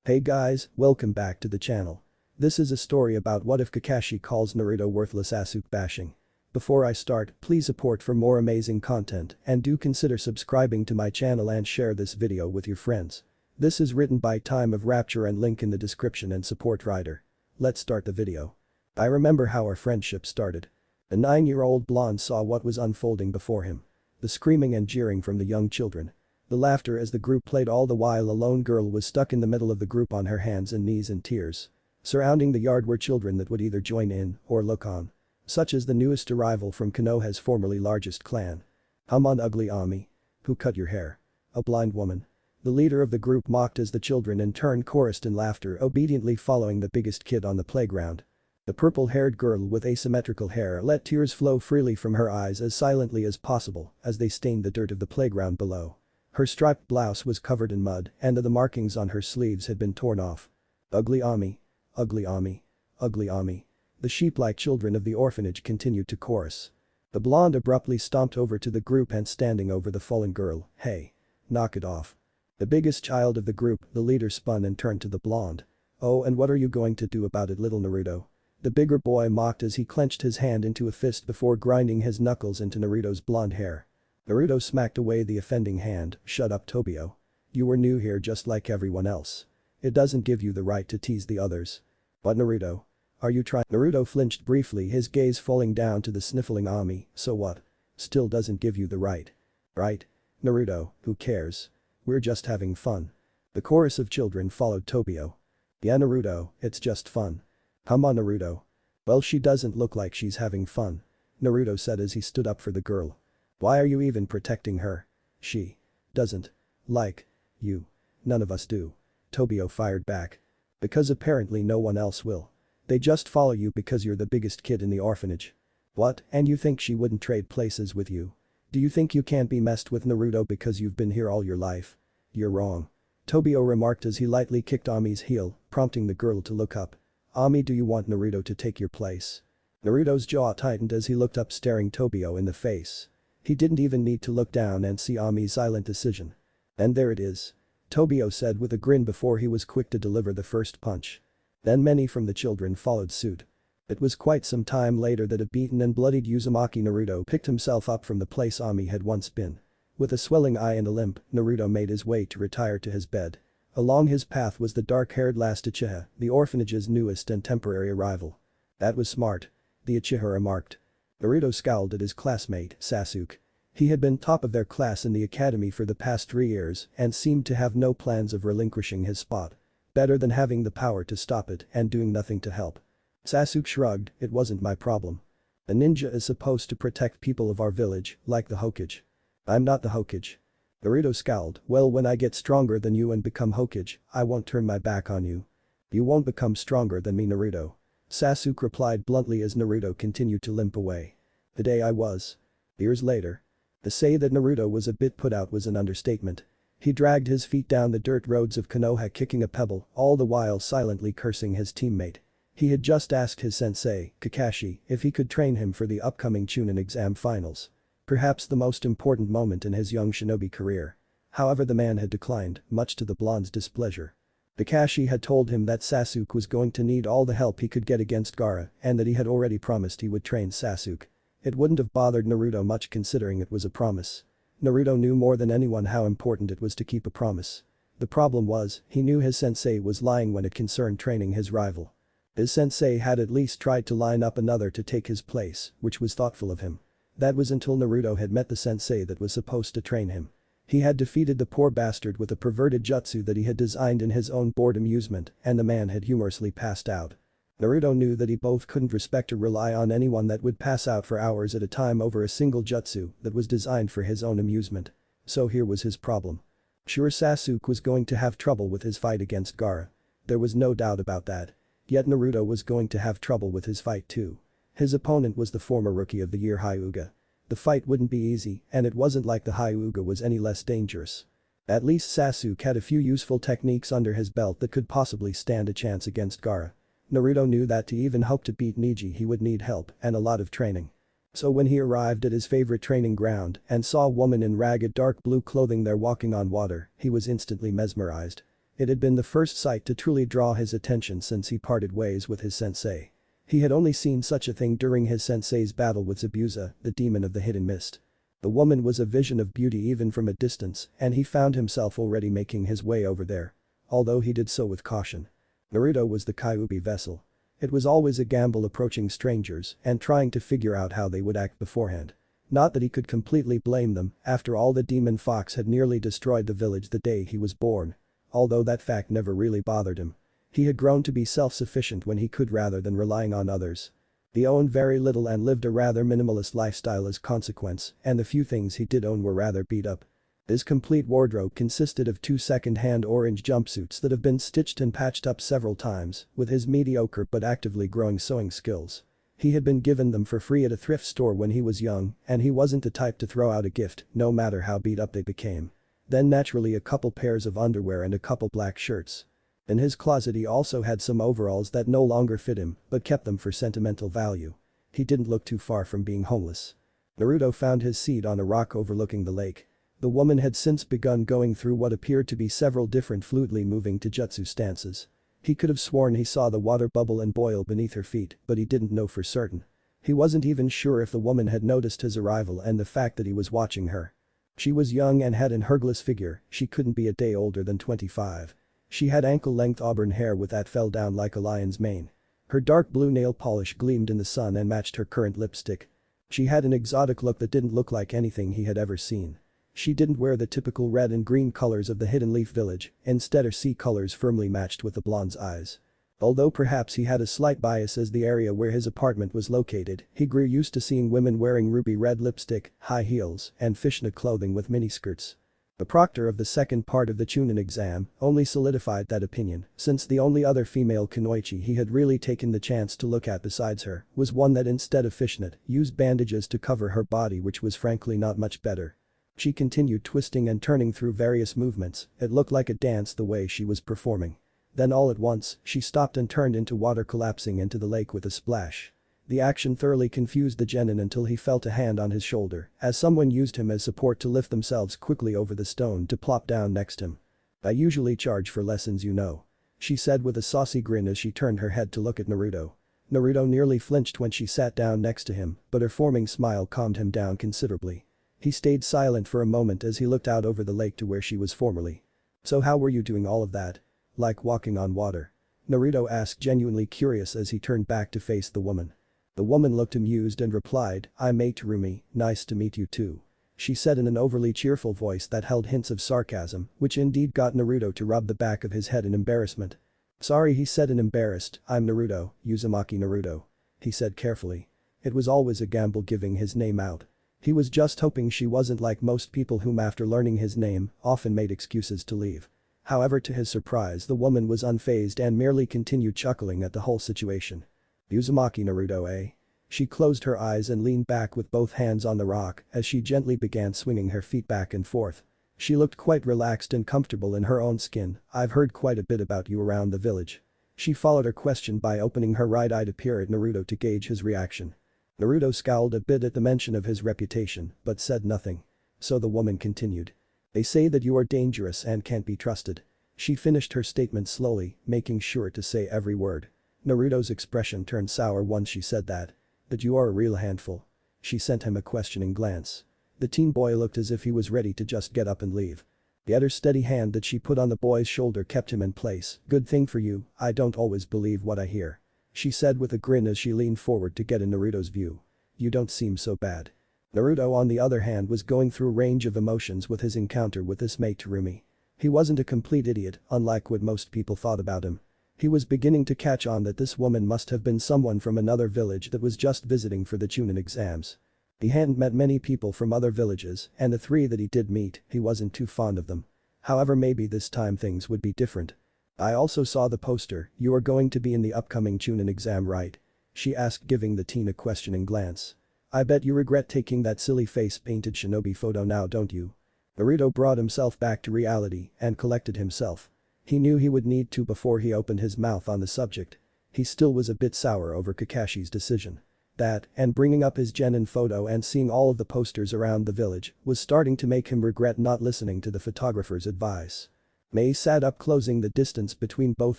Hey guys, welcome back to the channel. This is a story about what if Kakashi calls Naruto worthless Sasuke bashing. Before I start, please support for more amazing content and do consider subscribing to my channel and share this video with your friends. This is written by Time of Rapture and link in the description and support writer. Let's start the video. I remember how our friendship started. A 9-year-old blonde saw what was unfolding before him. The screaming and jeering from the young children. The laughter as the group played all the while a lone girl was stuck in the middle of the group on her hands and knees in tears. Surrounding the yard were children that would either join in or look on. Such as the newest arrival from Konoha's formerly largest clan. "Come on, ugly Ami. Who cut your hair?" A blind woman. The leader of the group mocked as the children in turn chorused in laughter, obediently following the biggest kid on the playground. The purple-haired girl with asymmetrical hair let tears flow freely from her eyes as silently as possible as they stained the dirt of the playground below. Her striped blouse was covered in mud and the markings on her sleeves had been torn off. "Ugly Ami. Ugly Ami. Ugly Ami." The sheep-like children of the orphanage continued to chorus. The blonde abruptly stomped over to the group and standing over the fallen girl, "Hey. Knock it off." The biggest child of the group, the leader spun and turned to the blonde. "Oh, and what are you going to do about it, little Naruto?" The bigger boy mocked as he clenched his hand into a fist before grinding his knuckles into Naruto's blonde hair. Naruto smacked away the offending hand. "Shut up, Tobio. You were new here just like everyone else. It doesn't give you the right to tease the others." "What, Naruto? Are you trying?" Naruto flinched briefly, his gaze falling down to the sniffling Ami. "So what? Still doesn't give you the right. Right? Naruto, who cares? We're just having fun." The chorus of children followed Tobio. "Yeah, Naruto, it's just fun. Come on, Naruto." "Well, she doesn't look like she's having fun," Naruto said as he stood up for the girl. "Why are you even protecting her? She doesn't like you." "None of us do," Tobio fired back. "Because apparently no one else will. They just follow you because you're the biggest kid in the orphanage." "What, and you think she wouldn't trade places with you? Do you think you can't be messed with, Naruto, because you've been here all your life? You're wrong," Tobio remarked as he lightly kicked Ami's heel, prompting the girl to look up. "Ami, do you want Naruto to take your place?" Naruto's jaw tightened as he looked up, staring Tobio in the face. He didn't even need to look down and see Ami's silent decision. "And there it is," Tobio said with a grin before he was quick to deliver the first punch. Then many from the children followed suit. It was quite some time later that a beaten and bloodied Uzumaki Naruto picked himself up from the place Ami had once been. With a swelling eye and a limp, Naruto made his way to retire to his bed. Along his path was the dark-haired last Uchiha, the orphanage's newest and temporary arrival. "That was smart," the Uchiha remarked. Naruto scowled at his classmate, Sasuke. He had been top of their class in the academy for the past 3 years and seemed to have no plans of relinquishing his spot. Better than having the power to stop it and doing nothing to help. Sasuke shrugged. "It wasn't my problem. A ninja is supposed to protect people of our village, like the Hokage. I'm not the Hokage." Naruto scowled. "Well, when I get stronger than you and become Hokage, I won't turn my back on you." "You won't become stronger than me, Naruto," Sasuke replied bluntly as Naruto continued to limp away. "The day I was." Years later. To say that Naruto was a bit put out was an understatement. He dragged his feet down the dirt roads of Konoha, kicking a pebble, all the while silently cursing his teammate. He had just asked his sensei, Kakashi, if he could train him for the upcoming Chunin exam finals. Perhaps the most important moment in his young shinobi career. However, the man had declined, much to the blonde's displeasure. Kakashi had told him that Sasuke was going to need all the help he could get against Gaara and that he had already promised he would train Sasuke. It wouldn't have bothered Naruto much considering it was a promise. Naruto knew more than anyone how important it was to keep a promise. The problem was, he knew his sensei was lying when it concerned training his rival. His sensei had at least tried to line up another to take his place, which was thoughtful of him. That was until Naruto had met the sensei that was supposed to train him. He had defeated the poor bastard with a perverted jutsu that he had designed in his own bored amusement and the man had humorously passed out. Naruto knew that he both couldn't respect or rely on anyone that would pass out for hours at a time over a single jutsu that was designed for his own amusement. So here was his problem. Sure, Sasuke was going to have trouble with his fight against Gaara. There was no doubt about that. Yet Naruto was going to have trouble with his fight too. His opponent was the former Rookie of the Year Hyuga. The fight wouldn't be easy and it wasn't like the Hyuga was any less dangerous. At least Sasuke had a few useful techniques under his belt that could possibly stand a chance against Gaara. Naruto knew that to even hope to beat Neji he would need help and a lot of training. So when he arrived at his favorite training ground and saw a woman in ragged dark blue clothing there walking on water, he was instantly mesmerized. It had been the first sight to truly draw his attention since he parted ways with his sensei. He had only seen such a thing during his sensei's battle with Zabuza, the demon of the hidden mist. The woman was a vision of beauty even from a distance, and he found himself already making his way over there. Although he did so with caution. Naruto was the Kyuubi vessel. It was always a gamble approaching strangers and trying to figure out how they would act beforehand. Not that he could completely blame them, after all the demon fox had nearly destroyed the village the day he was born. Although that fact never really bothered him. He had grown to be self-sufficient when he could rather than relying on others. He owned very little and lived a rather minimalist lifestyle as consequence, and the few things he did own were rather beat up. His complete wardrobe consisted of 2 second-hand orange jumpsuits that have been stitched and patched up several times, with his mediocre but actively growing sewing skills. He had been given them for free at a thrift store when he was young, and he wasn't the type to throw out a gift, no matter how beat up they became. Then naturally a couple pairs of underwear and a couple black shirts. In his closet he also had some overalls that no longer fit him, but kept them for sentimental value. He didn't look too far from being homeless. Naruto found his seat on a rock overlooking the lake. The woman had since begun going through what appeared to be several different fluidly moving taijutsu stances. He could have sworn he saw the water bubble and boil beneath her feet, but he didn't know for certain. He wasn't even sure if the woman had noticed his arrival and the fact that he was watching her. She was young and had an hergless figure, she couldn't be a day older than 25. She had ankle-length auburn hair with that fell down like a lion's mane. Her dark blue nail polish gleamed in the sun and matched her current lipstick. She had an exotic look that didn't look like anything he had ever seen. She didn't wear the typical red and green colors of the Hidden Leaf Village, instead her sea colors firmly matched with the blonde's eyes. Although perhaps he had a slight bias as the area where his apartment was located, he grew used to seeing women wearing ruby red lipstick, high heels, and fishnet clothing with miniskirts. The proctor of the second part of the Chunin exam only solidified that opinion, since the only other female kunoichi he had really taken the chance to look at besides her was one that instead of fishnet used bandages to cover her body, which was frankly not much better. She continued twisting and turning through various movements, it looked like a dance the way she was performing. Then all at once, she stopped and turned into water, collapsing into the lake with a splash. The action thoroughly confused the genin until he felt a hand on his shoulder as someone used him as support to lift themselves quickly over the stone to plop down next him. "I usually charge for lessons, you know," she said with a saucy grin as she turned her head to look at Naruto. Naruto nearly flinched when she sat down next to him, but her forming smile calmed him down considerably. He stayed silent for a moment as he looked out over the lake to where she was formerly. "So how were you doing all of that? Like walking on water?" Naruto asked, genuinely curious as he turned back to face the woman. The woman looked amused and replied, "I'm Terumi, nice to meet you too," she said in an overly cheerful voice that held hints of sarcasm, which indeed got Naruto to rub the back of his head in embarrassment. "Sorry," he said embarrassed, "I'm Naruto, Uzumaki Naruto," he said carefully. It was always a gamble giving his name out. He was just hoping she wasn't like most people whom after learning his name often made excuses to leave. However, to his surprise, the woman was unfazed and merely continued chuckling at the whole situation. "Uzumaki Naruto, eh?" She closed her eyes and leaned back with both hands on the rock as she gently began swinging her feet back and forth. She looked quite relaxed and comfortable in her own skin. "I've heard quite a bit about you around the village." She followed her question by opening her right eye to peer at Naruto to gauge his reaction. Naruto scowled a bit at the mention of his reputation, but said nothing. So the woman continued. "They say that you are dangerous and can't be trusted." She finished her statement slowly, making sure to say every word. Naruto's expression turned sour once she said that. "That you are a real handful." She sent him a questioning glance. The teen boy looked as if he was ready to just get up and leave. Yet her steady hand that she put on the boy's shoulder kept him in place. "Good thing for you, I don't always believe what I hear," she said with a grin as she leaned forward to get in Naruto's view. "You don't seem so bad." Naruto on the other hand was going through a range of emotions with his encounter with this mate Terumi. He wasn't a complete idiot, unlike what most people thought about him. He was beginning to catch on that this woman must have been someone from another village that was just visiting for the Chunin exams. He hadn't met many people from other villages, and the 3 that he did meet, he wasn't too fond of them. However, maybe this time things would be different. "I also saw the poster, you are going to be in the upcoming Chunin exam, right?" she asked, giving the teen a questioning glance. "I bet you regret taking that silly face-painted shinobi photo now, don't you?" Naruto brought himself back to reality and collected himself. He knew he would need to before he opened his mouth on the subject. He still was a bit sour over Kakashi's decision. That, and bringing up his genin photo and seeing all of the posters around the village, was starting to make him regret not listening to the photographer's advice. Mei sat up, closing the distance between both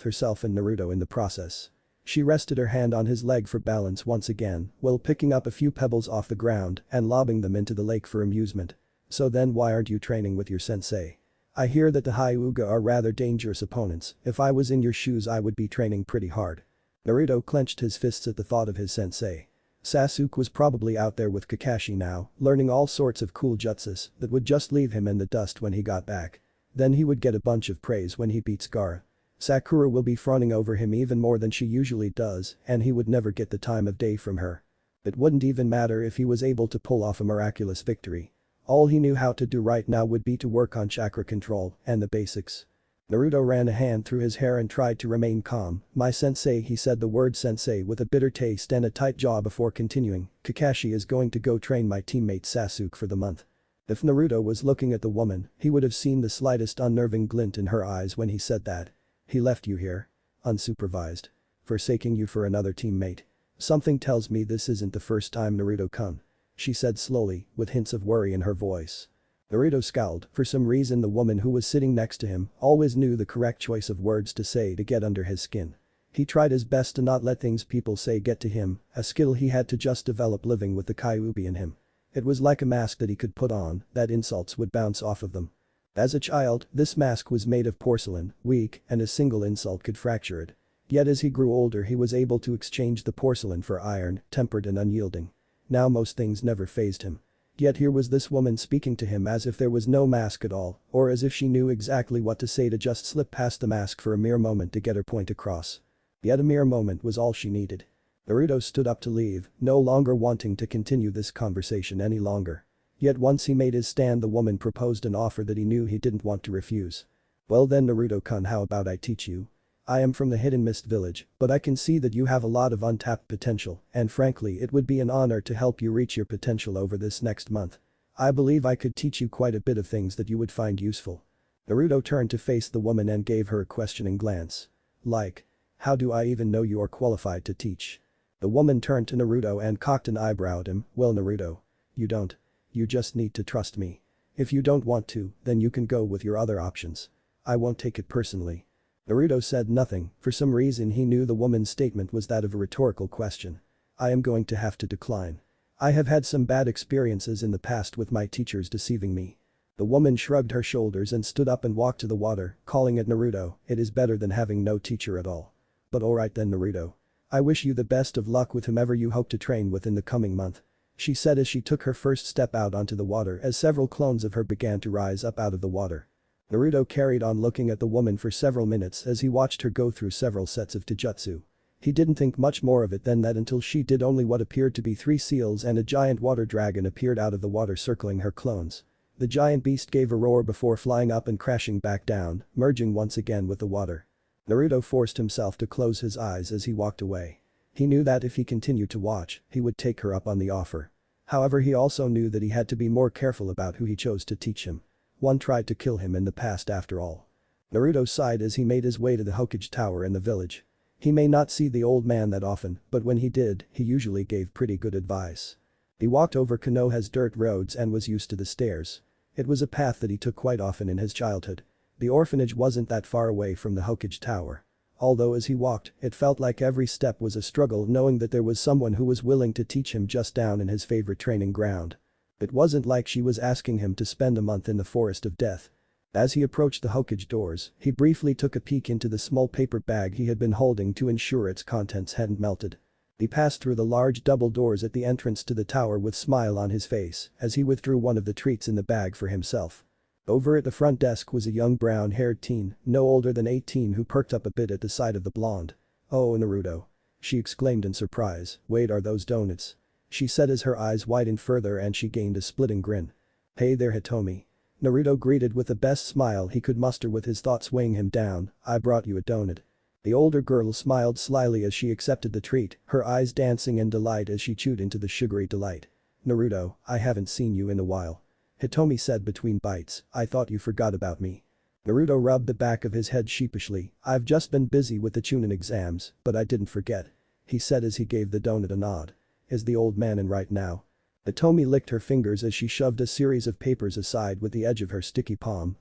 herself and Naruto in the process. She rested her hand on his leg for balance once again, while picking up a few pebbles off the ground and lobbing them into the lake for amusement. So then why aren't you training with your sensei? I hear that the Hyuga are rather dangerous opponents. If I was in your shoes I would be training pretty hard. Naruto clenched his fists at the thought of his sensei. Sasuke was probably out there with Kakashi now, learning all sorts of cool jutsus that would just leave him in the dust when he got back. Then he would get a bunch of praise when he beats Gaara. Sakura will be fawning over him even more than she usually does, and he would never get the time of day from her. It wouldn't even matter if he was able to pull off a miraculous victory. All he knew how to do right now would be to work on chakra control and the basics. Naruto ran a hand through his hair and tried to remain calm. My sensei, he said the word sensei with a bitter taste and a tight jaw before continuing, Kakashi is going to go train my teammate Sasuke for the month. If Naruto was looking at the woman, he would have seen the slightest unnerving glint in her eyes when he said that. He left you here? Unsupervised. Forsaking you for another teammate. Something tells me this isn't the first time Naruto-kun. She said slowly, with hints of worry in her voice. Naruto scowled. For some reason the woman who was sitting next to him always knew the correct choice of words to say to get under his skin. He tried his best to not let things people say get to him, a skill he had to just develop living with the Kyuubi in him. It was like a mask that he could put on, that insults would bounce off of them. As a child, this mask was made of porcelain, weak, and a single insult could fracture it. Yet as he grew older he was able to exchange the porcelain for iron, tempered and unyielding. Now most things never fazed him. Yet here was this woman speaking to him as if there was no mask at all, or as if she knew exactly what to say to just slip past the mask for a mere moment to get her point across. Yet a mere moment was all she needed. Naruto stood up to leave, no longer wanting to continue this conversation any longer. Yet once he made his stand the woman proposed an offer that he knew he didn't want to refuse. Well then Naruto-kun, how about I teach you? I am from the Hidden Mist village, but I can see that you have a lot of untapped potential, and frankly it would be an honor to help you reach your potential over this next month. I believe I could teach you quite a bit of things that you would find useful. Naruto turned to face the woman and gave her a questioning glance. Like, how do I even know you are qualified to teach? The woman turned to Naruto and cocked an eyebrow at him. Well Naruto. You don't. You just need to trust me. If you don't want to, then you can go with your other options. I won't take it personally. Naruto said nothing. For some reason he knew the woman's statement was that of a rhetorical question. I am going to have to decline. I have had some bad experiences in the past with my teachers deceiving me. The woman shrugged her shoulders and stood up and walked to the water, calling at Naruto. It is better than having no teacher at all. But alright then Naruto. I wish you the best of luck with whomever you hope to train with in the coming month. She said as she took her first step out onto the water as several clones of her began to rise up out of the water. Naruto carried on looking at the woman for several minutes as he watched her go through several sets of taijutsu. He didn't think much more of it than that until she did only what appeared to be 3 seals and a giant water dragon appeared out of the water circling her clones. The giant beast gave a roar before flying up and crashing back down, merging once again with the water. Naruto forced himself to close his eyes as he walked away. He knew that if he continued to watch, he would take her up on the offer. However he also knew that he had to be more careful about who he chose to teach him. One tried to kill him in the past after all. Naruto sighed as he made his way to the Hokage Tower in the village. He may not see the old man that often, but when he did, he usually gave pretty good advice. He walked over Konoha's dirt roads and was used to the stairs. It was a path that he took quite often in his childhood. The orphanage wasn't that far away from the Hokage Tower. Although as he walked, it felt like every step was a struggle knowing that there was someone who was willing to teach him just down in his favorite training ground. It wasn't like she was asking him to spend a month in the forest of death. As he approached the Hokage doors, he briefly took a peek into the small paper bag he had been holding to ensure its contents hadn't melted. He passed through the large double doors at the entrance to the tower with a smile on his face as he withdrew one of the treats in the bag for himself. Over at the front desk was a young brown-haired teen, no older than 18, who perked up a bit at the sight of the blonde. "Oh Naruto." She exclaimed in surprise. "Wait, are those donuts?" She said as her eyes widened further and she gained a splitting grin. "Hey there Hitomi." Naruto greeted with the best smile he could muster with his thoughts weighing him down. "I brought you a donut." The older girl smiled slyly as she accepted the treat, her eyes dancing in delight as she chewed into the sugary delight. "Naruto, I haven't seen you in a while." Hitomi said between bites. "I thought you forgot about me." Naruto rubbed the back of his head sheepishly. "I've just been busy with the Chunin exams, but I didn't forget," he said as he gave the donut a nod. "Is the old man in right now?" Hitomi licked her fingers as she shoved a series of papers aside with the edge of her sticky palm.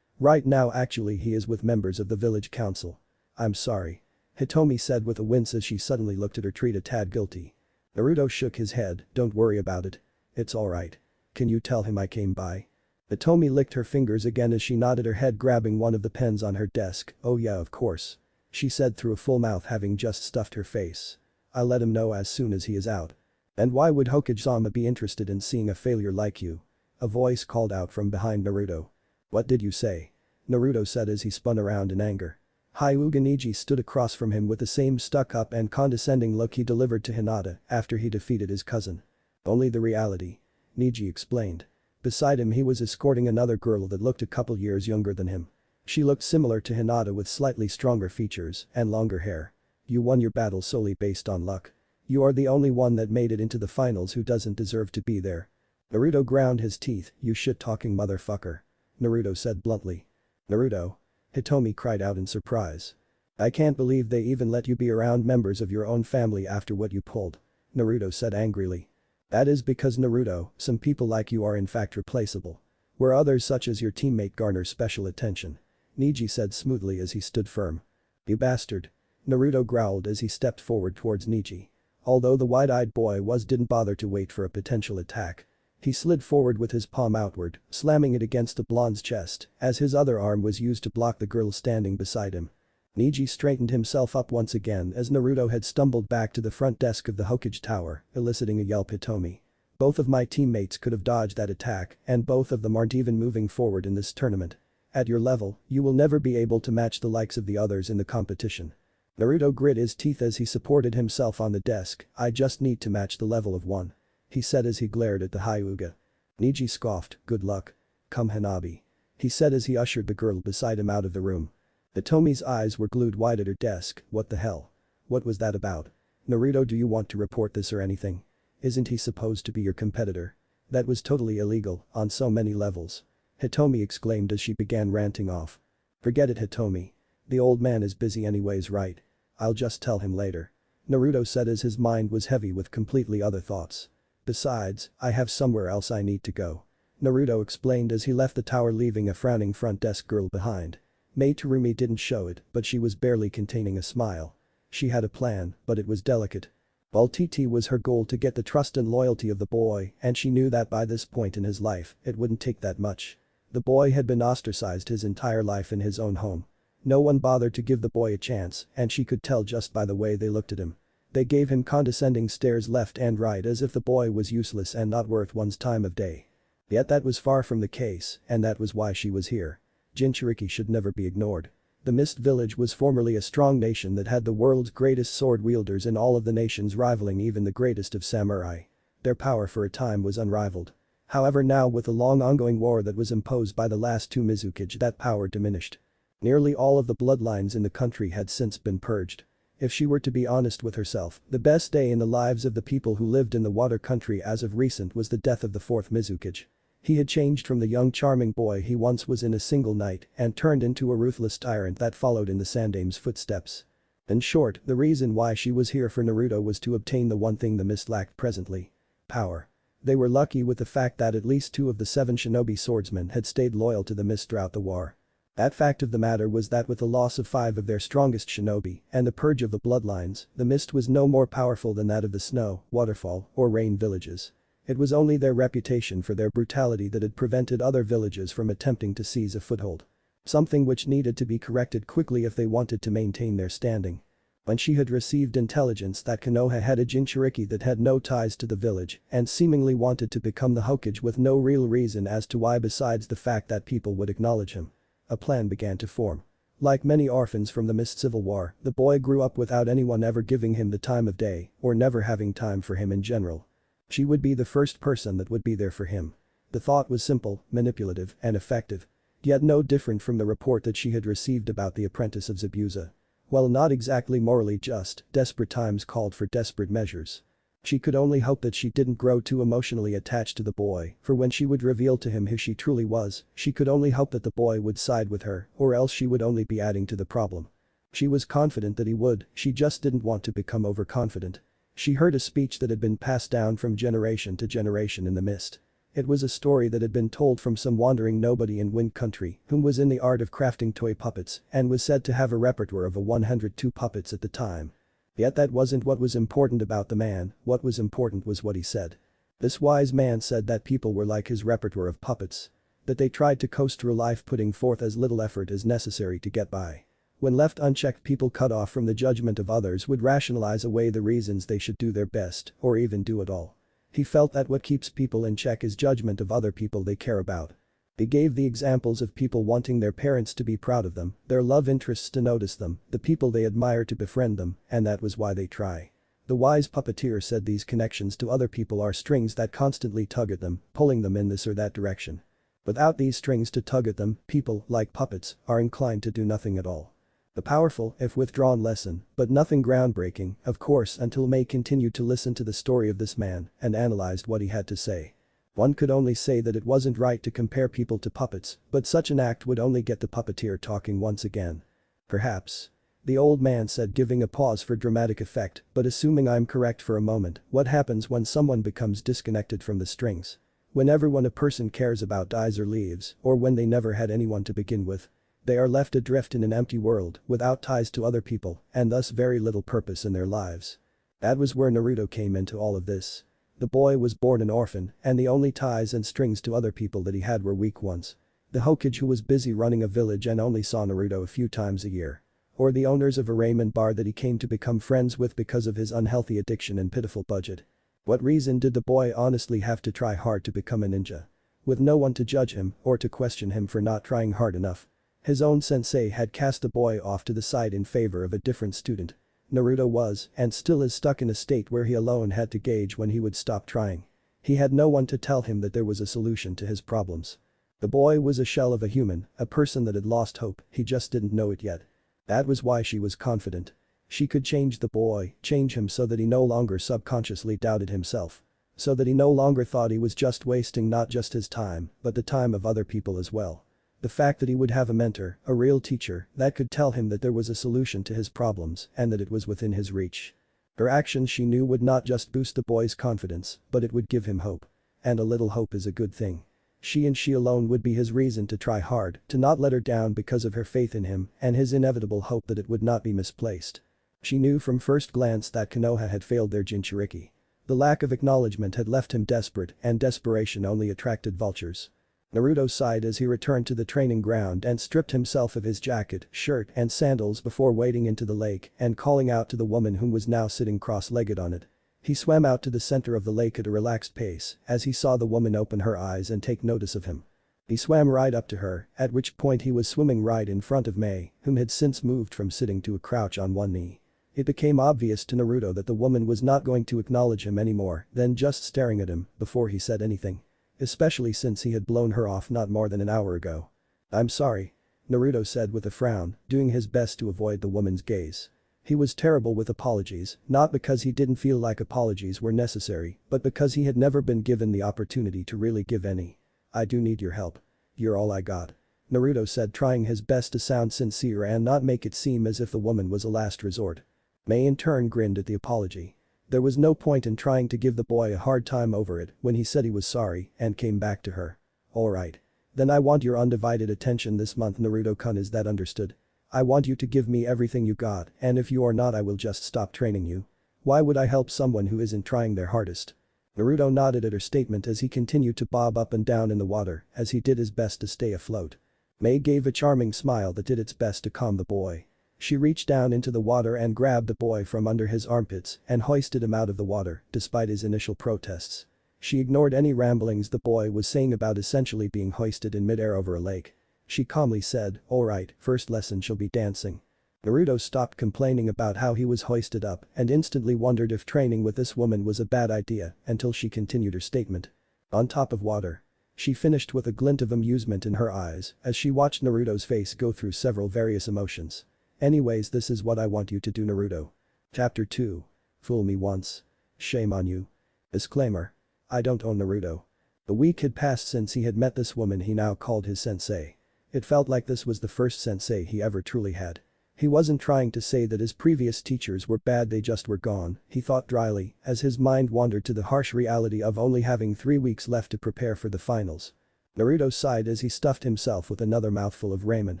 Right now actually he is with members of the village council. I'm sorry. Hitomi said with a wince as she suddenly looked at her treat a tad guilty. Naruto shook his head, don't worry about it. It's alright. Can you tell him I came by? Hitomi licked her fingers again as she nodded her head grabbing one of the pens on her desk, oh yeah of course. She said through a full mouth having just stuffed her face. I'll let him know as soon as he is out. And why would Hokage-sama be interested in seeing a failure like you? A voice called out from behind Naruto. What did you say? Naruto said as he spun around in anger. Hyuga Neji stood across from him with the same stuck-up and condescending look he delivered to Hinata after he defeated his cousin. Only the reality. Neji explained. Beside him he was escorting another girl that looked a couple years younger than him. She looked similar to Hinata with slightly stronger features and longer hair. You won your battle solely based on luck. You are the only one that made it into the finals who doesn't deserve to be there. Naruto ground his teeth, you shit-talking motherfucker. Naruto said bluntly. Naruto? Hitomi cried out in surprise. I can't believe they even let you be around members of your own family after what you pulled. Naruto said angrily. That is because Naruto, some people like you are in fact replaceable. Where others such as your teammate garner special attention. Neji said smoothly as he stood firm. You bastard. Naruto growled as he stepped forward towards Neji. Although the wide-eyed boy didn't bother to wait for a potential attack. He slid forward with his palm outward, slamming it against the blonde's chest as his other arm was used to block the girl standing beside him. Neji straightened himself up once again as Naruto had stumbled back to the front desk of the Hokage Tower, eliciting a yelp. Hitomi. Both of my teammates could have dodged that attack and both of them aren't even moving forward in this tournament. At your level, you will never be able to match the likes of the others in the competition. Naruto grit his teeth as he supported himself on the desk, I just need to match the level of one. He said as he glared at the Hyuga. Neji scoffed, good luck. Come Hanabi. He said as he ushered the girl beside him out of the room. Hitomi's eyes were glued wide at her desk, what the hell? What was that about? Naruto, do you want to report this or anything? Isn't he supposed to be your competitor? That was totally illegal, on so many levels. Hitomi exclaimed as she began ranting off. Forget it Hitomi. The old man is busy anyways right? I'll just tell him later. Naruto said as his mind was heavy with completely other thoughts. Besides, I have somewhere else I need to go. Naruto explained as he left the tower leaving a frowning front desk girl behind. Mei Terumi didn't show it, but she was barely containing a smile. She had a plan, but it was delicate. While TT was her goal to get the trust and loyalty of the boy and she knew that by this point in his life, it wouldn't take that much. The boy had been ostracized his entire life in his own home. No one bothered to give the boy a chance and she could tell just by the way they looked at him. They gave him condescending stares left and right as if the boy was useless and not worth one's time of day. Yet that was far from the case and that was why she was here. Jinchuriki should never be ignored. The Mist Village was formerly a strong nation that had the world's greatest sword wielders in all of the nations rivaling even the greatest of samurai. Their power for a time was unrivaled. However now with the long ongoing war that was imposed by the last two Mizukage that power diminished. Nearly all of the bloodlines in the country had since been purged. If she were to be honest with herself, the best day in the lives of the people who lived in the water country as of recent was the death of the fourth Mizukage. He had changed from the young charming boy he once was in a single night and turned into a ruthless tyrant that followed in the Sandame's footsteps. In short, the reason why she was here for Naruto was to obtain the one thing the Mist lacked presently. Power. They were lucky with the fact that at least 2 of the 7 shinobi swordsmen had stayed loyal to the Mist throughout the war. That fact of the matter was that with the loss of 5 of their strongest shinobi and the purge of the bloodlines, the Mist was no more powerful than that of the snow, waterfall, or rain villages. It was only their reputation for their brutality that had prevented other villages from attempting to seize a foothold. Something which needed to be corrected quickly if they wanted to maintain their standing. When she had received intelligence that Konoha had a Jinchuriki that had no ties to the village and seemingly wanted to become the Hokage with no real reason as to why besides the fact that people would acknowledge him. A plan began to form. Like many orphans from the Mist Civil War, the boy grew up without anyone ever giving him the time of day or never having time for him in general. She would be the first person that would be there for him. The thought was simple, manipulative, and effective. Yet no different from the report that she had received about the apprentice of Zabuza. While not exactly morally just, desperate times called for desperate measures. She could only hope that she didn't grow too emotionally attached to the boy, for when she would reveal to him who she truly was, she could only hope that the boy would side with her, or else she would only be adding to the problem. She was confident that he would, she just didn't want to become overconfident. She heard a speech that had been passed down from generation to generation in the Mist. It was a story that had been told from some wandering nobody in Wind Country whom was in the art of crafting toy puppets and was said to have a repertoire of 102 puppets at the time. Yet that wasn't what was important about the man, what was important was what he said. This wise man said that people were like his repertoire of puppets. That they tried to coast through life putting forth as little effort as necessary to get by. When left unchecked, people cut off from the judgment of others would rationalize away the reasons they should do their best or even do it all. He felt that what keeps people in check is judgment of other people they care about. He gave the examples of people wanting their parents to be proud of them, their love interests to notice them, the people they admire to befriend them, and that was why they try. The wise puppeteer said these connections to other people are strings that constantly tug at them, pulling them in this or that direction. Without these strings to tug at them, people, like puppets, are inclined to do nothing at all. A powerful, if withdrawn lesson, but nothing groundbreaking, of course, until May continued to listen to the story of this man and analyzed what he had to say. One could only say that it wasn't right to compare people to puppets, but such an act would only get the puppeteer talking once again. Perhaps. The old man said, giving a pause for dramatic effect, but assuming I'm correct for a moment, what happens when someone becomes disconnected from the strings? When everyone a person cares about dies or leaves, or when they never had anyone to begin with. They are left adrift in an empty world, without ties to other people, and thus very little purpose in their lives. That was where Naruto came into all of this. The boy was born an orphan, and the only ties and strings to other people that he had were weak ones. The Hokage who was busy running a village and only saw Naruto a few times a year. Or the owners of a ramen bar that he came to become friends with because of his unhealthy addiction and pitiful budget. What reason did the boy honestly have to try hard to become a ninja? With no one to judge him or to question him for not trying hard enough. His own sensei had cast the boy off to the side in favor of a different student. Naruto was, and still is, stuck in a state where he alone had to gauge when he would stop trying. He had no one to tell him that there was a solution to his problems. The boy was a shell of a human, a person that had lost hope, he just didn't know it yet. That was why she was confident. She could change the boy, change him so that he no longer subconsciously doubted himself. So that he no longer thought he was just wasting not just his time, but the time of other people as well. The fact that he would have a mentor, a real teacher, that could tell him that there was a solution to his problems and that it was within his reach. Her actions, she knew, would not just boost the boy's confidence, but it would give him hope. And a little hope is a good thing. She and she alone would be his reason to try hard, to not let her down because of her faith in him and his inevitable hope that it would not be misplaced. She knew from first glance that Konoha had failed their Jinchuriki. The lack of acknowledgement had left him desperate, and desperation only attracted vultures. Naruto sighed as he returned to the training ground and stripped himself of his jacket, shirt and sandals before wading into the lake and calling out to the woman whom was now sitting cross-legged on it. He swam out to the center of the lake at a relaxed pace as he saw the woman open her eyes and take notice of him. He swam right up to her, at which point he was swimming right in front of May, whom had since moved from sitting to a crouch on one knee. It became obvious to Naruto that the woman was not going to acknowledge him anymore than just staring at him before he said anything. Especially since he had blown her off not more than an hour ago. "I'm sorry," Naruto said with a frown, doing his best to avoid the woman's gaze. He was terrible with apologies, not because he didn't feel like apologies were necessary, but because he had never been given the opportunity to really give any. "I do need your help. You're all I got," Naruto said, trying his best to sound sincere and not make it seem as if the woman was a last resort. May in turn grinned at the apology. There was no point in trying to give the boy a hard time over it when he said he was sorry and came back to her. "Alright. Then I want your undivided attention this month, Naruto-kun, is that understood? I want you to give me everything you got, and if you are not, I will just stop training you. Why would I help someone who isn't trying their hardest?" Naruto nodded at her statement as he continued to bob up and down in the water as he did his best to stay afloat. May gave a charming smile that did its best to calm the boy. She reached down into the water and grabbed the boy from under his armpits and hoisted him out of the water, despite his initial protests. She ignored any ramblings the boy was saying about essentially being hoisted in midair over a lake. She calmly said, "Alright, first lesson shall be dancing." Naruto stopped complaining about how he was hoisted up and instantly wondered if training with this woman was a bad idea until she continued her statement. "On top of water." She finished with a glint of amusement in her eyes as she watched Naruto's face go through several various emotions. "Anyways, this is what I want you to do, Naruto." Chapter 2. Fool me once. Shame on you. Disclaimer. I don't own Naruto. A week had passed since he had met this woman he now called his sensei. It felt like this was the first sensei he ever truly had. He wasn't trying to say that his previous teachers were bad, they just were gone, he thought dryly, as his mind wandered to the harsh reality of only having 3 weeks left to prepare for the finals. Naruto sighed as he stuffed himself with another mouthful of ramen.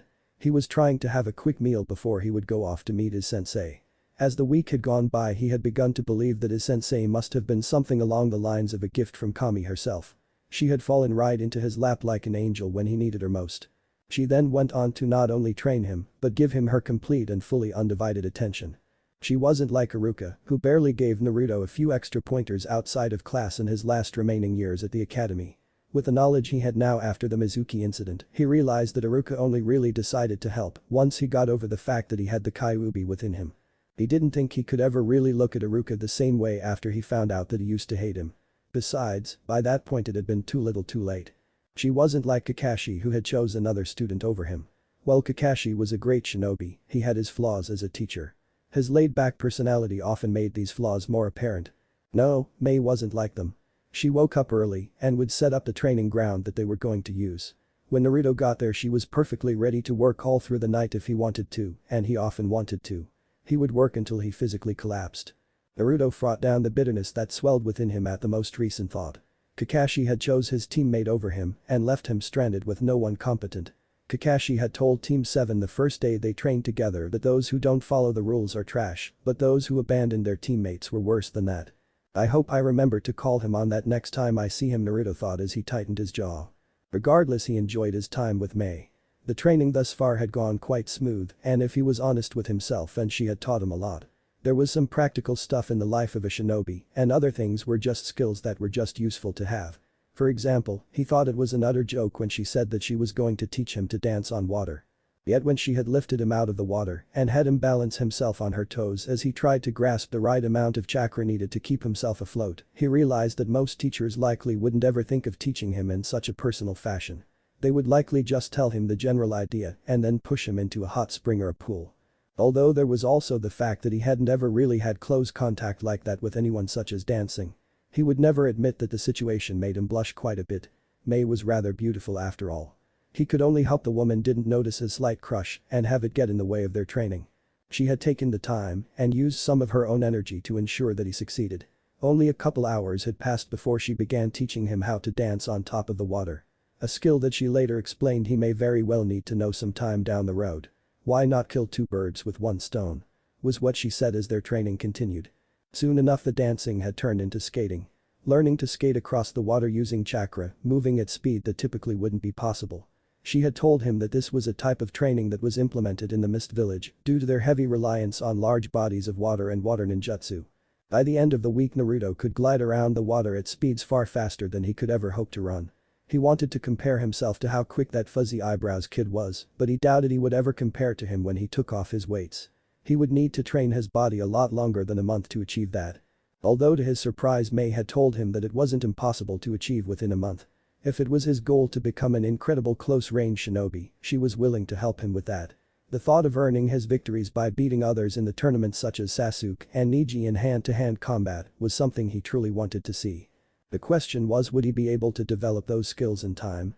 He was trying to have a quick meal before he would go off to meet his sensei. As the week had gone by, he had begun to believe that his sensei must have been something along the lines of a gift from Kami herself. She had fallen right into his lap like an angel when he needed her most. She then went on to not only train him, but give him her complete and fully undivided attention. She wasn't like Iruka, who barely gave Naruto a few extra pointers outside of class in his last remaining years at the academy. With the knowledge he had now after the Mizuki incident, he realized that Iruka only really decided to help once he got over the fact that he had the Kyuubi within him. He didn't think he could ever really look at Iruka the same way after he found out that he used to hate him. Besides, by that point it had been too little too late. She wasn't like Kakashi, who had chose another student over him. While Kakashi was a great shinobi, he had his flaws as a teacher. His laid-back personality often made these flaws more apparent. No, Mei wasn't like them. She woke up early and would set up the training ground that they were going to use. When Naruto got there, she was perfectly ready to work all through the night if he wanted to, and he often wanted to. He would work until he physically collapsed. Naruto fought down the bitterness that swelled within him at the most recent thought. Kakashi had chose his teammate over him and left him stranded with no one competent. Kakashi had told Team 7 the first day they trained together that those who don't follow the rules are trash, but those who abandon their teammates were worse than that. I hope I remember to call him on that next time I see him, Naruto thought as he tightened his jaw. Regardless, he enjoyed his time with Mei. The training thus far had gone quite smooth, and if he was honest with himself, and she had taught him a lot. There was some practical stuff in the life of a shinobi, and other things were just skills that were just useful to have. For example, he thought it was an utter joke when she said that she was going to teach him to dance on water. Yet when she had lifted him out of the water and had him balance himself on her toes as he tried to grasp the right amount of chakra needed to keep himself afloat, he realized that most teachers likely wouldn't ever think of teaching him in such a personal fashion. They would likely just tell him the general idea and then push him into a hot spring or a pool. Although there was also the fact that he hadn't ever really had close contact like that with anyone such as dancing. He would never admit that the situation made him blush quite a bit. Mei was rather beautiful after all. He could only hope the woman didn't notice his slight crush and have it get in the way of their training. She had taken the time and used some of her own energy to ensure that he succeeded. Only a couple hours had passed before she began teaching him how to dance on top of the water. A skill that she later explained he may very well need to know some time down the road. Why not kill two birds with one stone? Was what she said as their training continued. Soon enough the dancing had turned into skating. Learning to skate across the water using chakra, moving at speed that typically wouldn't be possible. She had told him that this was a type of training that was implemented in the Mist Village due to their heavy reliance on large bodies of water and water ninjutsu. By the end of the week, Naruto could glide around the water at speeds far faster than he could ever hope to run. He wanted to compare himself to how quick that fuzzy eyebrows kid was, but he doubted he would ever compare to him when he took off his weights. He would need to train his body a lot longer than a month to achieve that. Although to his surprise, Mei had told him that it wasn't impossible to achieve within a month. If it was his goal to become an incredible close-range shinobi, she was willing to help him with that. The thought of earning his victories by beating others in the tournaments such as Sasuke and Neji in hand-to-hand combat was something he truly wanted to see. The question was, would he be able to develop those skills in time?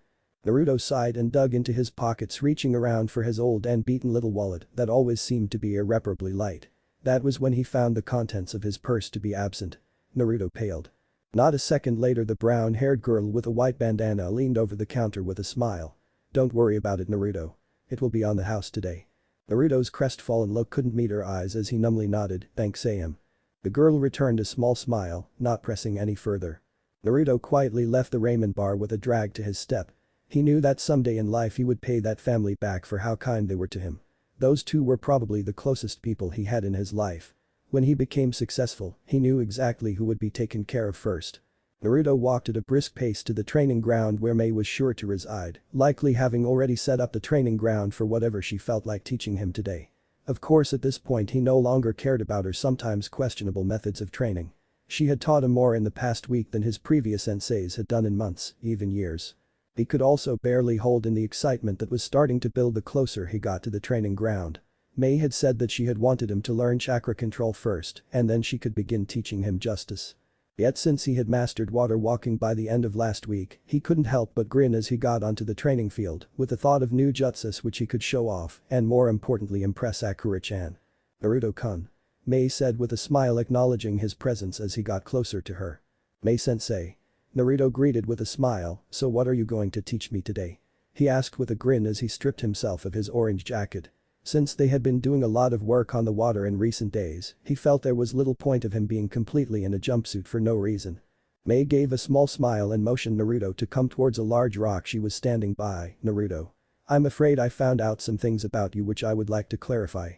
Naruto sighed and dug into his pockets, reaching around for his old and beaten little wallet that always seemed to be irreparably light. That was when he found the contents of his purse to be absent. Naruto paled. Not a second later, the brown-haired girl with a white bandana leaned over the counter with a smile. "Don't worry about it, Naruto. It will be on the house today." Naruto's crestfallen look couldn't meet her eyes as he numbly nodded, "Thanks, Am." The girl returned a small smile, not pressing any further. Naruto quietly left the ramen bar with a drag to his step. He knew that someday in life he would pay that family back for how kind they were to him. Those two were probably the closest people he had in his life. When he became successful, he knew exactly who would be taken care of first. Naruto walked at a brisk pace to the training ground where Mei was sure to reside, likely having already set up the training ground for whatever she felt like teaching him today. Of course, at this point he no longer cared about her sometimes questionable methods of training. She had taught him more in the past week than his previous senseis had done in months, even years. He could also barely hold in the excitement that was starting to build the closer he got to the training ground. Mei had said that she had wanted him to learn chakra control first, and then she could begin teaching him justice. Yet since he had mastered water walking by the end of last week, he couldn't help but grin as he got onto the training field with the thought of new jutsus which he could show off and more importantly impress Sakura-chan. "Naruto-kun," Mei said with a smile acknowledging his presence as he got closer to her. "Mei-sensei." Naruto greeted with a smile, "So what are you going to teach me today?" he asked with a grin as he stripped himself of his orange jacket. Since they had been doing a lot of work on the water in recent days, he felt there was little point of him being completely in a jumpsuit for no reason. Mei gave a small smile and motioned Naruto to come towards a large rock she was standing by. "Naruto, I'm afraid I found out some things about you which I would like to clarify."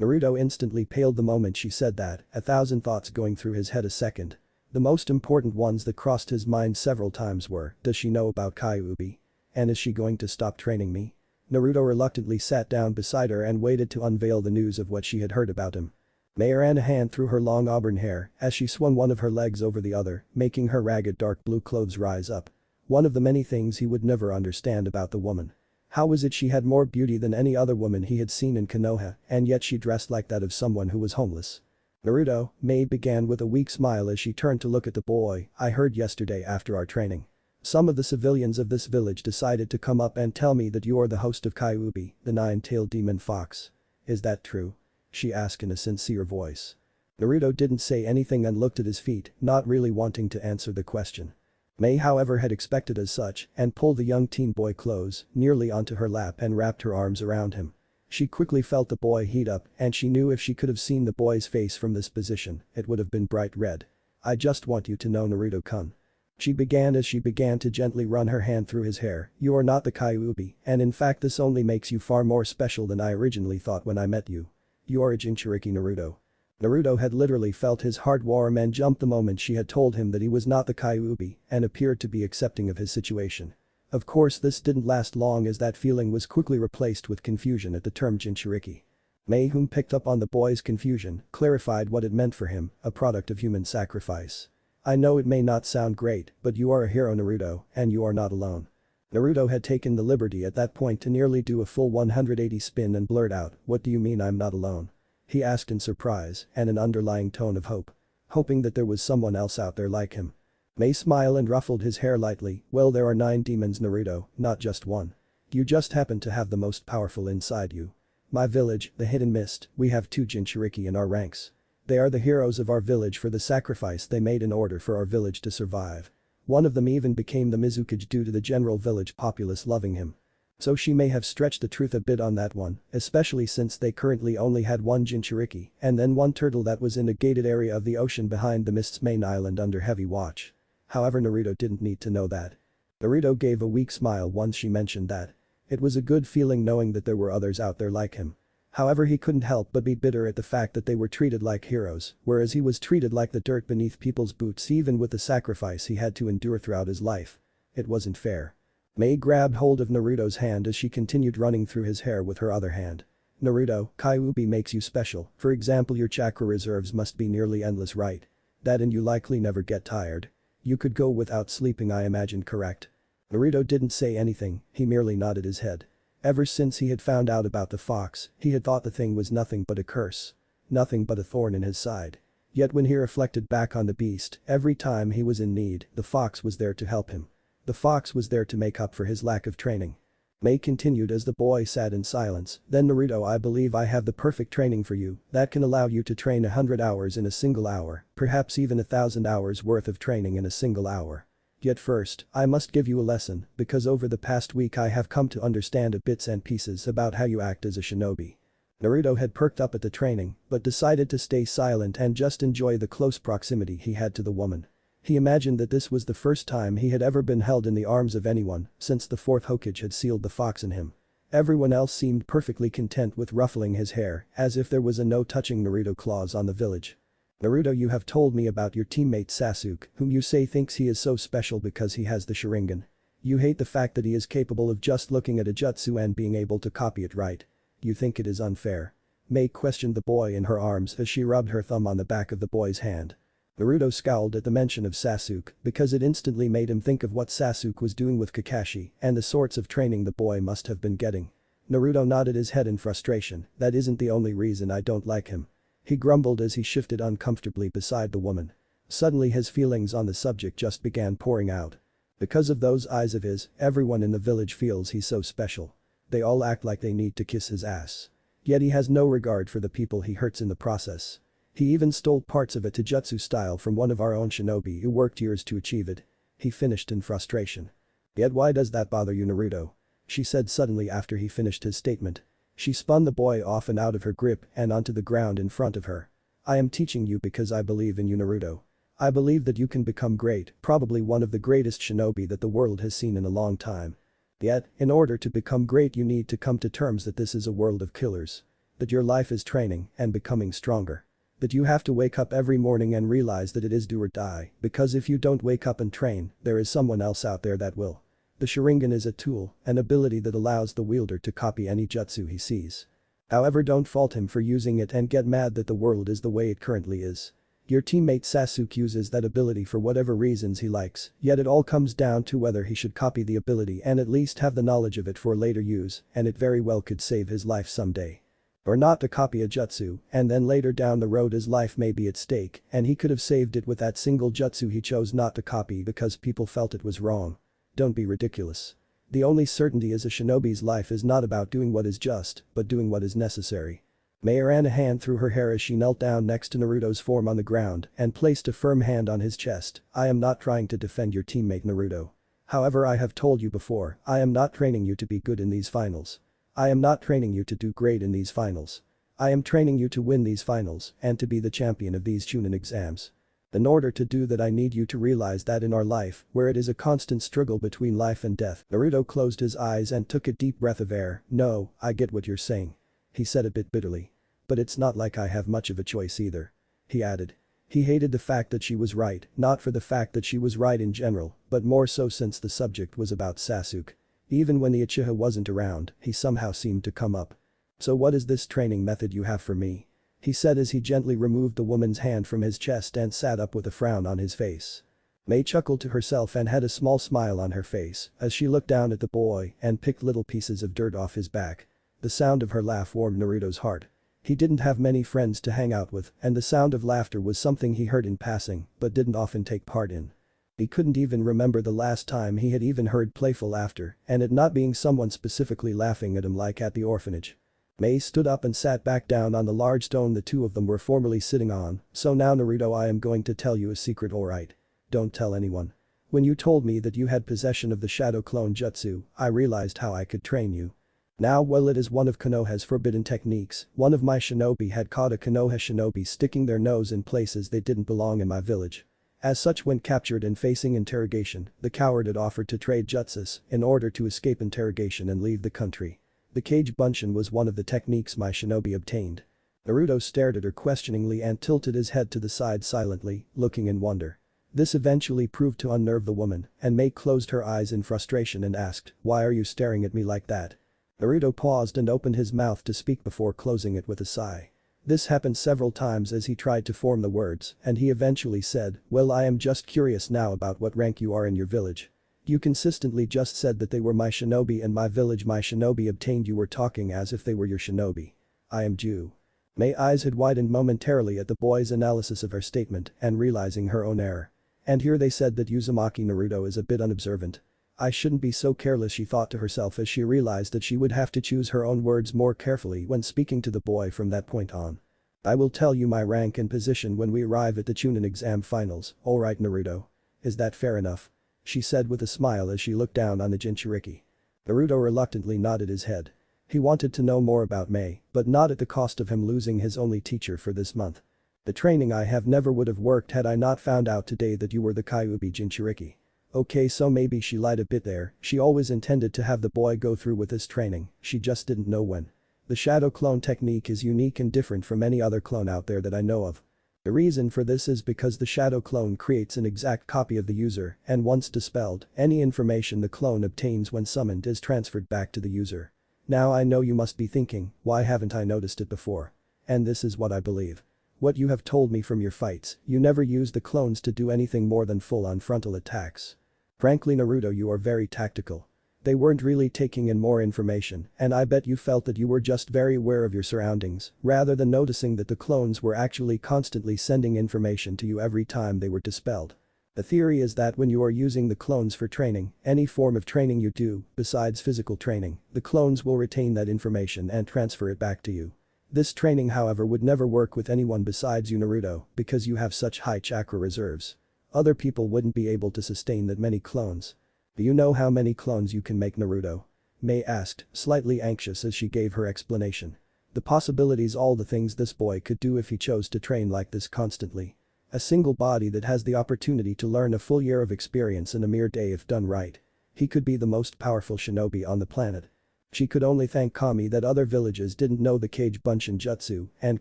Naruto instantly paled the moment she said that, 1,000 thoughts going through his head a second. The most important ones that crossed his mind several times were, does she know about Kyuubi? And is she going to stop training me? Naruto reluctantly sat down beside her and waited to unveil the news of what she had heard about him. Mei ran a hand through her long auburn hair as she swung one of her legs over the other, making her ragged dark blue clothes rise up. One of the many things he would never understand about the woman. How was it she had more beauty than any other woman he had seen in Konoha, and yet she dressed like that of someone who was homeless? "Naruto," Mei began with a weak smile as she turned to look at the boy, "I heard yesterday after our training. Some of the civilians of this village decided to come up and tell me that you are the host of Kyuubi, the nine-tailed demon fox. Is that true?" she asked in a sincere voice. Naruto didn't say anything and looked at his feet, not really wanting to answer the question. Mei however had expected as such and pulled the young teen boy close, nearly onto her lap and wrapped her arms around him. She quickly felt the boy heat up and she knew if she could have seen the boy's face from this position, it would have been bright red. "I just want you to know, Naruto-kun," she began as she began to gently run her hand through his hair, "you are not the Kyuubi, and in fact this only makes you far more special than I originally thought when I met you. You are a Jinchuriki Naruto." Naruto had literally felt his heart warm and jump the moment she had told him that he was not the Kyuubi and appeared to be accepting of his situation. Of course this didn't last long as that feeling was quickly replaced with confusion at the term Jinchuriki. Mei, whom picked up on the boy's confusion, clarified what it meant for him, a product of human sacrifice. "I know it may not sound great, but you are a hero, Naruto, and you are not alone." Naruto had taken the liberty at that point to nearly do a full 180 spin and blurt out, "What do you mean I'm not alone?" he asked in surprise and an underlying tone of hope. Hoping that there was someone else out there like him. Mei smiled and ruffled his hair lightly, "Well, there are 9 demons, Naruto, not just one. You just happen to have the most powerful inside you. My village, the Hidden Mist, we have 2 Jinchuriki in our ranks. They are the heroes of our village for the sacrifice they made in order for our village to survive. One of them even became the Mizukage due to the general village populace loving him." So she may have stretched the truth a bit on that one, especially since they currently only had 1 Jinchuriki and then 1 turtle that was in a gated area of the ocean behind the Mist's main island under heavy watch. However, Naruto didn't need to know that. Naruto gave a weak smile once she mentioned that. It was a good feeling knowing that there were others out there like him. However, he couldn't help but be bitter at the fact that they were treated like heroes, whereas he was treated like the dirt beneath people's boots even with the sacrifice he had to endure throughout his life. It wasn't fair. Mei grabbed hold of Naruto's hand as she continued running through his hair with her other hand. "Naruto, Kyuubi makes you special, for example your chakra reserves must be nearly endless, right? That and you likely never get tired. You could go without sleeping, I imagine, correct?" Naruto didn't say anything, he merely nodded his head. Ever since he had found out about the fox, he had thought the thing was nothing but a curse. Nothing but a thorn in his side. Yet when he reflected back on the beast, every time he was in need, the fox was there to help him. The fox was there to make up for his lack of training. Mei continued as the boy sat in silence, "Then Naruto, I believe I have the perfect training for you that can allow you to train 100 hours in a single hour, perhaps even 1,000 hours worth of training in a single hour. Yet first, I must give you a lesson because over the past week I have come to understand a bits and pieces about how you act as a shinobi." Naruto had perked up at the training but decided to stay silent and just enjoy the close proximity he had to the woman. He imagined that this was the first time he had ever been held in the arms of anyone since the 4th Hokage had sealed the fox in him. Everyone else seemed perfectly content with ruffling his hair as if there was a no touching Naruto clause on the village. "Naruto, you have told me about your teammate Sasuke, whom you say thinks he is so special because he has the Sharingan. You hate the fact that he is capable of just looking at a jutsu and being able to copy it, right? You think it is unfair?" Mei questioned the boy in her arms as she rubbed her thumb on the back of the boy's hand. Naruto scowled at the mention of Sasuke because it instantly made him think of what Sasuke was doing with Kakashi and the sorts of training the boy must have been getting. Naruto nodded his head in frustration, "That isn't the only reason I don't like him." He grumbled as he shifted uncomfortably beside the woman. Suddenly his feelings on the subject just began pouring out. Because of those eyes of his, everyone in the village feels he's so special. They all act like they need to kiss his ass. Yet he has no regard for the people he hurts in the process. He even stole parts of a taijutsu style from one of our own shinobi who worked years to achieve it. He finished in frustration. Yet why does that bother you, Naruto? She said suddenly after he finished his statement. She spun the boy off and out of her grip and onto the ground in front of her. I am teaching you because I believe in you, Naruto. I believe that you can become great, probably one of the greatest shinobi that the world has seen in a long time. Yet, in order to become great you need to come to terms that this is a world of killers. That your life is training and becoming stronger. That you have to wake up every morning and realize that it is do or die, because if you don't wake up and train, there is someone else out there that will. The Sharingan is a tool, an ability that allows the wielder to copy any jutsu he sees. However, don't fault him for using it and get mad that the world is the way it currently is. Your teammate Sasuke uses that ability for whatever reasons he likes, yet it all comes down to whether he should copy the ability and at least have the knowledge of it for later use, and it very well could save his life someday. Or not to copy a jutsu, and then later down the road his life may be at stake, and he could have saved it with that single jutsu he chose not to copy because people felt it was wrong. Don't be ridiculous. The only certainty is a shinobi's life is not about doing what is just, but doing what is necessary. Mei ran a hand through her hair as she knelt down next to Naruto's form on the ground and placed a firm hand on his chest. I am not trying to defend your teammate Naruto. However, I have told you before, I am not training you to be good in these finals. I am not training you to do great in these finals. I am training you to win these finals and to be the champion of these Chunin exams. In order to do that I need you to realize that in our life, where it is a constant struggle between life and death. Naruto closed his eyes and took a deep breath of air. No, I get what you're saying. He said a bit bitterly. But it's not like I have much of a choice either. He added. He hated the fact that she was right, not for the fact that she was right in general, but more so since the subject was about Sasuke. Even when the Uchiha wasn't around, he somehow seemed to come up. So what is this training method you have for me? He said as he gently removed the woman's hand from his chest and sat up with a frown on his face. Mei chuckled to herself and had a small smile on her face as she looked down at the boy and picked little pieces of dirt off his back. The sound of her laugh warmed Naruto's heart. He didn't have many friends to hang out with and the sound of laughter was something he heard in passing but didn't often take part in. He couldn't even remember the last time he had even heard playful laughter and it not being someone specifically laughing at him like at the orphanage. Mei stood up and sat back down on the large stone the two of them were formerly sitting on. So now Naruto, I am going to tell you a secret, alright? Don't tell anyone. When you told me that you had possession of the shadow clone jutsu, I realized how I could train you. Now while it is one of Konoha's forbidden techniques, one of my shinobi had caught a Konoha shinobi sticking their nose in places they didn't belong in my village. As such, when captured and facing interrogation, the coward had offered to trade jutsus in order to escape interrogation and leave the country. The cage bunshin was one of the techniques my shinobi obtained. Naruto stared at her questioningly and tilted his head to the side silently, looking in wonder. This eventually proved to unnerve the woman, and Mei closed her eyes in frustration and asked, "Why are you staring at me like that?" Naruto paused and opened his mouth to speak before closing it with a sigh. This happened several times as he tried to form the words, and he eventually said, "Well, I am just curious now about what rank you are in your village. You consistently just said that they were my shinobi and my village my shinobi obtained. You were talking as if they were your shinobi." "I am Jew." Mei's eyes had widened momentarily at the boy's analysis of her statement and realizing her own error. And here they said that Uzumaki Naruto is a bit unobservant. I shouldn't be so careless, she thought to herself as she realized that she would have to choose her own words more carefully when speaking to the boy from that point on. "I will tell you my rank and position when we arrive at the Chunin exam finals, alright Naruto? Is that fair enough?" she said with a smile as she looked down on the Jinchuriki. Naruto reluctantly nodded his head. He wanted to know more about Mei, but not at the cost of him losing his only teacher for this month. "The training I have never would have worked had I not found out today that you were the Kyuubi Jinchuriki." Okay, so maybe she lied a bit there. She always intended to have the boy go through with this training, she just didn't know when. The shadow clone technique is unique and different from any other clone out there that I know of. The reason for this is because the shadow clone creates an exact copy of the user, and once dispelled, any information the clone obtains when summoned is transferred back to the user. Now I know you must be thinking, why haven't I noticed it before? And this is what I believe. What you have told me from your fights, you never use the clones to do anything more than full-on frontal attacks. Frankly Naruto, you are very tactical. They weren't really taking in more information, and I bet you felt that you were just very aware of your surroundings, rather than noticing that the clones were actually constantly sending information to you every time they were dispelled. The theory is that when you are using the clones for training, any form of training you do, besides physical training, the clones will retain that information and transfer it back to you. This training, however, would never work with anyone besides you, Naruto, because you have such high chakra reserves. Other people wouldn't be able to sustain that many clones. Do you know how many clones you can make, Naruto? Mei asked, slightly anxious as she gave her explanation. The possibilities, all the things this boy could do if he chose to train like this constantly. A single body that has the opportunity to learn a full year of experience in a mere day if done right. He could be the most powerful shinobi on the planet. She could only thank Kami that other villages didn't know the Kage Bunshin jutsu and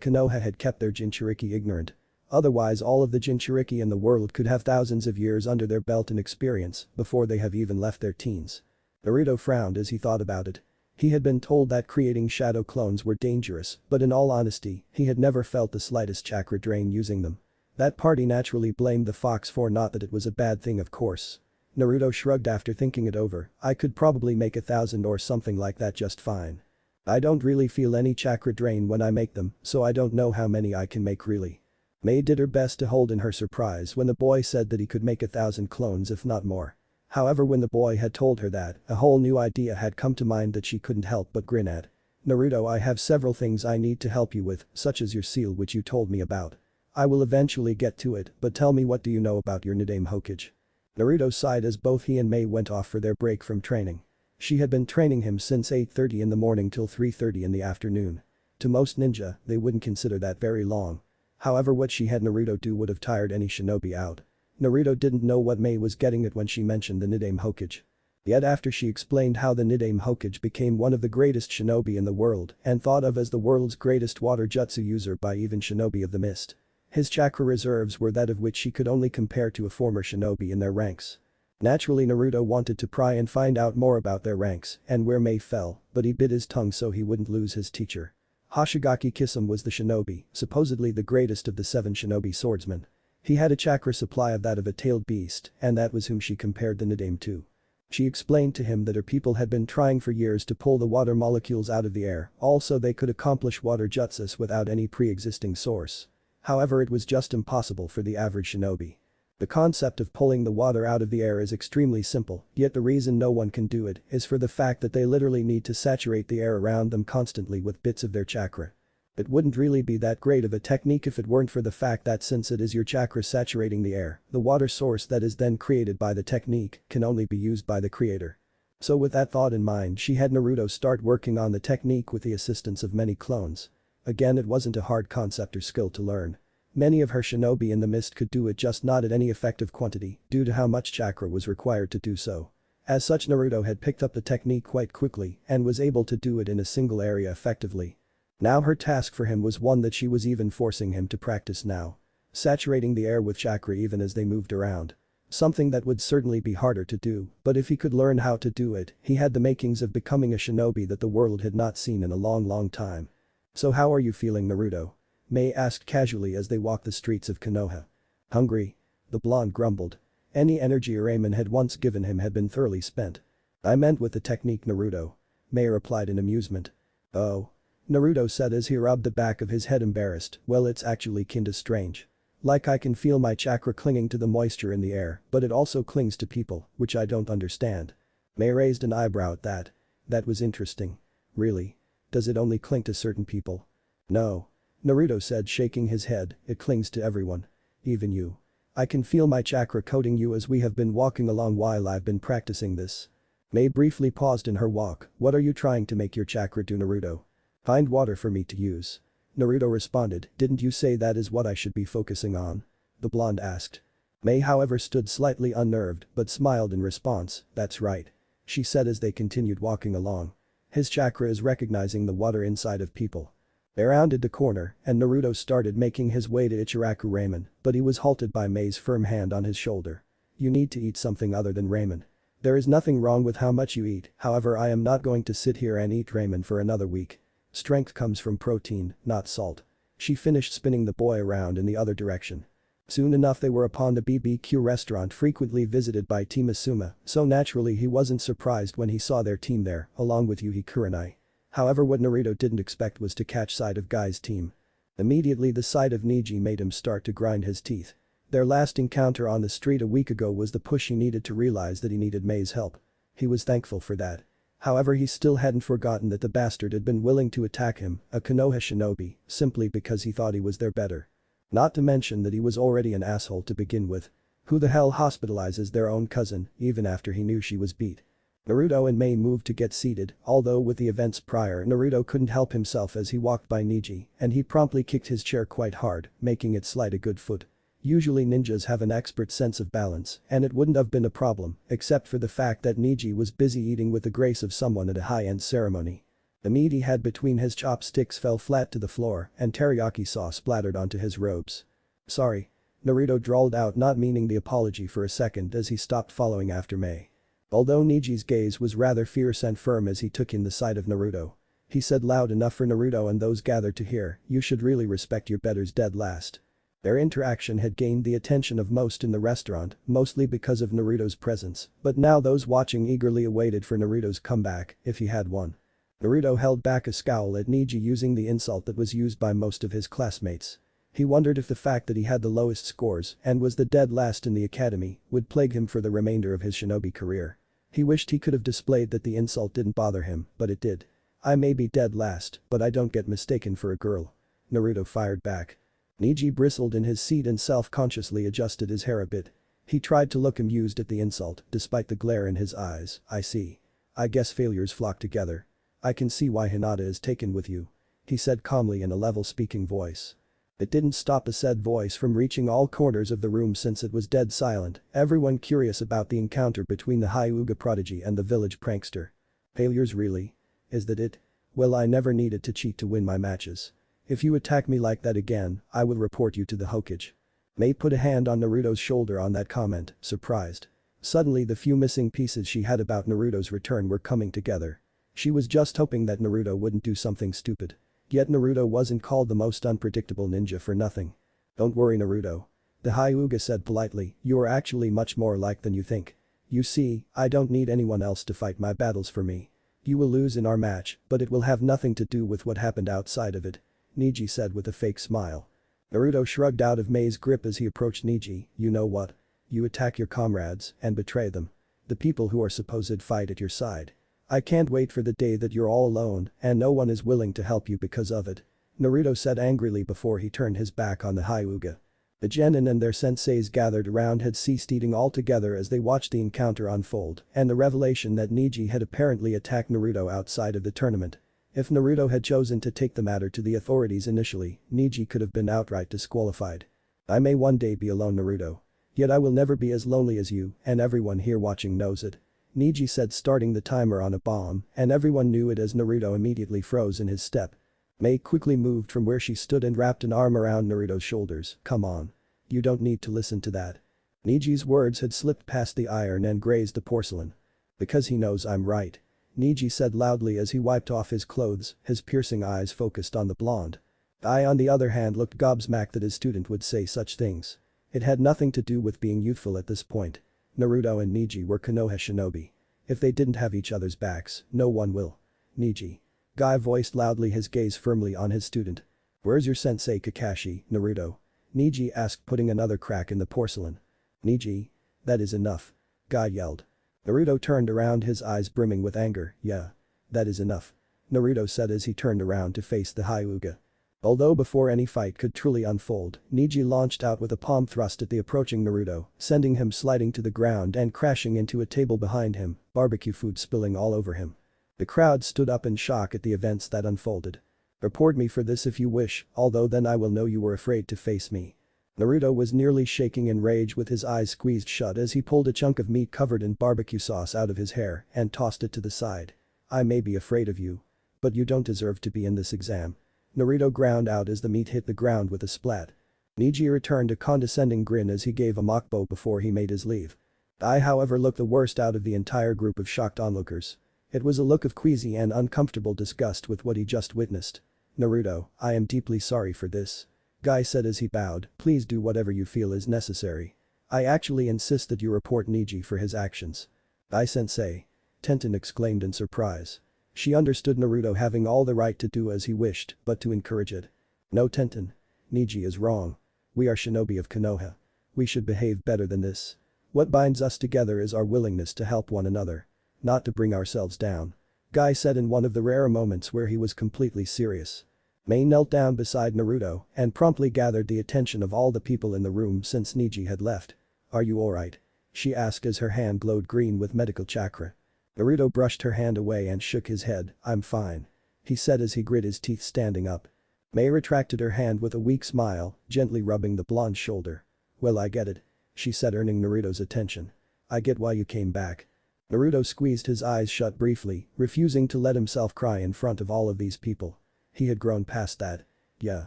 Konoha had kept their Jinchuriki ignorant. Otherwise all of the Jinchuriki in the world could have thousands of years under their belt in experience before they have even left their teens. Naruto frowned as he thought about it. He had been told that creating shadow clones were dangerous, but in all honesty, he had never felt the slightest chakra drain using them. That party naturally blamed the fox for not that it was a bad thing, of course. Naruto shrugged after thinking it over. I could probably make 1,000 or something like that just fine. I don't really feel any chakra drain when I make them, so I don't know how many I can make really. Mei did her best to hold in her surprise when the boy said that he could make 1,000 clones if not more. However, when the boy had told her that, a whole new idea had come to mind that she couldn't help but grin at. Naruto, I have several things I need to help you with, such as your seal which you told me about. I will eventually get to it, but tell me, what do you know about your Nidaime Hokage? Naruto sighed as both he and Mei went off for their break from training. She had been training him since 8:30 in the morning till 3:30 in the afternoon. To most ninja, they wouldn't consider that very long. However, what she had Naruto do would have tired any shinobi out. Naruto didn't know what Mei was getting at when she mentioned the Nidaime Hokage. Yet after she explained how the Nidaime Hokage became one of the greatest shinobi in the world and thought of as the world's greatest water jutsu user by even shinobi of the mist. His chakra reserves were that of which she could only compare to a former shinobi in their ranks. Naturally, Naruto wanted to pry and find out more about their ranks and where Mei fell, but he bit his tongue so he wouldn't lose his teacher. Hoshigaki Kisame was the shinobi, supposedly the greatest of the 7 shinobi swordsmen. He had a chakra supply of that of a tailed beast, and that was whom she compared the Nidaime to. She explained to him that her people had been trying for years to pull the water molecules out of the air, also they could accomplish water jutsus without any pre-existing source. However, it was just impossible for the average shinobi. The concept of pulling the water out of the air is extremely simple, yet the reason no one can do it is for the fact that they literally need to saturate the air around them constantly with bits of their chakra. It wouldn't really be that great of a technique if it weren't for the fact that since it is your chakra saturating the air, the water source that is then created by the technique can only be used by the creator. So with that thought in mind, she had Naruto start working on the technique with the assistance of many clones. Again, it wasn't a hard concept or skill to learn. Many of her shinobi in the mist could do it, just not at any effective quantity due to how much chakra was required to do so. As such, Naruto had picked up the technique quite quickly and was able to do it in a single area effectively. Now her task for him was one that she was even forcing him to practice now. Saturating the air with chakra even as they moved around. Something that would certainly be harder to do, but if he could learn how to do it, he had the makings of becoming a shinobi that the world had not seen in a long time. So how are you feeling, Naruto? Mei asked casually as they walked the streets of Konoha. Hungry? The blonde grumbled. Any energy Raymond had once given him had been thoroughly spent. I meant with the technique, Naruto. Mei replied in amusement. Oh. Naruto said as he rubbed the back of his head, embarrassed. Well, it's actually kinda strange. Like I can feel my chakra clinging to the moisture in the air, but it also clings to people, which I don't understand. Mei raised an eyebrow at that. That was interesting. Really? Does it only cling to certain people? No. Naruto said, shaking his head, it clings to everyone. Even you. I can feel my chakra coating you as we have been walking along while I've been practicing this. Mei briefly paused in her walk. What are you trying to make your chakra do, Naruto? Find water for me to use. Naruto responded, didn't you say that is what I should be focusing on? The blonde asked. Mei, however, stood slightly unnerved but smiled in response, that's right. She said as they continued walking along. His chakra is recognizing the water inside of people. They rounded the corner and Naruto started making his way to Ichiraku ramen, but he was halted by Mei's firm hand on his shoulder. You need to eat something other than ramen. There is nothing wrong with how much you eat, however I am not going to sit here and eat ramen for another week. Strength comes from protein, not salt. She finished spinning the boy around in the other direction. Soon enough they were upon the BBQ restaurant frequently visited by Team Asuma, so naturally he wasn't surprised when he saw their team there, along with Yuhi Kurenai. However, what Naruto didn't expect was to catch sight of Guy's team. Immediately the sight of Neji made him start to grind his teeth. Their last encounter on the street a week ago was the push he needed to realize that he needed Mei's help. He was thankful for that. However, he still hadn't forgotten that the bastard had been willing to attack him, a Konoha shinobi, simply because he thought he was their better. Not to mention that he was already an asshole to begin with. Who the hell hospitalizes their own cousin, even after he knew she was beat? Naruto and Mei moved to get seated, although with the events prior Naruto couldn't help himself as he walked by Neji, and he promptly kicked his chair quite hard, making it slide a good foot. Usually ninjas have an expert sense of balance, and it wouldn't have been a problem, except for the fact that Neji was busy eating with the grace of someone at a high-end ceremony. The meat he had between his chopsticks fell flat to the floor and teriyaki sauce splattered onto his robes. "Sorry." Naruto drawled out, not meaning the apology for a second as he stopped following after Mei. Although Neji's gaze was rather fierce and firm as he took in the sight of Naruto. He said loud enough for Naruto and those gathered to hear, "You should really respect your betters dead last." Their interaction had gained the attention of most in the restaurant, mostly because of Naruto's presence, but now those watching eagerly awaited for Naruto's comeback, if he had one. Naruto held back a scowl at Neji using the insult that was used by most of his classmates. He wondered if the fact that he had the lowest scores and was the dead last in the academy would plague him for the remainder of his shinobi career. He wished he could have displayed that the insult didn't bother him, but it did. "I may be dead last, but I don't get mistaken for a girl." Naruto fired back. Neji bristled in his seat and self-consciously adjusted his hair a bit. He tried to look amused at the insult, despite the glare in his eyes. "I see. I guess failures flock together. I can see why Hinata is taken with you," he said calmly in a level-speaking voice. It didn't stop the said voice from reaching all corners of the room since it was dead silent, everyone curious about the encounter between the Hyuga prodigy and the village prankster. "Failures really? Is that it? Well, I never needed to cheat to win my matches. If you attack me like that again, I will report you to the Hokage." Mei put a hand on Naruto's shoulder on that comment, surprised. Suddenly the few missing pieces she had about Naruto's return were coming together. She was just hoping that Naruto wouldn't do something stupid. Yet Naruto wasn't called the most unpredictable ninja for nothing. "Don't worry, Naruto." The Hyuga said politely, "You are actually much more alike than you think. You see, I don't need anyone else to fight my battles for me. You will lose in our match, but it will have nothing to do with what happened outside of it," Neji said with a fake smile. Naruto shrugged out of Mei's grip as he approached Neji. "You know what? You attack your comrades and betray them. The people who are supposed fight at your side. I can't wait for the day that you're all alone and no one is willing to help you because of it," Naruto said angrily before he turned his back on the Hyuga. The genin and their senseis gathered around had ceased eating altogether as they watched the encounter unfold and the revelation that Neji had apparently attacked Naruto outside of the tournament. If Naruto had chosen to take the matter to the authorities initially, Neji could have been outright disqualified. "I may one day be alone, Naruto. Yet I will never be as lonely as you, and everyone here watching knows it," Neji said, starting the timer on a bomb, and everyone knew it as Naruto immediately froze in his step. Mei quickly moved from where she stood and wrapped an arm around Naruto's shoulders. "Come on. You don't need to listen to that." Neji's words had slipped past the iron and grazed the porcelain. "Because he knows I'm right," Neji said loudly as he wiped off his clothes, his piercing eyes focused on the blonde. I on the other hand looked gobsmacked that his student would say such things. It had nothing to do with being youthful at this point. Naruto and Neji were Konoha shinobi. If they didn't have each other's backs, no one will. "Neji." Guy voiced loudly, his gaze firmly on his student. "Where's your sensei Kakashi, Naruto?" Neji asked, putting another crack in the porcelain. "Neji. That is enough." Guy yelled. Naruto turned around, his eyes brimming with anger. "Yeah. That is enough," Naruto said as he turned around to face the Hyuga. Although before any fight could truly unfold, Neji launched out with a palm thrust at the approaching Naruto, sending him sliding to the ground and crashing into a table behind him, barbecue food spilling all over him. The crowd stood up in shock at the events that unfolded. "Report me for this if you wish, although then I will know you were afraid to face me." Naruto was nearly shaking in rage with his eyes squeezed shut as he pulled a chunk of meat covered in barbecue sauce out of his hair and tossed it to the side. "I may be afraid of you. But you don't deserve to be in this exam." Naruto ground out as the meat hit the ground with a splat. Neji returned a condescending grin as he gave a mock bow before he made his leave. I however looked the worst out of the entire group of shocked onlookers. It was a look of queasy and uncomfortable disgust with what he just witnessed. "Naruto, I am deeply sorry for this." Guy said as he bowed, please do whatever you feel is necessary. I actually insist that you report Niji for his actions. Ai-sensei. Tenten exclaimed in surprise. She understood Naruto having all the right to do as he wished, but to encourage it. No Tenten. Niji is wrong. We are shinobi of Konoha. We should behave better than this. What binds us together is our willingness to help one another. Not to bring ourselves down. Guy said in one of the rare moments where he was completely serious. Mei knelt down beside Naruto and promptly gathered the attention of all the people in the room since Niji had left. Are you alright? She asked as her hand glowed green with medical chakra. Naruto brushed her hand away and shook his head, I'm fine. He said as he grit his teeth standing up. Mei retracted her hand with a weak smile, gently rubbing the blonde's shoulder. Well I get it. She said earning Naruto's attention. I get why you came back. Naruto squeezed his eyes shut briefly, refusing to let himself cry in front of all of these people. He had grown past that. Yeah.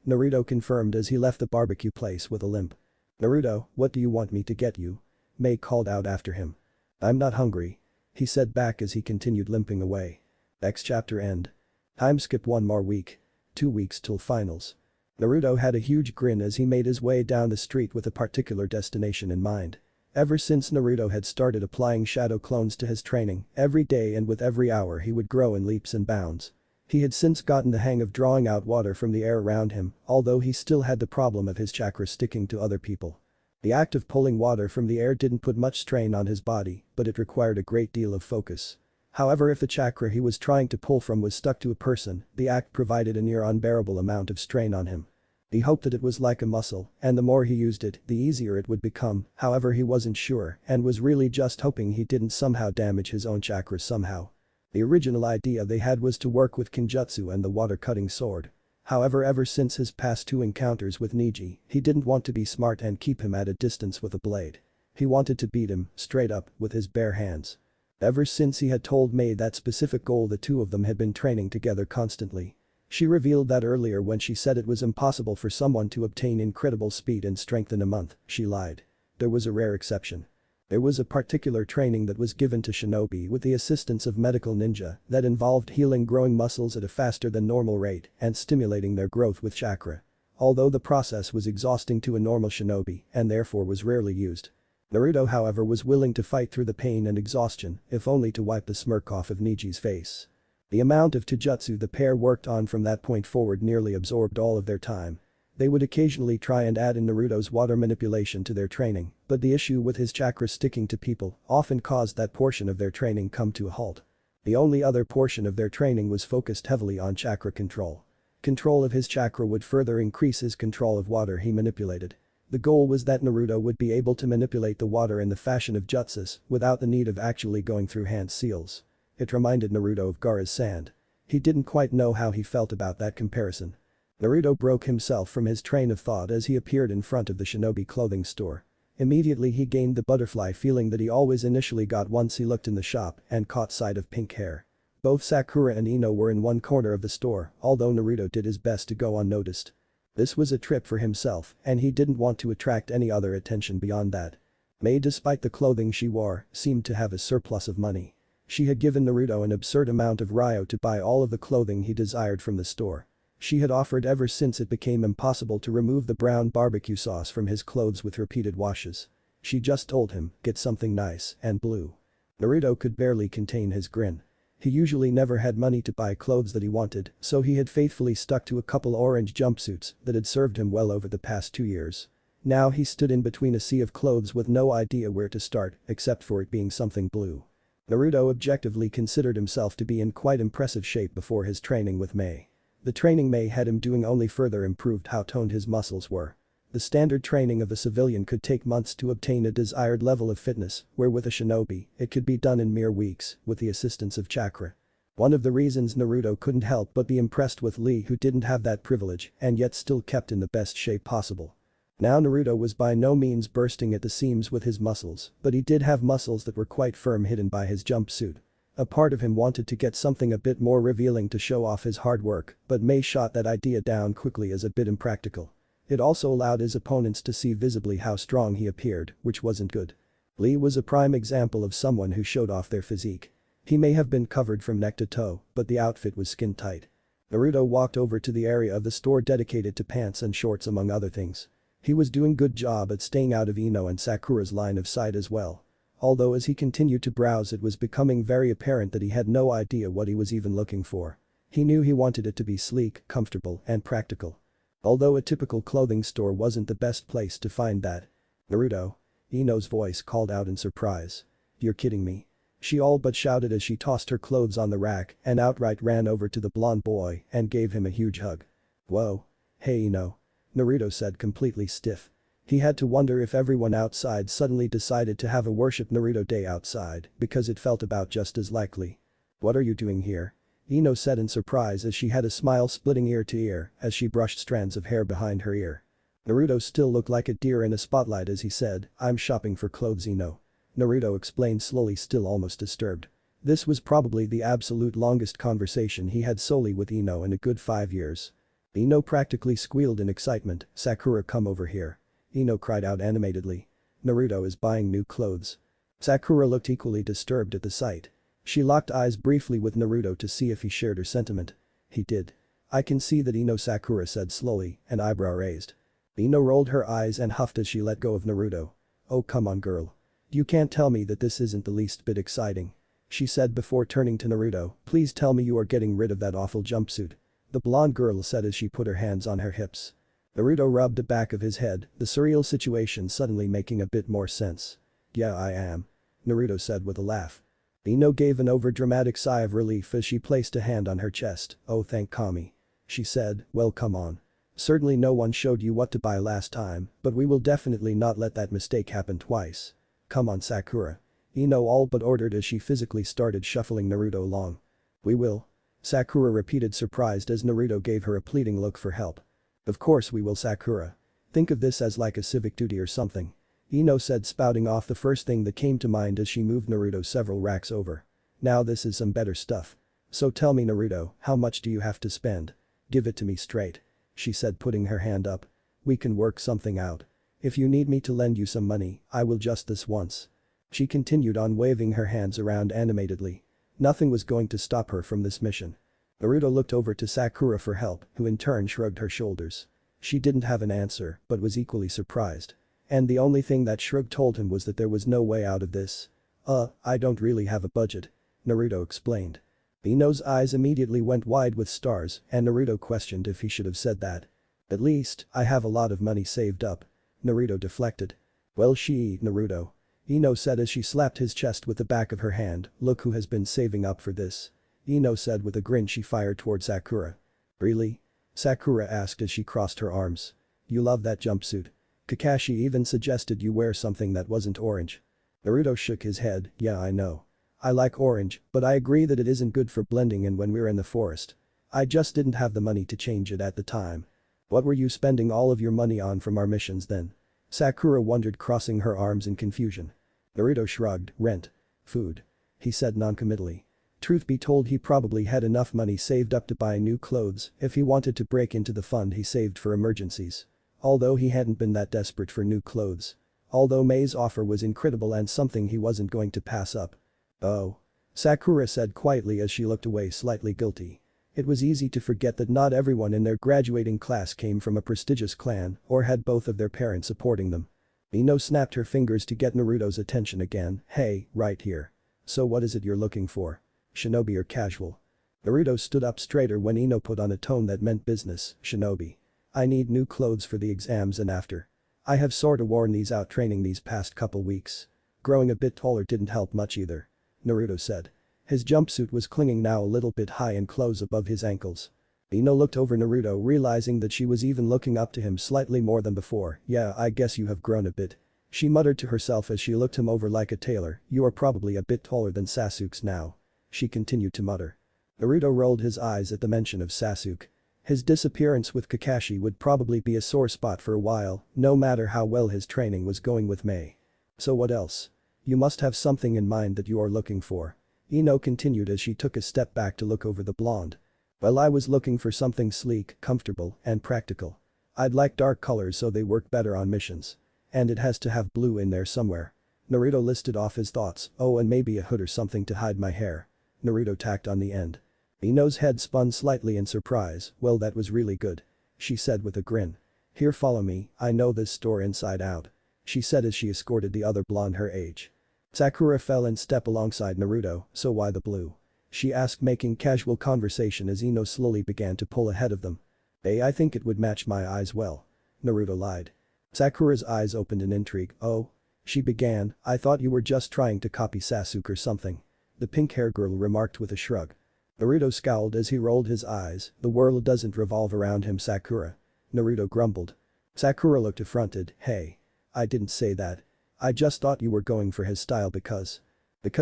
Naruto confirmed as he left the barbecue place with a limp. Naruto, what do you want me to get you? Mei called out after him. I'm not hungry. He said back as he continued limping away. Next chapter end. Time skip one more week. 2 weeks till finals. Naruto had a huge grin as he made his way down the street with a particular destination in mind. Ever since Naruto had started applying shadow clones to his training, every day and with every hour he would grow in leaps and bounds. He had since gotten the hang of drawing out water from the air around him, although he still had the problem of his chakra sticking to other people. The act of pulling water from the air didn't put much strain on his body, but it required a great deal of focus. However, if the chakra he was trying to pull from was stuck to a person, the act provided a near unbearable amount of strain on him. He hoped that it was like a muscle, and the more he used it, the easier it would become, however he wasn't sure and was really just hoping he didn't somehow damage his own chakras somehow. The original idea they had was to work with Kenjutsu and the water-cutting sword. However, ever since his past 2 encounters with Niji, he didn't want to be smart and keep him at a distance with a blade. He wanted to beat him, straight up, with his bare hands. Ever since he had told Mei that specific goal, the two of them had been training together constantly. She revealed that earlier when she said it was impossible for someone to obtain incredible speed and strength in a month, she lied. There was a rare exception. There was a particular training that was given to shinobi with the assistance of medical ninja that involved healing growing muscles at a faster than normal rate and stimulating their growth with chakra. Although the process was exhausting to a normal shinobi and therefore was rarely used. Naruto however was willing to fight through the pain and exhaustion if only to wipe the smirk off of Niji's face. The amount of taijutsu the pair worked on from that point forward nearly absorbed all of their time. They would occasionally try and add in Naruto's water manipulation to their training, but the issue with his chakra sticking to people often caused that portion of their training come to a halt. The only other portion of their training was focused heavily on chakra control. Control of his chakra would further increase his control of water he manipulated. The goal was that Naruto would be able to manipulate the water in the fashion of jutsus without the need of actually going through hand seals. It reminded Naruto of Gaara's sand. He didn't quite know how he felt about that comparison. Naruto broke himself from his train of thought as he appeared in front of the shinobi clothing store. Immediately he gained the butterfly feeling that he always initially got once he looked in the shop and caught sight of pink hair. Both Sakura and Ino were in one corner of the store, although Naruto did his best to go unnoticed. This was a trip for himself and he didn't want to attract any other attention beyond that. Mei, despite the clothing she wore, seemed to have a surplus of money. She had given Naruto an absurd amount of ryo to buy all of the clothing he desired from the store. She had offered ever since it became impossible to remove the brown barbecue sauce from his clothes with repeated washes. She just told him, get something nice and blue. Naruto could barely contain his grin. He usually never had money to buy clothes that he wanted, so he had faithfully stuck to a couple orange jumpsuits that had served him well over the past 2 years. Now he stood in between a sea of clothes with no idea where to start except for it being something blue. Naruto objectively considered himself to be in quite impressive shape before his training with Mei. The training Mei had him doing only further improved how toned his muscles were. The standard training of a civilian could take months to obtain a desired level of fitness, where with a shinobi, it could be done in mere weeks with the assistance of chakra. One of the reasons Naruto couldn't help but be impressed with Lee, who didn't have that privilege and yet still kept in the best shape possible. Now Naruto was by no means bursting at the seams with his muscles, but he did have muscles that were quite firm hidden by his jumpsuit. A part of him wanted to get something a bit more revealing to show off his hard work, but Mei shot that idea down quickly as a bit impractical. It also allowed his opponents to see visibly how strong he appeared, which wasn't good. Lee was a prime example of someone who showed off their physique. He may have been covered from neck to toe, but the outfit was skin tight. Naruto walked over to the area of the store dedicated to pants and shorts among other things. He was doing good job at staying out of Ino and Sakura's line of sight as well. Although as he continued to browse it was becoming very apparent that he had no idea what he was even looking for. He knew he wanted it to be sleek, comfortable, and practical. Although a typical clothing store wasn't the best place to find that. Naruto. Ino's voice called out in surprise. You're kidding me. She all but shouted as she tossed her clothes on the rack and outright ran over to the blonde boy and gave him a huge hug. Whoa. Hey Ino. Naruto said completely stiff. He had to wonder if everyone outside suddenly decided to have a worship Naruto day outside because it felt about just as likely. What are you doing here? Ino said in surprise as she had a smile splitting ear to ear as she brushed strands of hair behind her ear. Naruto still looked like a deer in a spotlight as he said, I'm shopping for clothes Ino. Naruto explained slowly, still almost disturbed. This was probably the absolute longest conversation he had solely with Ino in a good 5 years. Ino practically squealed in excitement, Sakura, come over here. Ino cried out animatedly. Naruto is buying new clothes. Sakura looked equally disturbed at the sight. She locked eyes briefly with Naruto to see if he shared her sentiment. He did. I can see that Ino, Sakura said slowly, an eyebrow raised. Ino rolled her eyes and huffed as she let go of Naruto. Oh come on girl. You can't tell me that this isn't the least bit exciting. She said before turning to Naruto, please tell me you are getting rid of that awful jumpsuit. The blonde girl said as she put her hands on her hips. Naruto rubbed the back of his head, the surreal situation suddenly making a bit more sense. Yeah I am. Naruto said with a laugh. Ino gave an overdramatic sigh of relief as she placed a hand on her chest. Oh thank Kami. She said, well come on. Certainly no one showed you what to buy last time, but we will definitely not let that mistake happen twice. Come on Sakura. Ino all but ordered as she physically started shuffling Naruto along. We will. Sakura repeated, surprised as Naruto gave her a pleading look for help. Of course we will Sakura. Think of this as like a civic duty or something. Ino said, spouting off the first thing that came to mind as she moved Naruto several racks over. Now this is some better stuff. So tell me Naruto, how much do you have to spend? Give it to me straight. She said, putting her hand up. We can work something out. If you need me to lend you some money, I will just this once. She continued on waving her hands around animatedly. Nothing was going to stop her from this mission. Naruto looked over to Sakura for help, who in turn shrugged her shoulders. She didn't have an answer, but was equally surprised. And the only thing that shrug told him was that there was no way out of this. I don't really have a budget. Naruto explained. Ino's eyes immediately went wide with stars and Naruto questioned if he should have said that. At least, I have a lot of money saved up. Naruto deflected. Well Naruto. Ino said as she slapped his chest with the back of her hand, look who has been saving up for this. Ino said with a grin. She fired toward Sakura. Really? Sakura asked as she crossed her arms. You love that jumpsuit. Kakashi even suggested you wear something that wasn't orange. Naruto shook his head, yeah I know. I like orange, but I agree that it isn't good for blending in when we're in the forest. I just didn't have the money to change it at the time. What were you spending all of your money on from our missions then? Sakura wondered, crossing her arms in confusion. Naruto shrugged, rent. Food. He said noncommittally. Truth be told, he probably had enough money saved up to buy new clothes if he wanted to break into the fund he saved for emergencies. Although he hadn't been that desperate for new clothes. Although Mei's offer was incredible and something he wasn't going to pass up. Oh. Sakura said quietly as she looked away, slightly guilty. It was easy to forget that not everyone in their graduating class came from a prestigious clan or had both of their parents supporting them. Ino snapped her fingers to get Naruto's attention again. Hey, right here. So what is it you're looking for? Shinobi or casual? Naruto stood up straighter when Ino put on a tone that meant business. Shinobi. I need new clothes for the exams and after. I have sorta worn these out training these past couple weeks. Growing a bit taller didn't help much either. Naruto said. His jumpsuit was clinging now a little bit high and close above his ankles. Ino looked over Naruto, realizing that she was even looking up to him slightly more than before. Yeah, I guess you have grown a bit. She muttered to herself as she looked him over like a tailor. You are probably a bit taller than Sasuke's now. She continued to mutter. Naruto rolled his eyes at the mention of Sasuke. His disappearance with Kakashi would probably be a sore spot for a while, no matter how well his training was going with Mei. So what else? You must have something in mind that you are looking for. Ino continued as she took a step back to look over the blonde. Well, I was looking for something sleek, comfortable, and practical. I'd like dark colors so they work better on missions. And it has to have blue in there somewhere. Naruto listed off his thoughts. Oh, and maybe a hood or something to hide my hair. Naruto tacked on the end. Ino's head spun slightly in surprise. Well, that was really good. She said with a grin. Here, follow me, I know this store inside out. She said as she escorted the other blonde her age. Sakura fell in step alongside Naruto, so why the blue? She asked, making casual conversation as Ino slowly began to pull ahead of them. I think it would match my eyes well. Naruto lied. Sakura's eyes opened in intrigue. Oh? She began, I thought you were just trying to copy Sasuke or something. The pink-haired girl remarked with a shrug. Naruto scowled as he rolled his eyes, the world doesn't revolve around him, Sakura. Naruto grumbled. Sakura looked affronted. Hey. I didn't say that. I just thought you were going for his style because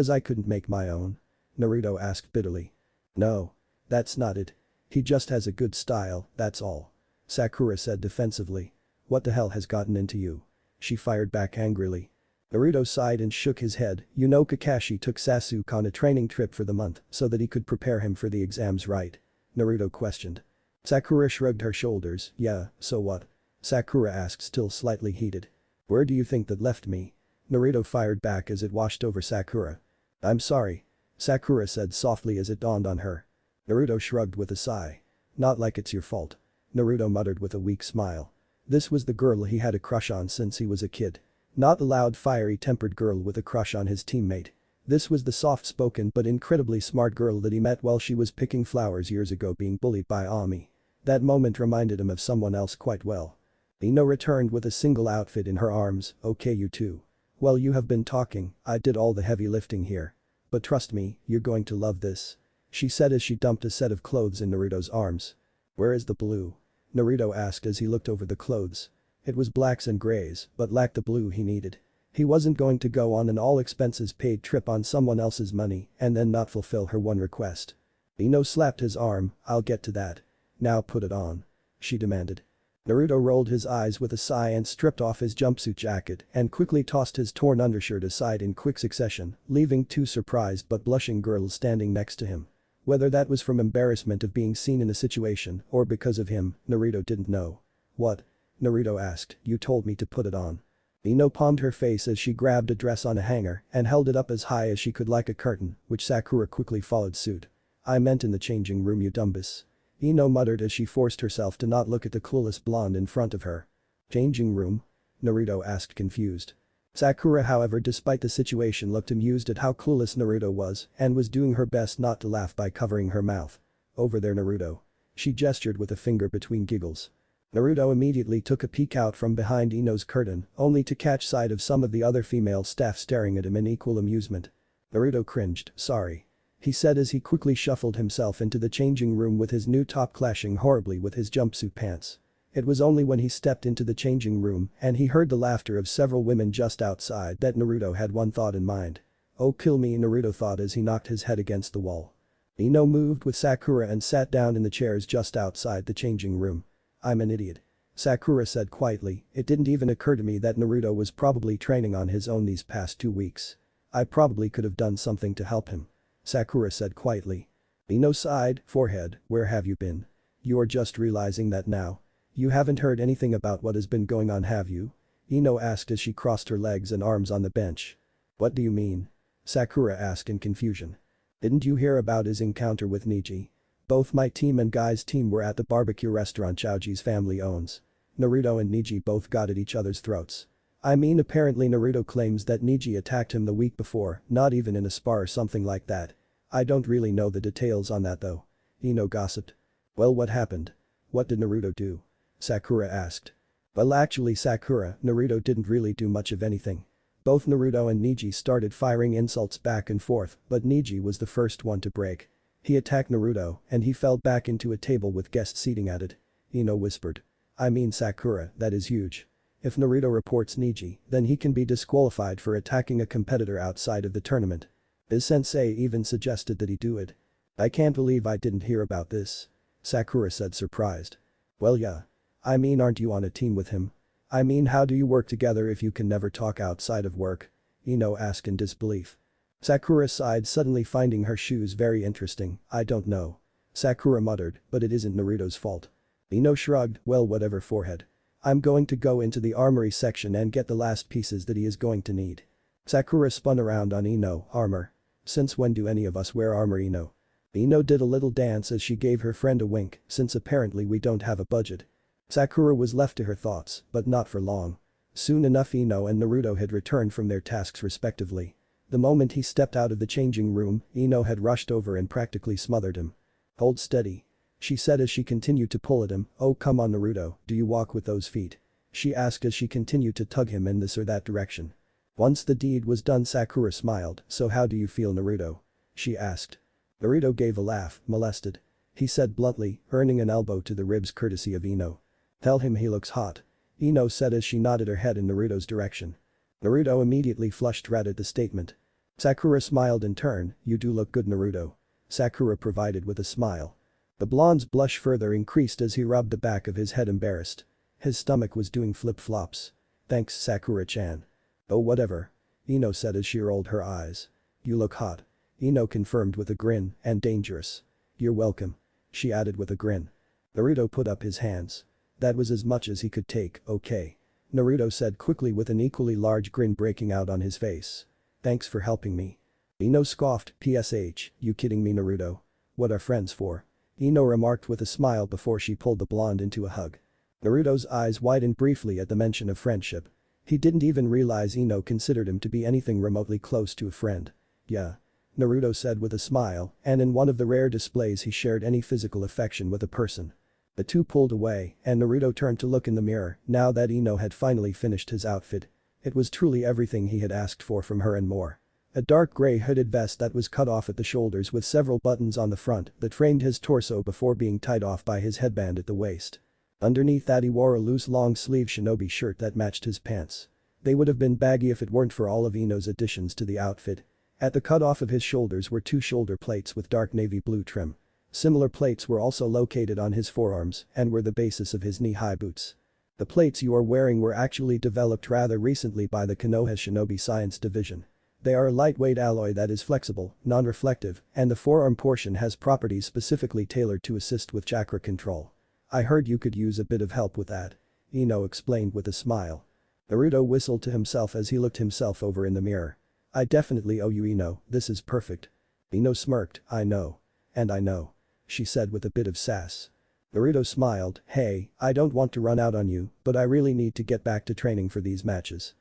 I couldn't make my own? Naruto asked bitterly. No. That's not it. He just has a good style, that's all. Sakura said defensively. What the hell has gotten into you? She fired back angrily. Naruto sighed and shook his head. You know Kakashi took Sasuke on a training trip for the month so that he could prepare him for the exams, right? Naruto questioned. Sakura shrugged her shoulders. Yeah, so what? Sakura asked, still slightly heated. Where do you think that left me? Naruto fired back as it washed over Sakura. I'm sorry. Sakura said softly as it dawned on her. Naruto shrugged with a sigh. Not like it's your fault. Naruto muttered with a weak smile. This was the girl he had a crush on since he was a kid. Not the loud, fiery-tempered girl with a crush on his teammate. This was the soft-spoken but incredibly smart girl that he met while she was picking flowers years ago, being bullied by Ami. That moment reminded him of someone else quite well. Ino returned with a single outfit in her arms. Okay, you two. Well, you have been talking, I did all the heavy lifting here. But trust me, you're going to love this. She said as she dumped a set of clothes in Naruto's arms. Where is the blue? Naruto asked as he looked over the clothes. It was blacks and grays, but lacked the blue he needed. He wasn't going to go on an all-expenses-paid trip on someone else's money and then not fulfill her one request. Ino slapped his arm. I'll get to that. Now put it on. She demanded. Naruto rolled his eyes with a sigh and stripped off his jumpsuit jacket and quickly tossed his torn undershirt aside in quick succession, leaving two surprised but blushing girls standing next to him. Whether that was from embarrassment of being seen in a situation or because of him, Naruto didn't know. What? Naruto asked, you told me to put it on. Ino palmed her face as she grabbed a dress on a hanger and held it up as high as she could like a curtain, which Sakura quickly followed suit. I meant in the changing room, you dumbass. Ino muttered as she forced herself to not look at the clueless blonde in front of her. Changing room? Naruto asked, confused. Sakura, however, despite the situation, looked amused at how clueless Naruto was and was doing her best not to laugh by covering her mouth. Over there, Naruto. She gestured with a finger between giggles. Naruto immediately took a peek out from behind Ino's curtain, only to catch sight of some of the other female staff staring at him in equal amusement. Naruto cringed. Sorry. He said as he quickly shuffled himself into the changing room with his new top clashing horribly with his jumpsuit pants. It was only when he stepped into the changing room and he heard the laughter of several women just outside that Naruto had one thought in mind. Oh, kill me, Naruto thought as he knocked his head against the wall. Ino moved with Sakura and sat down in the chairs just outside the changing room. I'm an idiot. Sakura said quietly, it didn't even occur to me that Naruto was probably training on his own these past 2 weeks. I probably could have done something to help him. Sakura said quietly. Ino sighed, forehead, where have you been? You're just realizing that now? You haven't heard anything about what has been going on, have you? Ino asked as she crossed her legs and arms on the bench. What do you mean? Sakura asked in confusion. Didn't you hear about his encounter with Niji? Both my team and Guy's team were at the barbecue restaurant Chaoji's family owns. Naruto and Niji both got at each other's throats. I mean, apparently Naruto claims that Niji attacked him the week before, not even in a spar or something like that. I don't really know the details on that though. Ino gossiped. Well, what happened? What did Naruto do? Sakura asked. Well, actually, Sakura, Naruto didn't really do much of anything. Both Naruto and Niji started firing insults back and forth, but Niji was the first one to break. He attacked Naruto and he fell back into a table with guests seating at it. Ino whispered. I mean, Sakura, that is huge. If Naruto reports Niji, then he can be disqualified for attacking a competitor outside of the tournament. His sensei even suggested that he do it. I can't believe I didn't hear about this. Sakura said, surprised. Well, yeah. I mean, aren't you on a team with him? I mean, how do you work together if you can never talk outside of work? Ino asked in disbelief. Sakura sighed, suddenly finding her shoes very interesting. I don't know. Sakura muttered, but it isn't Naruto's fault. Ino shrugged, well, whatever, forehead. I'm going to go into the armory section and get the last pieces that he is going to need. Sakura spun around on Ino, armor. Since when do any of us wear armor, Ino? Ino did a little dance as she gave her friend a wink, since apparently we don't have a budget. Sakura was left to her thoughts, but not for long. Soon enough Ino and Naruto had returned from their tasks respectively. The moment he stepped out of the changing room, Ino had rushed over and practically smothered him. "Hold steady," she said as she continued to pull at him. "Oh come on Naruto, do you walk with those feet?" she asked as she continued to tug him in this or that direction. Once the deed was done Sakura smiled. "So how do you feel Naruto?" she asked. Naruto gave a laugh, molested. He said bluntly, earning an elbow to the ribs courtesy of Ino. "Tell him he looks hot," Ino said as she nodded her head in Naruto's direction. Naruto immediately flushed red at the statement. Sakura smiled in turn. "You do look good Naruto," Sakura provided with a smile. The blonde's blush further increased as he rubbed the back of his head embarrassed. His stomach was doing flip-flops. "Thanks Sakura-chan." "Oh whatever," Ino said as she rolled her eyes. "You look hot," Ino confirmed with a grin, "and dangerous." "You're welcome," she added with a grin. Naruto put up his hands. That was as much as he could take, "Okay," Naruto said quickly with an equally large grin breaking out on his face. "Thanks for helping me." Ino scoffed, "PSH, you kidding me Naruto? What are friends for?" Ino remarked with a smile before she pulled the blonde into a hug. Naruto's eyes widened briefly at the mention of friendship. He didn't even realize Ino considered him to be anything remotely close to a friend. "Yeah," Naruto said with a smile, and in one of the rare displays he shared any physical affection with a person. The two pulled away, and Naruto turned to look in the mirror, now that Ino had finally finished his outfit. It was truly everything he had asked for from her and more. A dark gray hooded vest that was cut off at the shoulders with several buttons on the front that framed his torso before being tied off by his headband at the waist. Underneath that he wore a loose long-sleeve shinobi shirt that matched his pants. They would have been baggy if it weren't for all of Ino's additions to the outfit. At the cutoff of his shoulders were two shoulder plates with dark navy blue trim. Similar plates were also located on his forearms and were the basis of his knee-high boots. The plates you are wearing were actually developed rather recently by the Konoha Shinobi Science Division. They are a lightweight alloy that is flexible, non-reflective, and the forearm portion has properties specifically tailored to assist with chakra control. "I heard you could use a bit of help with that," Ino explained with a smile. Naruto whistled to himself as he looked himself over in the mirror. "I definitely owe you Ino, this is perfect." Ino smirked, "I know. And I know," she said with a bit of sass. Naruto smiled, "Hey, I don't want to run out on you, but I really need to get back to training for these matches."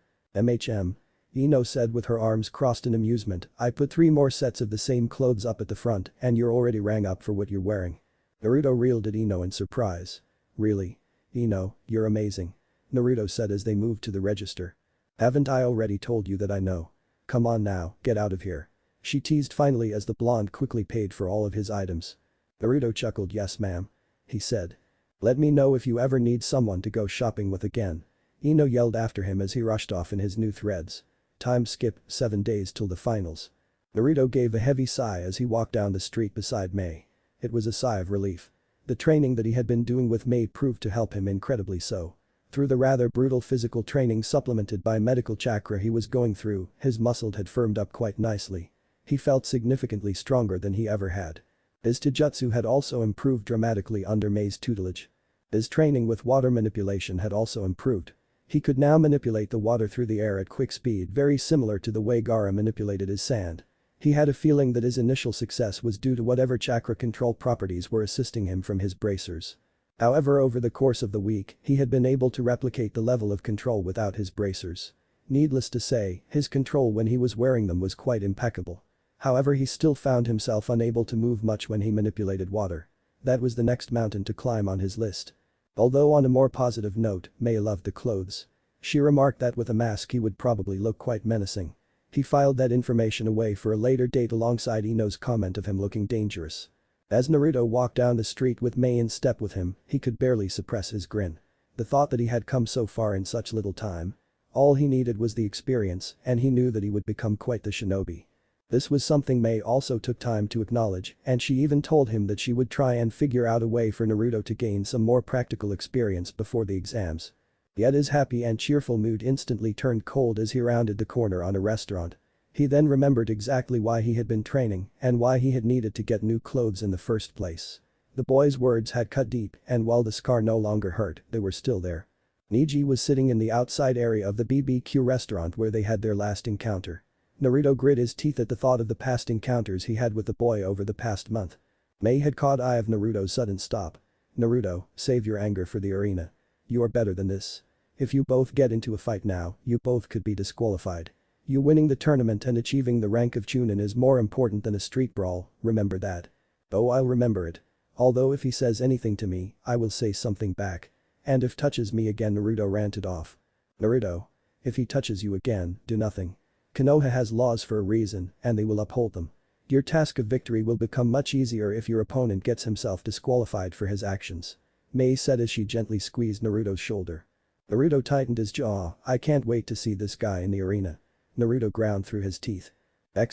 Ino said with her arms crossed in amusement, "I put 3 more sets of the same clothes up at the front and you're already rang up for what you're wearing." Naruto reeled at Ino in surprise. "Really? Ino, you're amazing," Naruto said as they moved to the register. "Haven't I already told you that I know? Come on now, get out of here," she teased finally as the blonde quickly paid for all of his items. Naruto chuckled, "Yes ma'am," he said. "Let me know if you ever need someone to go shopping with again," Ino yelled after him as he rushed off in his new threads. Time skip, 7 days till the finals. Naruto gave a heavy sigh as he walked down the street beside Mei. It was a sigh of relief. The training that he had been doing with Mei proved to help him incredibly so. Through the rather brutal physical training supplemented by medical chakra he was going through, his muscles had firmed up quite nicely. He felt significantly stronger than he ever had. His taijutsu had also improved dramatically under Mei's tutelage. His training with water manipulation had also improved. He could now manipulate the water through the air at quick speed, very similar to the way Gaara manipulated his sand. He had a feeling that his initial success was due to whatever chakra control properties were assisting him from his bracers. However, over the course of the week, he had been able to replicate the level of control without his bracers. Needless to say, his control when he was wearing them was quite impeccable. However, he still found himself unable to move much when he manipulated water. That was the next mountain to climb on his list. Although on a more positive note, Mei loved the clothes. She remarked that with a mask he would probably look quite menacing. He filed that information away for a later date alongside Ino's comment of him looking dangerous. As Naruto walked down the street with Mei in step with him, he could barely suppress his grin. The thought that he had come so far in such little time. All he needed was the experience, and he knew that he would become quite the shinobi. This was something Mei also took time to acknowledge, and she even told him that she would try and figure out a way for Naruto to gain some more practical experience before the exams. Yet his happy and cheerful mood instantly turned cold as he rounded the corner on a restaurant. He then remembered exactly why he had been training and why he had needed to get new clothes in the first place. The boy's words had cut deep, and while the scar no longer hurt, they were still there. Niji was sitting in the outside area of the BBQ restaurant where they had their last encounter. Naruto grit his teeth at the thought of the past encounters he had with the boy over the past month. Mei had caught eye of Naruto's sudden stop. "Naruto, save your anger for the arena. You are better than this. If you both get into a fight now, you both could be disqualified. You winning the tournament and achieving the rank of Chunin is more important than a street brawl, remember that." "Oh, I'll remember it. Although if he says anything to me, I will say something back. And if touches me again," Naruto ranted off. "Naruto. If he touches you again, do nothing. Konoha has laws for a reason, and they will uphold them. Your task of victory will become much easier if your opponent gets himself disqualified for his actions," Mei said as she gently squeezed Naruto's shoulder. Naruto tightened his jaw. "I can't wait to see this guy in the arena." Naruto ground through his teeth.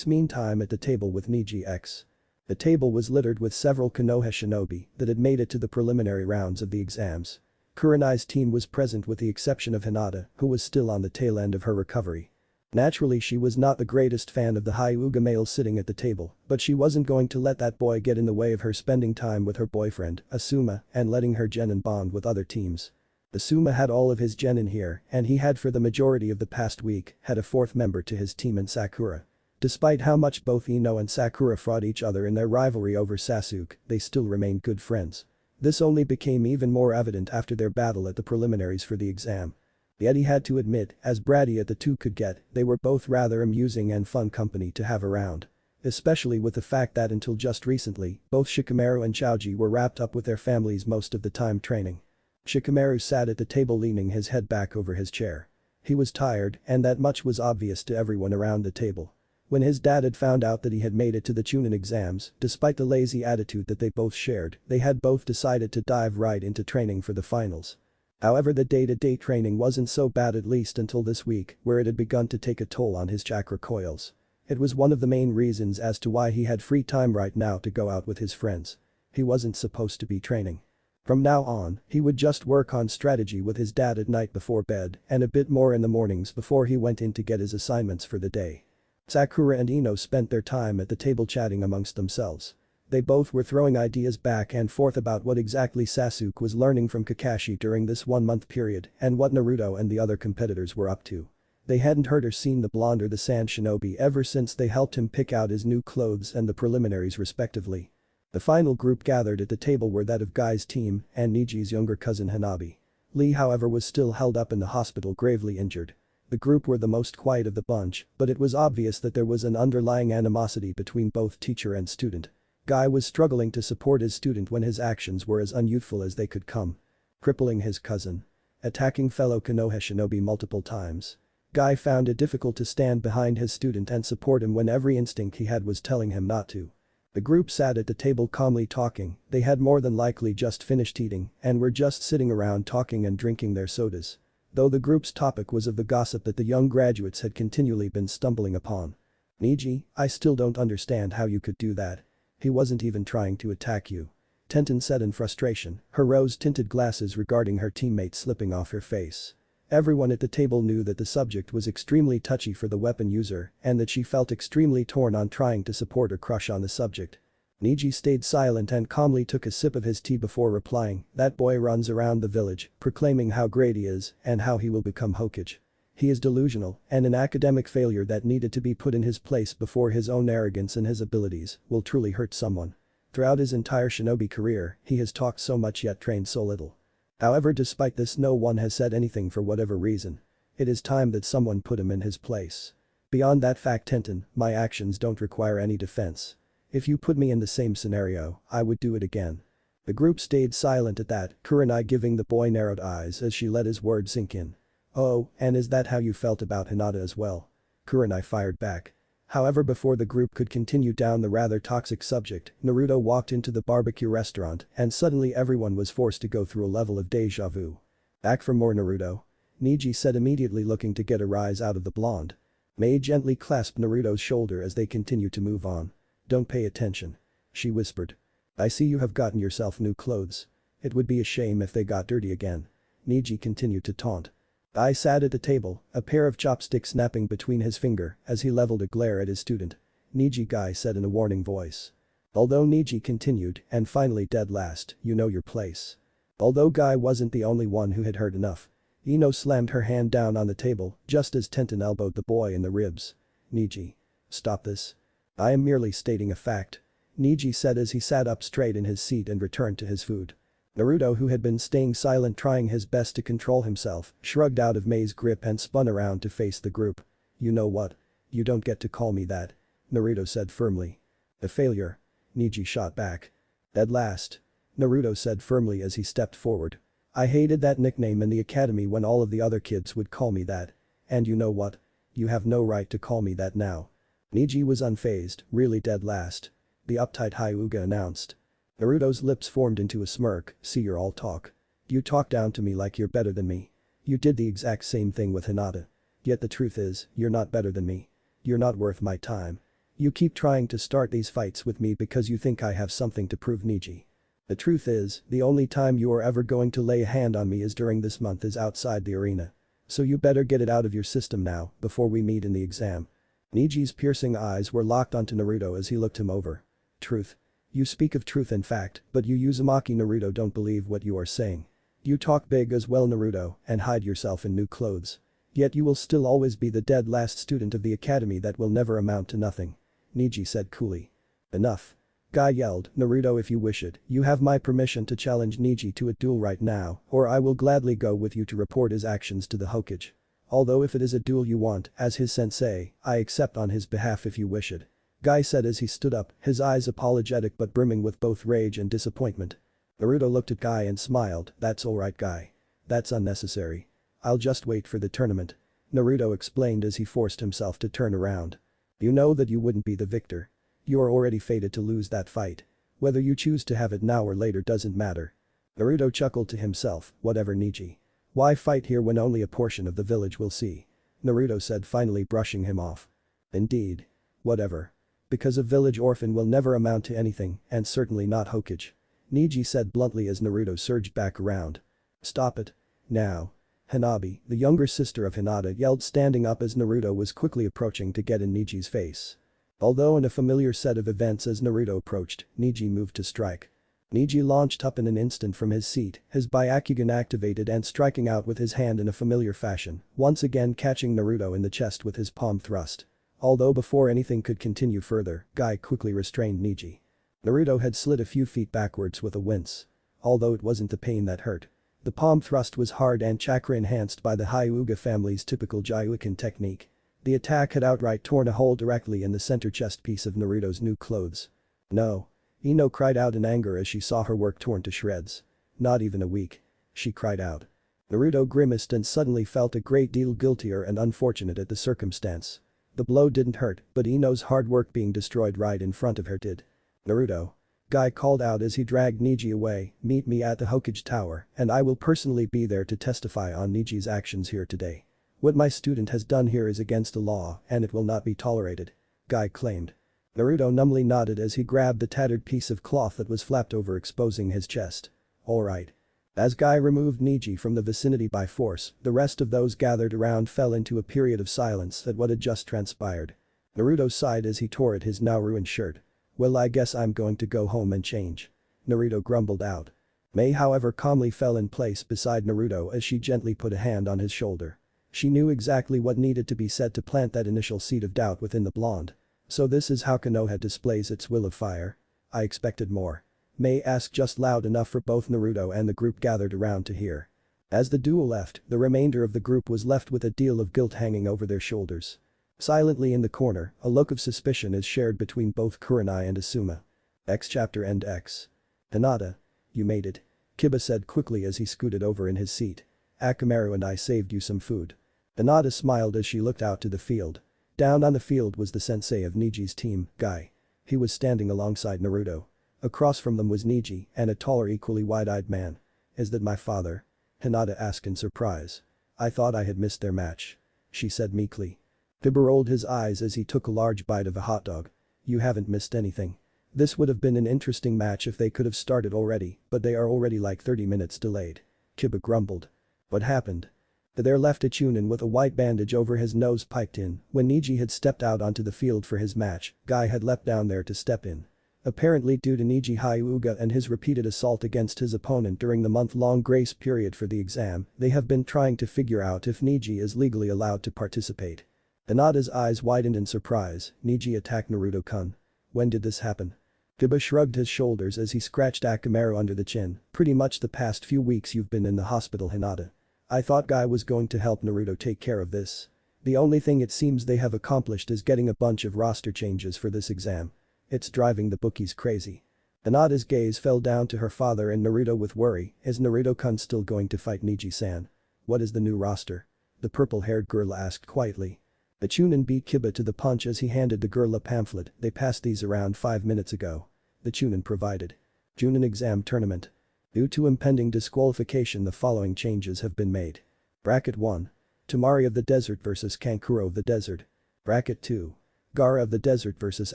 Meantime at the table with Neji X. The table was littered with several Konoha shinobi that had made it to the preliminary rounds of the exams. Kurenai's team was present with the exception of Hinata, who was still on the tail end of her recovery. Naturally she was not the greatest fan of the Hyuga male sitting at the table, but she wasn't going to let that boy get in the way of her spending time with her boyfriend, Asuma, and letting her genin bond with other teams. Asuma had all of his genin here, and he had for the majority of the past week had a fourth member to his team in Sakura. Despite how much both Ino and Sakura fought each other in their rivalry over Sasuke, they still remained good friends. This only became even more evident after their battle at the preliminaries for the exam. Yet he had to admit, as bratty as the two could get, they were both rather amusing and fun company to have around. Especially with the fact that until just recently, both Shikamaru and Choji were wrapped up with their families most of the time training. Shikamaru sat at the table leaning his head back over his chair. He was tired, and that much was obvious to everyone around the table. When his dad had found out that he had made it to the Chunin exams, despite the lazy attitude that they both shared, they had both decided to dive right into training for the finals. However, the day-to-day training wasn't so bad, at least until this week, where it had begun to take a toll on his chakra coils. It was one of the main reasons as to why he had free time right now to go out with his friends. He wasn't supposed to be training. From now on, he would just work on strategy with his dad at night before bed and a bit more in the mornings before he went in to get his assignments for the day. Sakura and Ino spent their time at the table chatting amongst themselves. They both were throwing ideas back and forth about what exactly Sasuke was learning from Kakashi during this 1-month period and what Naruto and the other competitors were up to. They hadn't heard or seen the blonde or the sand shinobi ever since they helped him pick out his new clothes and the preliminaries respectively. The final group gathered at the table were that of Guy's team and Niji's younger cousin Hanabi. Lee, however, was still held up in the hospital gravely injured. The group were the most quiet of the bunch, but it was obvious that there was an underlying animosity between both teacher and student. Guy was struggling to support his student when his actions were as unyouthful as they could come. Crippling his cousin. Attacking fellow Konoha shinobi multiple times. Guy found it difficult to stand behind his student and support him when every instinct he had was telling him not to. The group sat at the table calmly talking. They had more than likely just finished eating and were just sitting around talking and drinking their sodas. Though the group's topic was of the gossip that the young graduates had continually been stumbling upon. "Neji, I still don't understand how you could do that. He wasn't even trying to attack you," Tenten said in frustration, her rose-tinted glasses regarding her teammate slipping off her face. Everyone at the table knew that the subject was extremely touchy for the weapon user and that she felt extremely torn on trying to support her crush on the subject. Neji stayed silent and calmly took a sip of his tea before replying, "That boy runs around the village, proclaiming how great he is and how he will become Hokage. He is delusional and an academic failure that needed to be put in his place before his own arrogance and his abilities will truly hurt someone. Throughout his entire shinobi career, he has talked so much yet trained so little. However, despite this, no one has said anything for whatever reason. It is time that someone put him in his place. Beyond that fact, Tenten, my actions don't require any defense. If you put me in the same scenario, I would do it again." The group stayed silent at that, Kurenai giving the boy narrowed eyes as she let his words sink in. "Oh, and is that how you felt about Hinata as well?" Kurenai fired back. However, before the group could continue down the rather toxic subject, Naruto walked into the barbecue restaurant and suddenly everyone was forced to go through a level of deja vu. "Back for more, Naruto?" Neji said, immediately looking to get a rise out of the blonde. Mei gently clasped Naruto's shoulder as they continued to move on. "Don't pay attention," she whispered. "I see you have gotten yourself new clothes. It would be a shame if they got dirty again." Neji continued to taunt. Guy sat at the table, a pair of chopsticks snapping between his finger as he leveled a glare at his student. "Neji," Guy said in a warning voice. Although Neji continued and finally dead last, "You know your place." Although Guy wasn't the only one who had heard enough. Ino slammed her hand down on the table just as Tenten elbowed the boy in the ribs. "Neji. Stop this. I am merely stating a fact." Niji said as he sat up straight in his seat and returned to his food. Naruto, who had been staying silent trying his best to control himself, shrugged out of Mei's grip and spun around to face the group. "You know what? You don't get to call me that," Naruto said firmly. "A failure," Niji shot back. "At last," Naruto said firmly as he stepped forward. "I hated that nickname in the academy when all of the other kids would call me that. And you know what? You have no right to call me that now." Niji was unfazed, really dead last. The uptight Hyuga announced. Naruto's lips formed into a smirk. "See, you're all talk. You talk down to me like you're better than me. You did the exact same thing with Hinata. Yet the truth is, you're not better than me. You're not worth my time. You keep trying to start these fights with me because you think I have something to prove, Niji. The truth is, the only time you are ever going to lay a hand on me is during this month is outside the arena. So you better get it out of your system now, before we meet in the exam." Niji's piercing eyes were locked onto Naruto as he looked him over. "Truth? You speak of truth and fact, but you Uzumaki Naruto don't believe what you are saying. You talk big as well, Naruto, and hide yourself in new clothes. Yet you will still always be the dead last student of the academy that will never amount to nothing," Niji said coolly. "Enough." Guy yelled. "Naruto, if you wish it, you have my permission to challenge Niji to a duel right now, or I will gladly go with you to report his actions to the Hokage. Although if it is a duel you want, as his sensei, I accept on his behalf if you wish it," Guy said as he stood up, his eyes apologetic but brimming with both rage and disappointment. Naruto looked at Guy and smiled. "That's alright, Guy. That's unnecessary. I'll just wait for the tournament," Naruto explained as he forced himself to turn around. "You know that you wouldn't be the victor. You are already fated to lose that fight. Whether you choose to have it now or later doesn't matter." Naruto chuckled to himself. "Whatever, Niji. Why fight here when only a portion of the village will see?" Naruto said, finally brushing him off. "Indeed. Whatever. Because a village orphan will never amount to anything, and certainly not Hokage," Niji said bluntly as Naruto surged back around. "Stop it. Now." Hanabi, the younger sister of Hinata, yelled, standing up as Naruto was quickly approaching to get in Niji's face. Although in a familiar set of events as Naruto approached, Niji moved to strike. Niji launched up in an instant from his seat, his Byakugan activated and striking out with his hand in a familiar fashion, once again catching Naruto in the chest with his palm thrust. Although before anything could continue further, Guy quickly restrained Niji. Naruto had slid a few feet backwards with a wince. Although it wasn't the pain that hurt. The palm thrust was hard and chakra enhanced by the Hyuga family's typical Jyoken technique. The attack had outright torn a hole directly in the center chest piece of Naruto's new clothes. "No." Ino cried out in anger as she saw her work torn to shreds. "Not even a week," she cried out. Naruto grimaced and suddenly felt a great deal guiltier and unfortunate at the circumstance. The blow didn't hurt, but Ino's hard work being destroyed right in front of her did. "Naruto." Guy called out as he dragged Niji away, "Meet me at the Hokage Tower, and I will personally be there to testify on Niji's actions here today. What my student has done here is against the law and it will not be tolerated," Guy claimed. Naruto numbly nodded as he grabbed the tattered piece of cloth that was flapped over, exposing his chest. "Alright." As Guy removed Niji from the vicinity by force, the rest of those gathered around fell into a period of silence at what had just transpired. Naruto sighed as he tore at his now ruined shirt. "Well, I guess I'm going to go home and change," Naruto grumbled out. Mei, however, calmly fell in place beside Naruto as she gently put a hand on his shoulder. She knew exactly what needed to be said to plant that initial seed of doubt within the blonde. "So this is how Konoha displays its will of fire? I expected more," Mei asked, just loud enough for both Naruto and the group gathered around to hear. As the duo left, the remainder of the group was left with a deal of guilt hanging over their shoulders. Silently in the corner, a look of suspicion is shared between both Kurenai and Asuma. X chapter end X. "Hinata. You made it," Kiba said quickly as he scooted over in his seat. "Akamaru and I saved you some food." Hinata smiled as she looked out to the field. Down on the field was the sensei of Niji's team, Guy. He was standing alongside Naruto. Across from them was Niji and a taller, equally wide-eyed man. "Is that my father?" Hinata asked in surprise. "I thought I had missed their match," she said meekly. Kiba rolled his eyes as he took a large bite of a hot dog. "You haven't missed anything. This would have been an interesting match if they could have started already, but they are already like 30 minutes delayed," Kiba grumbled. "What happened?" Their left Chunin with a white bandage over his nose piped in. When Niji had stepped out onto the field for his match, Guy had leapt down there to step in. Apparently due to Niji Hyuga and his repeated assault against his opponent during the month-long grace period for the exam, they have been trying to figure out if Niji is legally allowed to participate. Hinata's eyes widened in surprise. "Niji attacked Naruto-kun. When did this happen?" Kiba shrugged his shoulders as he scratched Akamaru under the chin. Pretty much the past few weeks you've been in the hospital, Hinata. I thought Guy was going to help Naruto take care of this. The only thing it seems they have accomplished is getting a bunch of roster changes for this exam. It's driving the bookies crazy. Hinata's gaze fell down to her father and Naruto with worry. Is Naruto-kun still going to fight Neji-san? What is the new roster? The purple-haired girl asked quietly. The Chunin beat Kiba to the punch as he handed the girl a pamphlet. They passed these around 5 minutes ago. The Chunin provided. Chunin exam tournament. Due to impending disqualification, the following changes have been made. Bracket 1. Tamari of the Desert vs Kankuro of the Desert. Bracket 2. Gaara of the Desert vs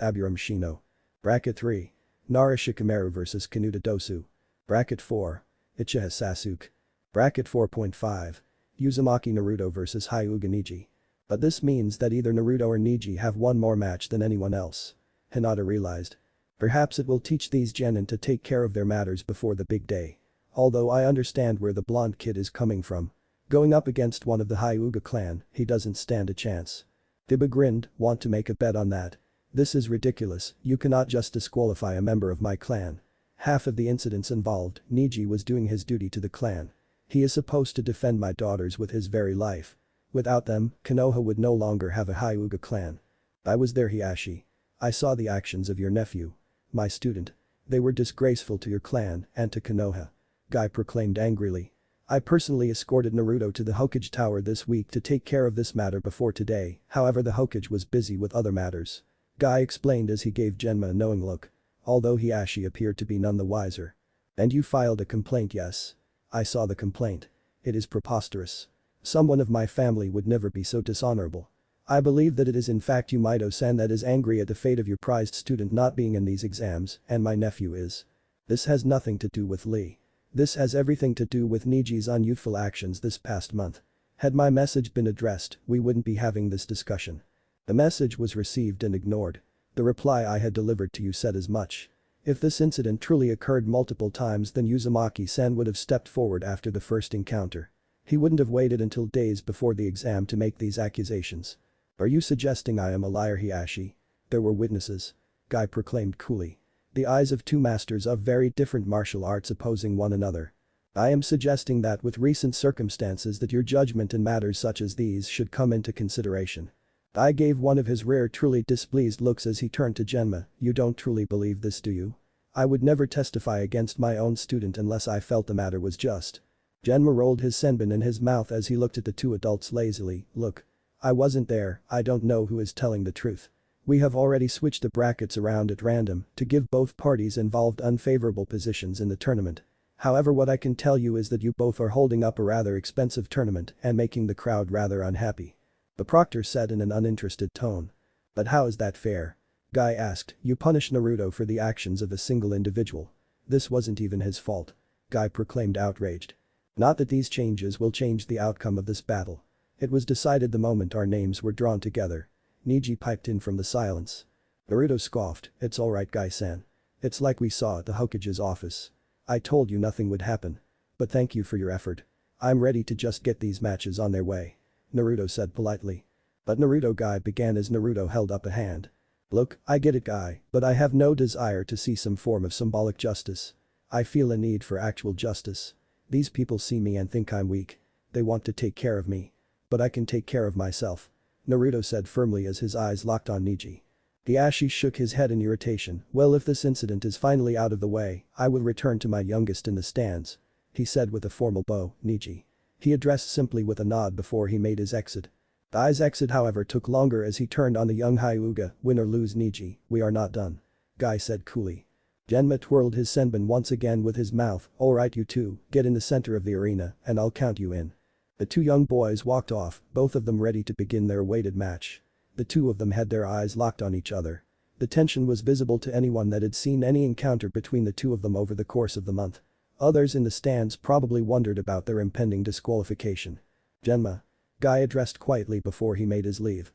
Aburam Shino. Bracket 3. Nara Shikamaru vs Kanuta Dosu. Bracket 4. Uchiha Sasuke. Bracket 4.5. Uzumaki Naruto vs Hyuga Neji. But this means that either Naruto or Neji have one more match than anyone else. Hinata realized. Perhaps it will teach these genin to take care of their matters before the big day. Although I understand where the blonde kid is coming from. Going up against one of the Hyuga clan, he doesn't stand a chance. Kiba grinned. Want to make a bet on that? This is ridiculous, you cannot just disqualify a member of my clan. Half of the incidents involved, Neji was doing his duty to the clan. He is supposed to defend my daughters with his very life. Without them, Konoha would no longer have a Hyuga clan. I was there, Hiashi. I saw the actions of your nephew. My student. They were disgraceful to your clan and to Konoha. Guy proclaimed angrily. I personally escorted Naruto to the Hokage Tower this week to take care of this matter before today, however the Hokage was busy with other matters. Guy explained as he gave Genma a knowing look. Although Hiashi appeared to be none the wiser. And you filed a complaint, yes? I saw the complaint. It is preposterous. Someone of my family would never be so dishonorable. I believe that it is in fact you, Mido-san, that is angry at the fate of your prized student not being in these exams, and my nephew is. This has nothing to do with Lee. This has everything to do with Neji's unyouthful actions this past month. Had my message been addressed, we wouldn't be having this discussion. The message was received and ignored. The reply I had delivered to you said as much. If this incident truly occurred multiple times, then Uzumaki-san would have stepped forward after the first encounter. He wouldn't have waited until days before the exam to make these accusations. Are you suggesting I am a liar, Hiashi? There were witnesses. Guy proclaimed coolly. The eyes of two masters of very different martial arts opposing one another. I am suggesting that with recent circumstances that your judgment in matters such as these should come into consideration. Guy gave one of his rare truly displeased looks as he turned to Genma. You don't truly believe this, do you? I would never testify against my own student unless I felt the matter was just. Genma rolled his senbon in his mouth as he looked at the two adults lazily. Look. I wasn't there, I don't know who is telling the truth. We have already switched the brackets around at random to give both parties involved unfavorable positions in the tournament. However, what I can tell you is that you both are holding up a rather expensive tournament and making the crowd rather unhappy. The proctor said in an uninterested tone. But how is that fair? Guy asked. You punish Naruto for the actions of a single individual. This wasn't even his fault. Guy proclaimed outraged. Not that these changes will change the outcome of this battle. It was decided the moment our names were drawn together. Neji piped in from the silence. Naruto scoffed. It's alright, Guy-san. It's like we saw at the Hokage's office. I told you nothing would happen. But thank you for your effort. I'm ready to just get these matches on their way. Naruto said politely. But Naruto, Guy began as Naruto held up a hand. Look, I get it, Guy, but I have no desire to see some form of symbolic justice. I feel a need for actual justice. These people see me and think I'm weak. They want to take care of me. But I can take care of myself. Naruto said firmly as his eyes locked on Neji. Hiashi shook his head in irritation. Well, if this incident is finally out of the way, I will return to my youngest in the stands. He said with a formal bow. Neji. He addressed simply with a nod before he made his exit. Guy's exit, however, took longer as he turned on the young Hyuga. Win or lose, Neji, we are not done. Guy said coolly. Genma twirled his senbon once again with his mouth. Alright, you two, get in the center of the arena and I'll count you in. The two young boys walked off, both of them ready to begin their awaited match. The two of them had their eyes locked on each other. The tension was visible to anyone that had seen any encounter between the two of them over the course of the month. Others in the stands probably wondered about their impending disqualification. Genma. Guy addressed quietly before he made his leave.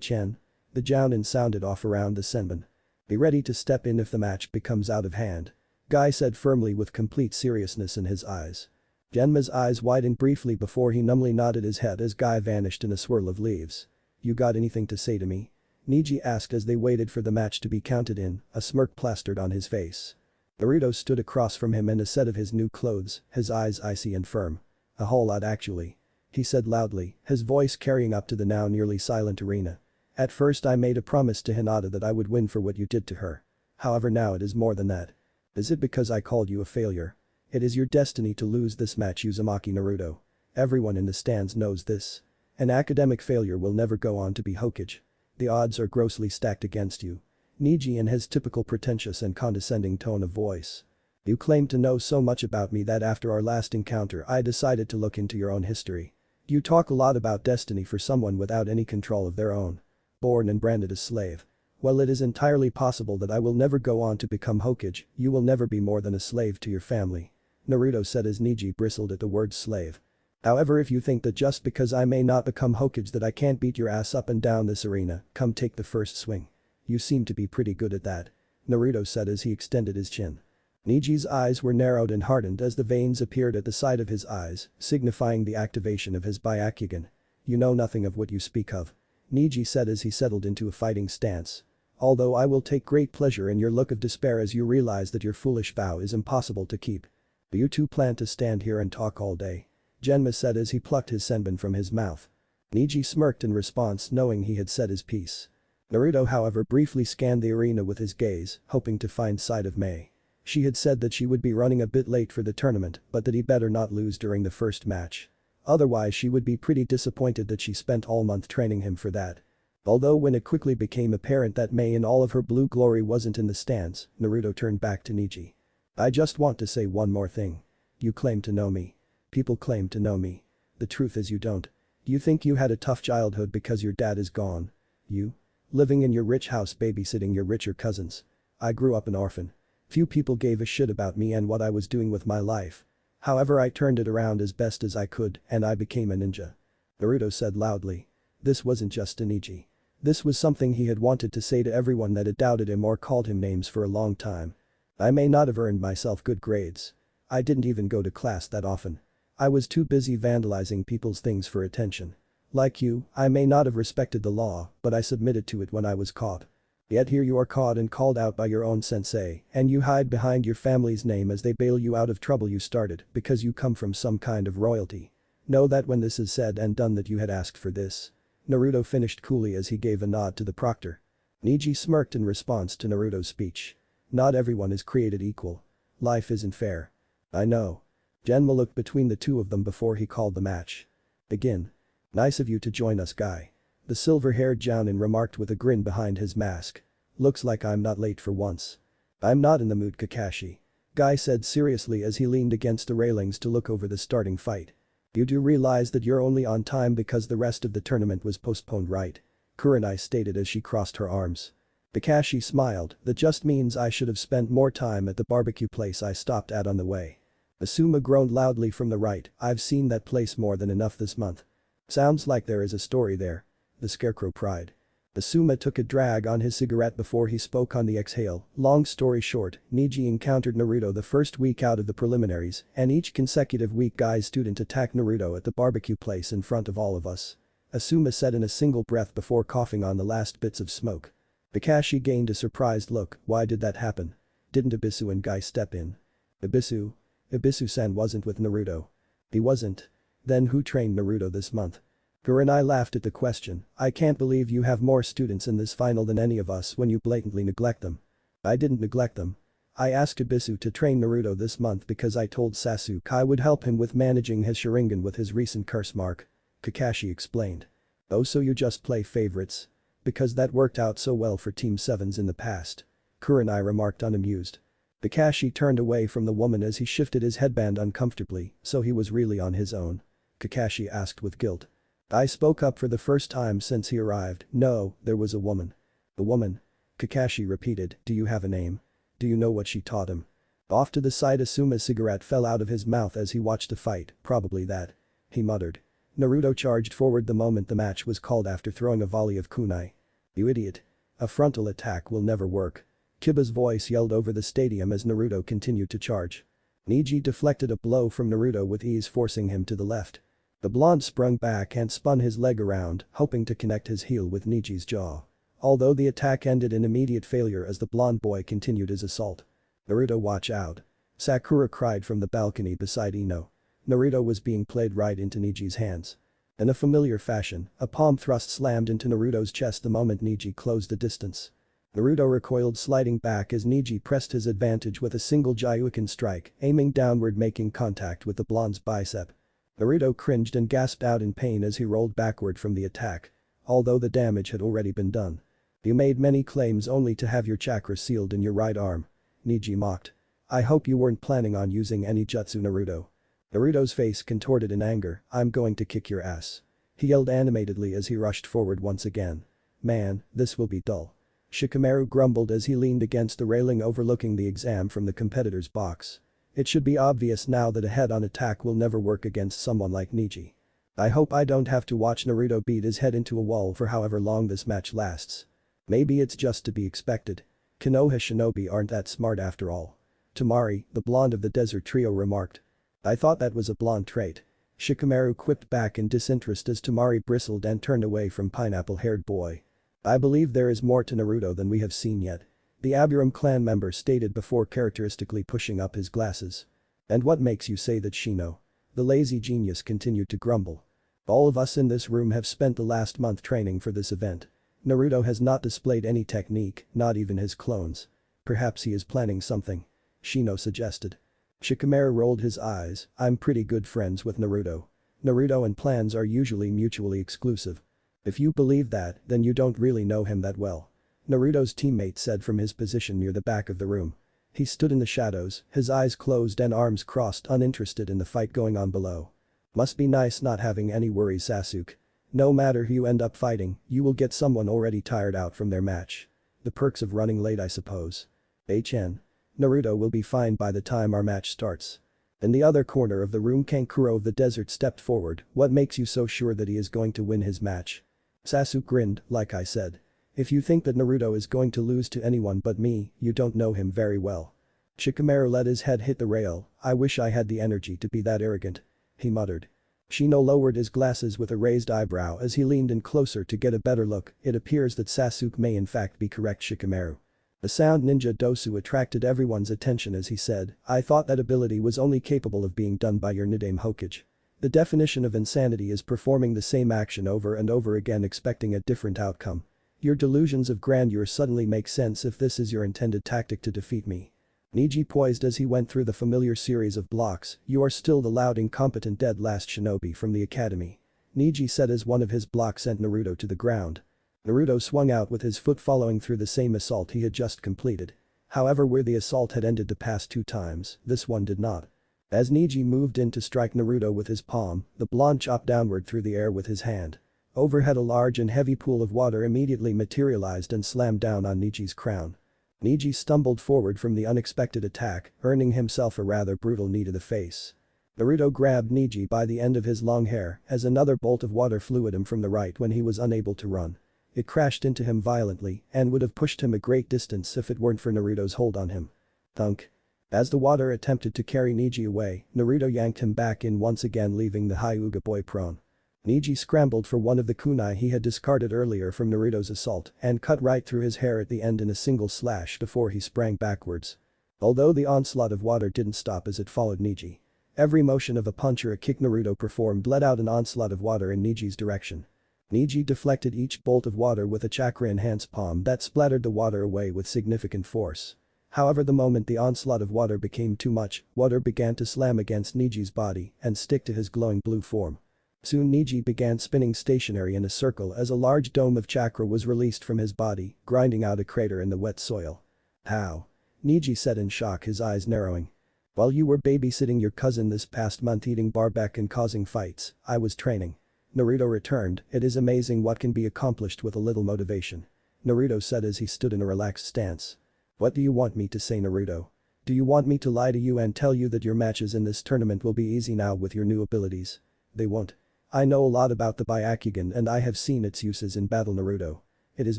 Chen. The Jounin sounded off around the senbon. Be ready to step in if the match becomes out of hand. Guy said firmly with complete seriousness in his eyes. Genma's eyes widened briefly before he numbly nodded his head as Guy vanished in a swirl of leaves. You got anything to say to me? Niji asked as they waited for the match to be counted in, a smirk plastered on his face. Naruto stood across from him in a set of his new clothes, his eyes icy and firm. "A whole lot actually," he said loudly, his voice carrying up to the now nearly silent arena. "At first I made a promise to Hinata that I would win for what you did to her. However now it is more than that. Is it because I called you a failure? It is your destiny to lose this match, Uzumaki Naruto. Everyone in the stands knows this. An academic failure will never go on to be Hokage. The odds are grossly stacked against you." Niji in his typical pretentious and condescending tone of voice. "You claim to know so much about me that after our last encounter I decided to look into your own history. You talk a lot about destiny for someone without any control of their own. Born and branded a slave. Well, it is entirely possible that I will never go on to become Hokage, you will never be more than a slave to your family," Naruto said as Niji bristled at the word slave. "However, if you think that just because I may not become Hokage that I can't beat your ass up and down this arena, come take the first swing. You seem to be pretty good at that," Naruto said as he extended his chin. Niji's eyes were narrowed and hardened as the veins appeared at the side of his eyes, signifying the activation of his Byakugan. "You know nothing of what you speak of," Niji said as he settled into a fighting stance. "Although I will take great pleasure in your look of despair as you realize that your foolish vow is impossible to keep. Do you two plan to stand here and talk all day?" Genma said as he plucked his senbon from his mouth. Niji smirked in response, knowing he had said his piece. Naruto, however, briefly scanned the arena with his gaze, hoping to find sight of Mei. She had said that she would be running a bit late for the tournament but that he better not lose during the first match. Otherwise she would be pretty disappointed that she spent all month training him for that. Although when it quickly became apparent that Mei in all of her blue glory wasn't in the stands, Naruto turned back to Niji. "I just want to say one more thing. You claim to know me. People claim to know me. The truth is you don't. You think you had a tough childhood because your dad is gone. You? Living in your rich house babysitting your richer cousins. I grew up an orphan. Few people gave a shit about me and what I was doing with my life. However, I turned it around as best as I could and I became a ninja," Naruto said loudly. This wasn't just to Niji. This was something he had wanted to say to everyone that had doubted him or called him names for a long time. "I may not have earned myself good grades. I didn't even go to class that often. I was too busy vandalizing people's things for attention. Like you, I may not have respected the law, but I submitted to it when I was caught. Yet here you are caught and called out by your own sensei, and you hide behind your family's name as they bail you out of trouble you started because you come from some kind of royalty. Know that when this is said and done that you had asked for this." Naruto finished coolly as he gave a nod to the proctor. Niji smirked in response to Naruto's speech. "Not everyone is created equal. Life isn't fair." "I know." Genma looked between the two of them before he called the match. "Begin." "Nice of you to join us, Guy," the silver-haired Jounin remarked with a grin behind his mask. "Looks like I'm not late for once." "I'm not in the mood, Kakashi," Guy said seriously as he leaned against the railings to look over the starting fight. "You do realize that you're only on time because the rest of the tournament was postponed, right?" Kurenai stated as she crossed her arms. Kakashi smiled, "That just means I should have spent more time at the barbecue place I stopped at on the way." Asuma groaned loudly from the right, "I've seen that place more than enough this month." "Sounds like there is a story there," the scarecrow cried. Asuma took a drag on his cigarette before he spoke on the exhale. "Long story short, Niji encountered Naruto the first week out of the preliminaries, and each consecutive week Guy's student attacked Naruto at the barbecue place in front of all of us," Asuma said in a single breath before coughing on the last bits of smoke. Kakashi gained a surprised look. "Why did that happen? Didn't Ebisu and Guy step in?" "Ebisu? Ebisu-san wasn't with Naruto." "He wasn't? Then who trained Naruto this month?" Kurenai laughed at the question. "I can't believe you have more students in this final than any of us when you blatantly neglect them." "I didn't neglect them. I asked Ebisu to train Naruto this month because I told Sasuke I would help him with managing his Sharingan with his recent curse mark," Kakashi explained. "Oh, so you just play favorites? Because that worked out so well for Team 7s in the past," Kurenai remarked unamused. Kakashi turned away from the woman as he shifted his headband uncomfortably. "So he was really on his own?" Kakashi asked with guilt. I spoke up for the first time since he arrived. "No, there was a woman." "A woman?" Kakashi repeated. "Do you have a name? Do you know what she taught him?" Off to the side, Asuma's cigarette fell out of his mouth as he watched the fight. "Probably that," he muttered. Naruto charged forward the moment the match was called after throwing a volley of kunai. "You idiot. A frontal attack will never work." Kiba's voice yelled over the stadium as Naruto continued to charge. Niji deflected a blow from Naruto with ease, forcing him to the left. The blonde sprung back and spun his leg around, hoping to connect his heel with Niji's jaw. although the attack ended in immediate failure as the blonde boy continued his assault. "Naruto, watch out." Sakura cried from the balcony beside Ino. Naruto was being played right into Niji's hands. In a familiar fashion, a palm thrust slammed into Naruto's chest the moment Niji closed the distance. Naruto recoiled, sliding back as Niji pressed his advantage with a single Gyuukin strike, aiming downward, making contact with the blonde's bicep. Naruto cringed and gasped out in pain as he rolled backward from the attack. Although the damage had already been done. "You made many claims only to have your chakra sealed in your right arm," Niji mocked. "I hope you weren't planning on using any jutsu, Naruto." Naruto's face contorted in anger. "I'm going to kick your ass." He yelled animatedly as he rushed forward once again. "Man, this will be dull." Shikamaru grumbled as he leaned against the railing overlooking the exam from the competitor's box. "It should be obvious now that a head-on attack will never work against someone like Niji. I hope I don't have to watch Naruto beat his head into a wall for however long this match lasts. Maybe it's just to be expected. Konoha shinobi aren't that smart after all." Temari, the blonde of the desert trio, remarked. "I thought that was a blonde trait." Shikamaru quipped back in disinterest as Temari bristled and turned away from pineapple-haired boy. "I believe there is more to Naruto than we have seen yet," the Aburam clan member stated before characteristically pushing up his glasses. "And what makes you say that, Shino?" The lazy genius continued to grumble. "All of us in this room have spent the last month training for this event. Naruto has not displayed any technique, not even his clones. Perhaps he is planning something," Shino suggested. Shikamaru rolled his eyes. "I'm pretty good friends with Naruto. Naruto and plans are usually mutually exclusive. If you believe that, then you don't really know him that well," Naruto's teammate said from his position near the back of the room. He stood in the shadows, his eyes closed and arms crossed, uninterested in the fight going on below. "Must be nice not having any worries, Sasuke. No matter who you end up fighting, you will get someone already tired out from their match. The perks of running late, I suppose. HN. Naruto will be fine by the time our match starts." In the other corner of the room, Kankuro of the desert stepped forward. "What makes you so sure that he is going to win his match?" Sasuke grinned. "Like I said. If you think that Naruto is going to lose to anyone but me, you don't know him very well." Shikamaru let his head hit the rail. "I wish I had the energy to be that arrogant," he muttered. Shino lowered his glasses with a raised eyebrow as he leaned in closer to get a better look. "It appears that Sasuke may in fact be correct, Shikamaru." The sound ninja Dosu attracted everyone's attention as he said, "I thought that ability was only capable of being done by your Nidame Hokage. The definition of insanity is performing the same action over and over again expecting a different outcome. Your delusions of grandeur suddenly make sense if this is your intended tactic to defeat me." Niji poised as he went through the familiar series of blocks. "You are still the loud, incompetent, dead last shinobi from the academy," Niji said as one of his blocks sent Naruto to the ground. Naruto swung out with his foot following through the same assault he had just completed. However, where the assault had ended the past 2 times, this one did not. As Niji moved in to strike Naruto with his palm, the blonde chopped downward through the air with his hand. Overhead, a large and heavy pool of water immediately materialized and slammed down on Niji's crown. Niji stumbled forward from the unexpected attack, earning himself a rather brutal knee to the face. Naruto grabbed Niji by the end of his long hair as another bolt of water flew at him from the right when he was unable to run. It crashed into him violently and would have pushed him a great distance if it weren't for Naruto's hold on him. Thunk. As the water attempted to carry Niji away, Naruto yanked him back in once again, leaving the Hyuga boy prone. Niji scrambled for one of the kunai he had discarded earlier from Naruto's assault and cut right through his hair at the end in a single slash before he sprang backwards. Although the onslaught of water didn't stop as it followed Niji. Every motion of a punch or a kick Naruto performed let out an onslaught of water in Niji's direction. Niji deflected each bolt of water with a chakra-enhanced palm that splattered the water away with significant force. However, the moment the onslaught of water became too much, water began to slam against Niji's body and stick to his glowing blue form. Soon Niji began spinning stationary in a circle as a large dome of chakra was released from his body, grinding out a crater in the wet soil. "How?" Niji said in shock, his eyes narrowing. "While you were babysitting your cousin this past month, eating barback and causing fights, I was training," Naruto returned. "It is amazing what can be accomplished with a little motivation," Naruto said as he stood in a relaxed stance. "What do you want me to say, Naruto? Do you want me to lie to you and tell you that your matches in this tournament will be easy now with your new abilities? They won't. I know a lot about the Byakugan and I have seen its uses in battle, Naruto. It is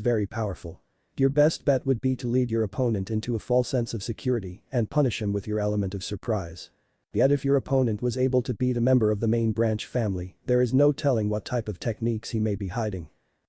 very powerful. Your best bet would be to lead your opponent into a false sense of security and punish him with your element of surprise. Yet if your opponent was able to beat a member of the main branch family, there is no telling what type of techniques he may be hiding."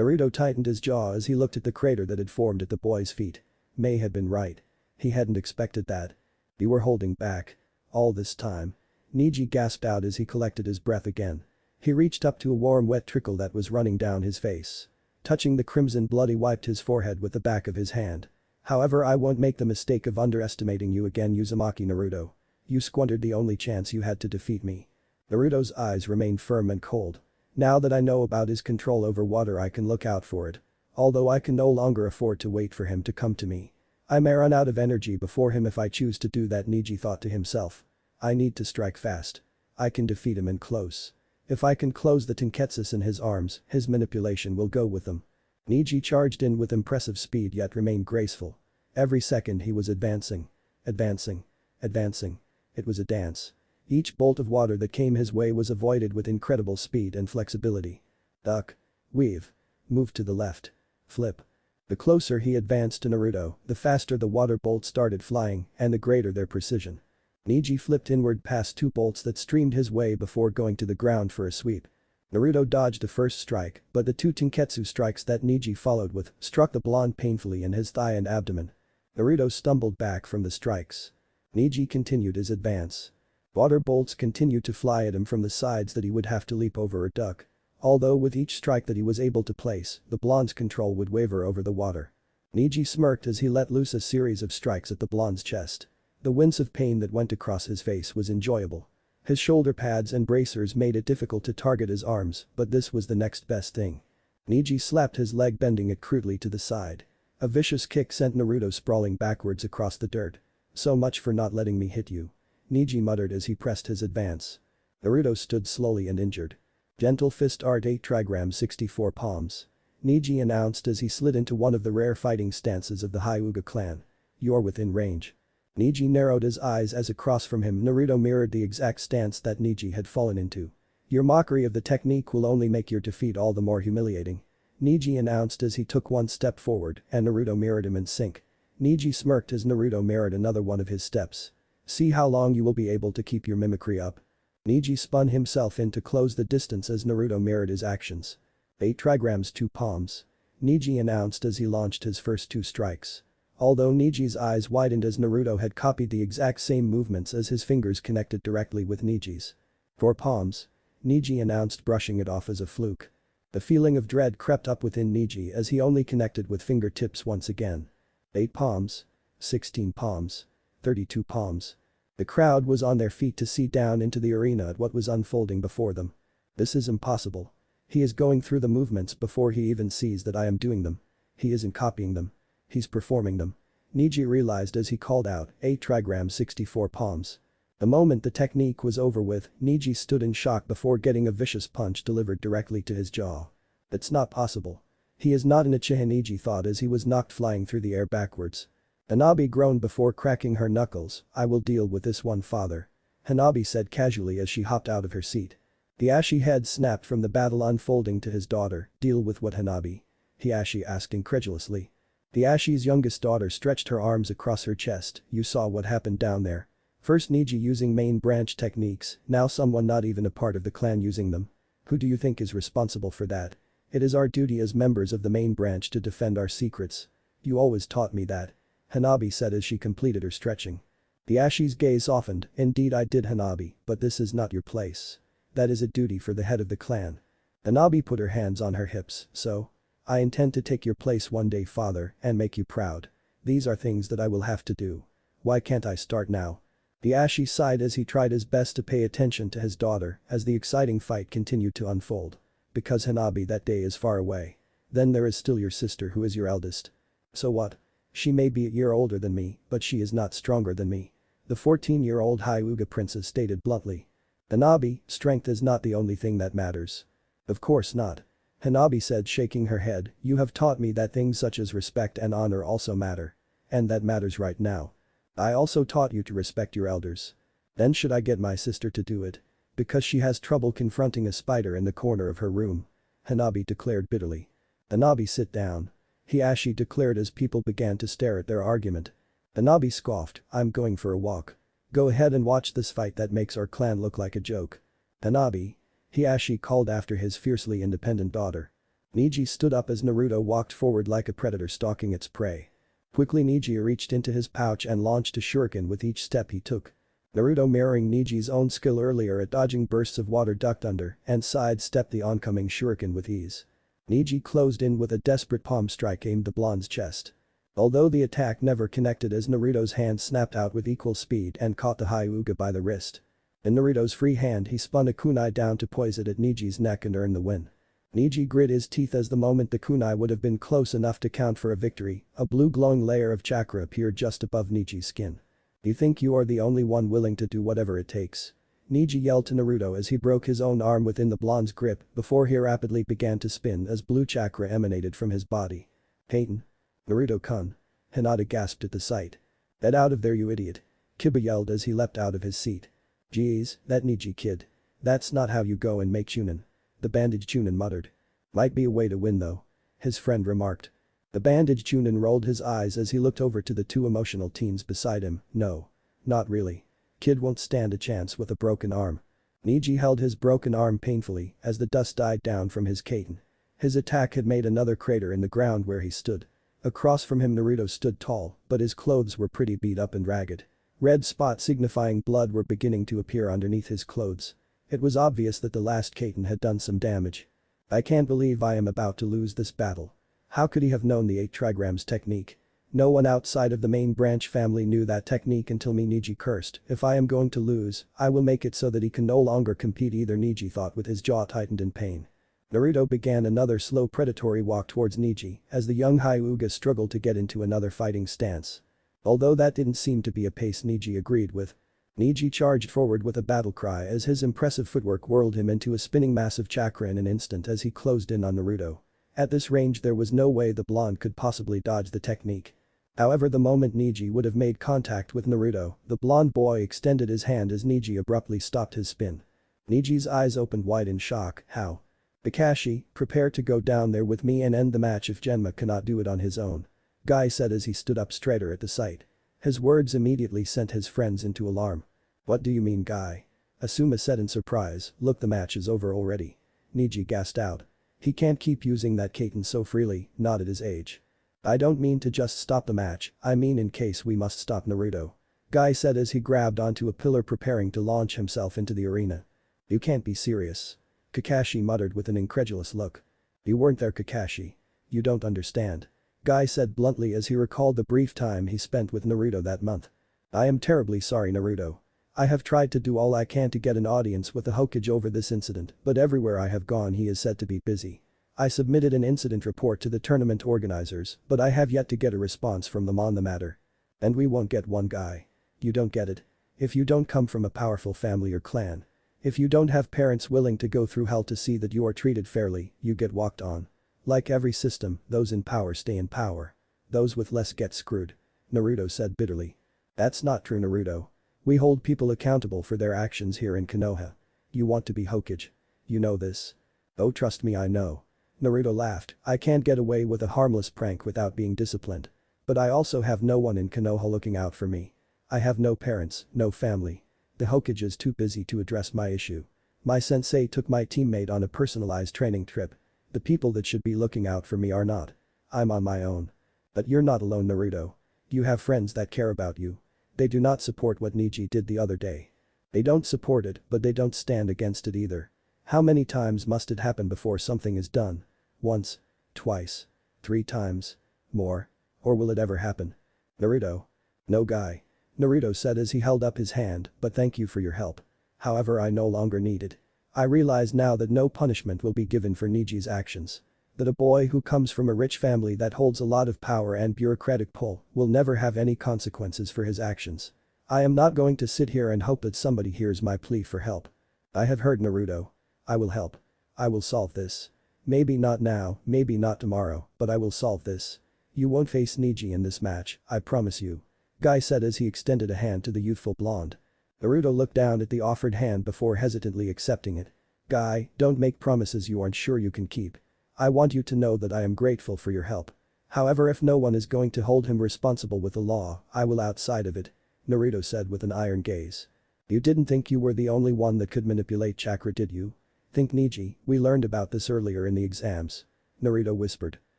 Naruto tightened his jaw as he looked at the crater that had formed at the boy's feet. May had been right. He hadn't expected that. You were holding back. All this time. Neji gasped out as he collected his breath again. He reached up to a warm wet trickle that was running down his face. Touching the crimson blood, he wiped his forehead with the back of his hand. However, I won't make the mistake of underestimating you again, Uzumaki Naruto. You squandered the only chance you had to defeat me. Naruto's eyes remained firm and cold. Now that I know about his control over water, I can look out for it. Although I can no longer afford to wait for him to come to me. I may run out of energy before him if I choose to do that, Neji thought to himself. I need to strike fast. I can defeat him in close. If I can close the Tenketsus in his arms, his manipulation will go with them. Neji charged in with impressive speed yet remained graceful. Every second he was advancing. Advancing. Advancing. It was a dance. Each bolt of water that came his way was avoided with incredible speed and flexibility. Duck. Weave. Move to the left. Flip. The closer he advanced to Naruto, the faster the water bolts started flying and the greater their precision. Neji flipped inward past two bolts that streamed his way before going to the ground for a sweep. Naruto dodged the first strike, but the two Tenketsu strikes that Neji followed with struck the blonde painfully in his thigh and abdomen. Naruto stumbled back from the strikes. Neji continued his advance. Water bolts continued to fly at him from the sides that he would have to leap over or duck. Although with each strike that he was able to place, the blonde's control would waver over the water. Neji smirked as he let loose a series of strikes at the blonde's chest. The wince of pain that went across his face was enjoyable. His shoulder pads and bracers made it difficult to target his arms, but this was the next best thing. Neji slapped his leg, bending it crudely to the side. A vicious kick sent Naruto sprawling backwards across the dirt. So much for not letting me hit you. Neji muttered as he pressed his advance. Naruto stood slowly and injured. Gentle fist art 8 trigrams 64 palms. Neji announced as he slid into one of the rare fighting stances of the Hyuga clan. You're within range. Neji narrowed his eyes as across from him Naruto mirrored the exact stance that Neji had fallen into. Your mockery of the technique will only make your defeat all the more humiliating. Neji announced as he took one step forward and Naruto mirrored him in sync. Neji smirked as Naruto mirrored another one of his steps. See how long you will be able to keep your mimicry up. Neji spun himself in to close the distance as Naruto mirrored his actions. 8 trigrams 2 palms. Neji announced as he launched his first two strikes. Although Neji's eyes widened as Naruto had copied the exact same movements as his fingers connected directly with Neji's. 4 palms. Neji announced, brushing it off as a fluke. The feeling of dread crept up within Neji as he only connected with fingertips once again. 8 palms. 16 palms. 32 palms. The crowd was on their feet to see down into the arena at what was unfolding before them. This is impossible. He is going through the movements before he even sees that I am doing them. He isn't copying them. He's performing them. Neji realized as he called out, 8 trigrams 64 palms. The moment the technique was over with, Neji stood in shock before getting a vicious punch delivered directly to his jaw. That's not possible. He is not an Uchiha, Neji thought as he was knocked flying through the air backwards. Hanabi groaned before cracking her knuckles. I will deal with this one, father. Hanabi said casually as she hopped out of her seat. The ashy head snapped from the battle unfolding to his daughter. Deal with what, Hanabi? Hiashi asked incredulously. The Ashi's youngest daughter stretched her arms across her chest. You saw what happened down there. First Neji using main branch techniques, now someone not even a part of the clan using them. Who do you think is responsible for that? It is our duty as members of the main branch to defend our secrets. You always taught me that. Hanabi said as she completed her stretching. The Ashi's gaze softened. Indeed I did, Hanabi, but this is not your place. That is a duty for the head of the clan. Hanabi put her hands on her hips. So? I intend to take your place one day, father, and make you proud. These are things that I will have to do. Why can't I start now? The Ashi sighed as he tried his best to pay attention to his daughter as the exciting fight continued to unfold. Because Hanabi, that day is far away. Then there is still your sister who is your eldest. So what? She may be a year older than me, but she is not stronger than me. The 14-year-old Hyuga princess stated bluntly. Hanabi, strength is not the only thing that matters. Of course not. Hanabi said, shaking her head, you have taught me that things such as respect and honor also matter. And that matters right now. I also taught you to respect your elders. Then should I get my sister to do it? Because she has trouble confronting a spider in the corner of her room. Hanabi declared bitterly. Hanabi, sit down. Hiashi declared as people began to stare at their argument. Hanabi scoffed, I'm going for a walk. Go ahead and watch this fight that makes our clan look like a joke. Hanabi. Hiashi called after his fiercely independent daughter. Neji stood up as Naruto walked forward like a predator stalking its prey. Quickly Neji reached into his pouch and launched a shuriken with each step he took. Naruto, mirroring Neji's own skill earlier at dodging bursts of water, ducked under and sidestepped the oncoming shuriken with ease. Neji closed in with a desperate palm strike aimed the blonde's chest. Although the attack never connected as Naruto's hand snapped out with equal speed and caught the Hyuga by the wrist. In Naruto's free hand he spun a kunai down to poise it at Neji's neck and earn the win. Neji grit his teeth as the moment the kunai would have been close enough to count for a victory, a blue glowing layer of chakra appeared just above Neji's skin. You think you are the only one willing to do whatever it takes? Neji yelled to Naruto as he broke his own arm within the blonde's grip before he rapidly began to spin as blue chakra emanated from his body. Peyton. Naruto-kun. Hinata gasped at the sight. Get out of there, you idiot. Kiba yelled as he leapt out of his seat. Geez, that Neji kid. That's not how you go and make Chunin. The bandaged Chunin muttered. Might be a way to win though. His friend remarked. The bandaged Chunin rolled his eyes as he looked over to the two emotional teens beside him. No. Not really. Kid won't stand a chance with a broken arm. Neji held his broken arm painfully as the dust died down from his katen. His attack had made another crater in the ground where he stood. Across from him Naruto stood tall, but his clothes were pretty beat up and ragged. Red spots signifying blood were beginning to appear underneath his clothes. It was obvious that the last katen had done some damage. I can't believe I am about to lose this battle. How could he have known the 8 trigrams technique? No one outside of the main branch family knew that technique until me. Neji cursed. If I am going to lose, I will make it so that he can no longer compete either, Neji thought with his jaw tightened in pain. Naruto began another slow predatory walk towards Neji as the young Hyuga struggled to get into another fighting stance. Although that didn't seem to be a pace Neji agreed with. Neji charged forward with a battle cry as his impressive footwork whirled him into a spinning mass of chakra in an instant as he closed in on Naruto. At this range there was no way the blonde could possibly dodge the technique. However, the moment Neji would have made contact with Naruto, the blonde boy extended his hand as Neji abruptly stopped his spin. Neji's eyes opened wide in shock. How? Kakashi, prepare to go down there with me and end the match if Genma cannot do it on his own. Guy said as he stood up straighter at the sight. His words immediately sent his friends into alarm. What do you mean, Guy? Asuma said in surprise. Look, the match is over already. Neji gasped out. He can't keep using that katen so freely, not at his age. I don't mean to just stop the match, I mean in case we must stop Naruto. Guy said as he grabbed onto a pillar preparing to launch himself into the arena. You can't be serious. Kakashi muttered with an incredulous look. You weren't there, Kakashi. You don't understand. Guy said bluntly as he recalled the brief time he spent with Naruto that month. I am terribly sorry, Naruto. I have tried to do all I can to get an audience with the Hokage over this incident, but everywhere I have gone he is said to be busy. I submitted an incident report to the tournament organizers, but I have yet to get a response from them on the matter. And we won't get one, Guy. You don't get it. If you don't come from a powerful family or clan. If you don't have parents willing to go through hell to see that you are treated fairly, you get walked on. Like every system, those in power stay in power. Those with less get screwed. Naruto said bitterly. That's not true, Naruto. We hold people accountable for their actions here in Konoha. You want to be Hokage. You know this. Oh, trust me, I know. Naruto laughed. I can't get away with a harmless prank without being disciplined. But I also have no one in Konoha looking out for me. I have no parents, no family. The Hokage is too busy to address my issue. My sensei took my teammate on a personalized training trip. The people that should be looking out for me are not. I'm on my own. But you're not alone, Naruto. You have friends that care about you. They do not support what Neji did the other day. They don't support it, but they don't stand against it either. How many times must it happen before something is done? Once? Twice? 3 times? More? Or will it ever happen? Naruto. No, Guy. Naruto said as he held up his hand, but thank you for your help. However, I no longer need it. I realize now that no punishment will be given for Neji's actions. That a boy who comes from a rich family that holds a lot of power and bureaucratic pull will never have any consequences for his actions. I am not going to sit here and hope that somebody hears my plea for help. I have heard, Naruto. I will help. I will solve this. Maybe not now, maybe not tomorrow, but I will solve this. You won't face Neji in this match, I promise you. Guy said as he extended a hand to the youthful blonde. Naruto looked down at the offered hand before hesitantly accepting it. Guy, don't make promises you aren't sure you can keep. I want you to know that I am grateful for your help. However, if no one is going to hold him responsible with the law, I will outside of it. Naruto said with an iron gaze. You didn't think you were the only one that could manipulate chakra, did you? Think, Neji, we learned about this earlier in the exams. Naruto whispered.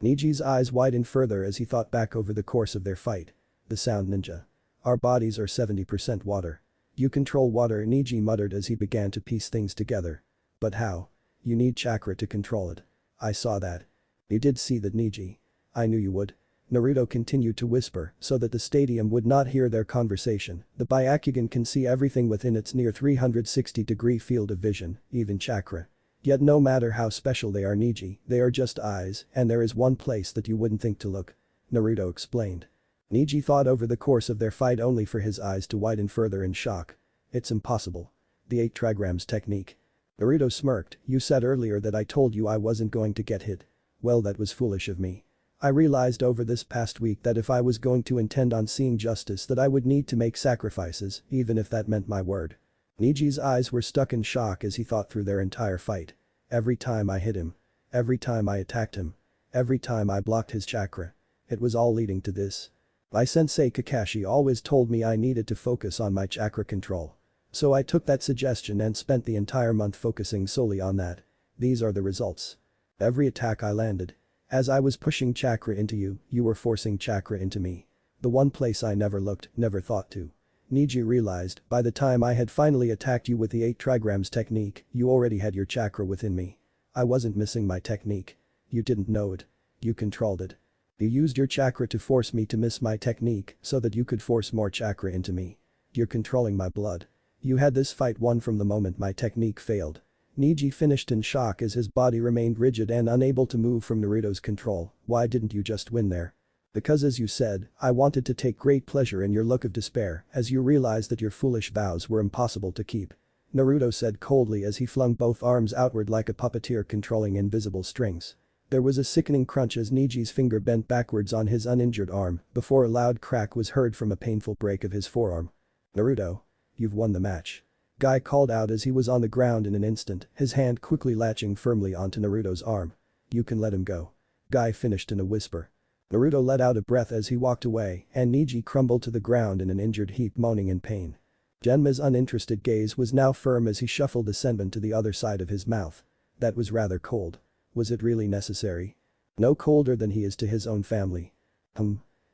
Niji's eyes widened further as he thought back over the course of their fight. The sound ninja. Our bodies are 70% water. You control water, Niji muttered as he began to piece things together. But how? You need chakra to control it. I saw that. You did see that, Niji. I knew you would. Naruto continued to whisper so that the stadium would not hear their conversation. The Byakugan can see everything within its near 360-degree field of vision, even chakra. Yet no matter how special they are, Niji, they are just eyes, and there is one place that you wouldn't think to look. Naruto explained. Niji thought over the course of their fight only for his eyes to widen further in shock. It's impossible. The 8 trigrams technique. Naruto smirked, you said earlier that I told you I wasn't going to get hit. Well, that was foolish of me. I realized over this past week that if I was going to intend on seeing justice that I would need to make sacrifices, even if that meant my word. Niji's eyes were stuck in shock as he thought through their entire fight. Every time I hit him. Every time I attacked him. Every time I blocked his chakra. It was all leading to this. My sensei Kakashi always told me I needed to focus on my chakra control. So I took that suggestion and spent the entire month focusing solely on that. These are the results. Every attack I landed. As I was pushing chakra into you, you were forcing chakra into me. The one place I never looked, never thought to. Niji realized, by the time I had finally attacked you with the 8 trigrams technique, you already had your chakra within me. I wasn't missing my technique. You didn't know it. You controlled it. You used your chakra to force me to miss my technique so that you could force more chakra into me. You're controlling my blood. You had this fight won from the moment my technique failed. Niji finished in shock as his body remained rigid and unable to move from Naruto's control. Why didn't you just win there? Because as you said, I wanted to take great pleasure in your look of despair as you realized that your foolish vows were impossible to keep. Naruto said coldly as he flung both arms outward like a puppeteer controlling invisible strings. There was a sickening crunch as Niji's finger bent backwards on his uninjured arm before a loud crack was heard from a painful break of his forearm. Naruto. You've won the match. Guy called out as he was on the ground in an instant, his hand quickly latching firmly onto Naruto's arm. You can let him go. Guy finished in a whisper. Naruto let out a breath as he walked away and Niji crumbled to the ground in an injured heap moaning in pain. Genma's uninterested gaze was now firm as he shuffled the senbon to the other side of his mouth. That was rather cold. Was it really necessary? No colder than he is to his own family.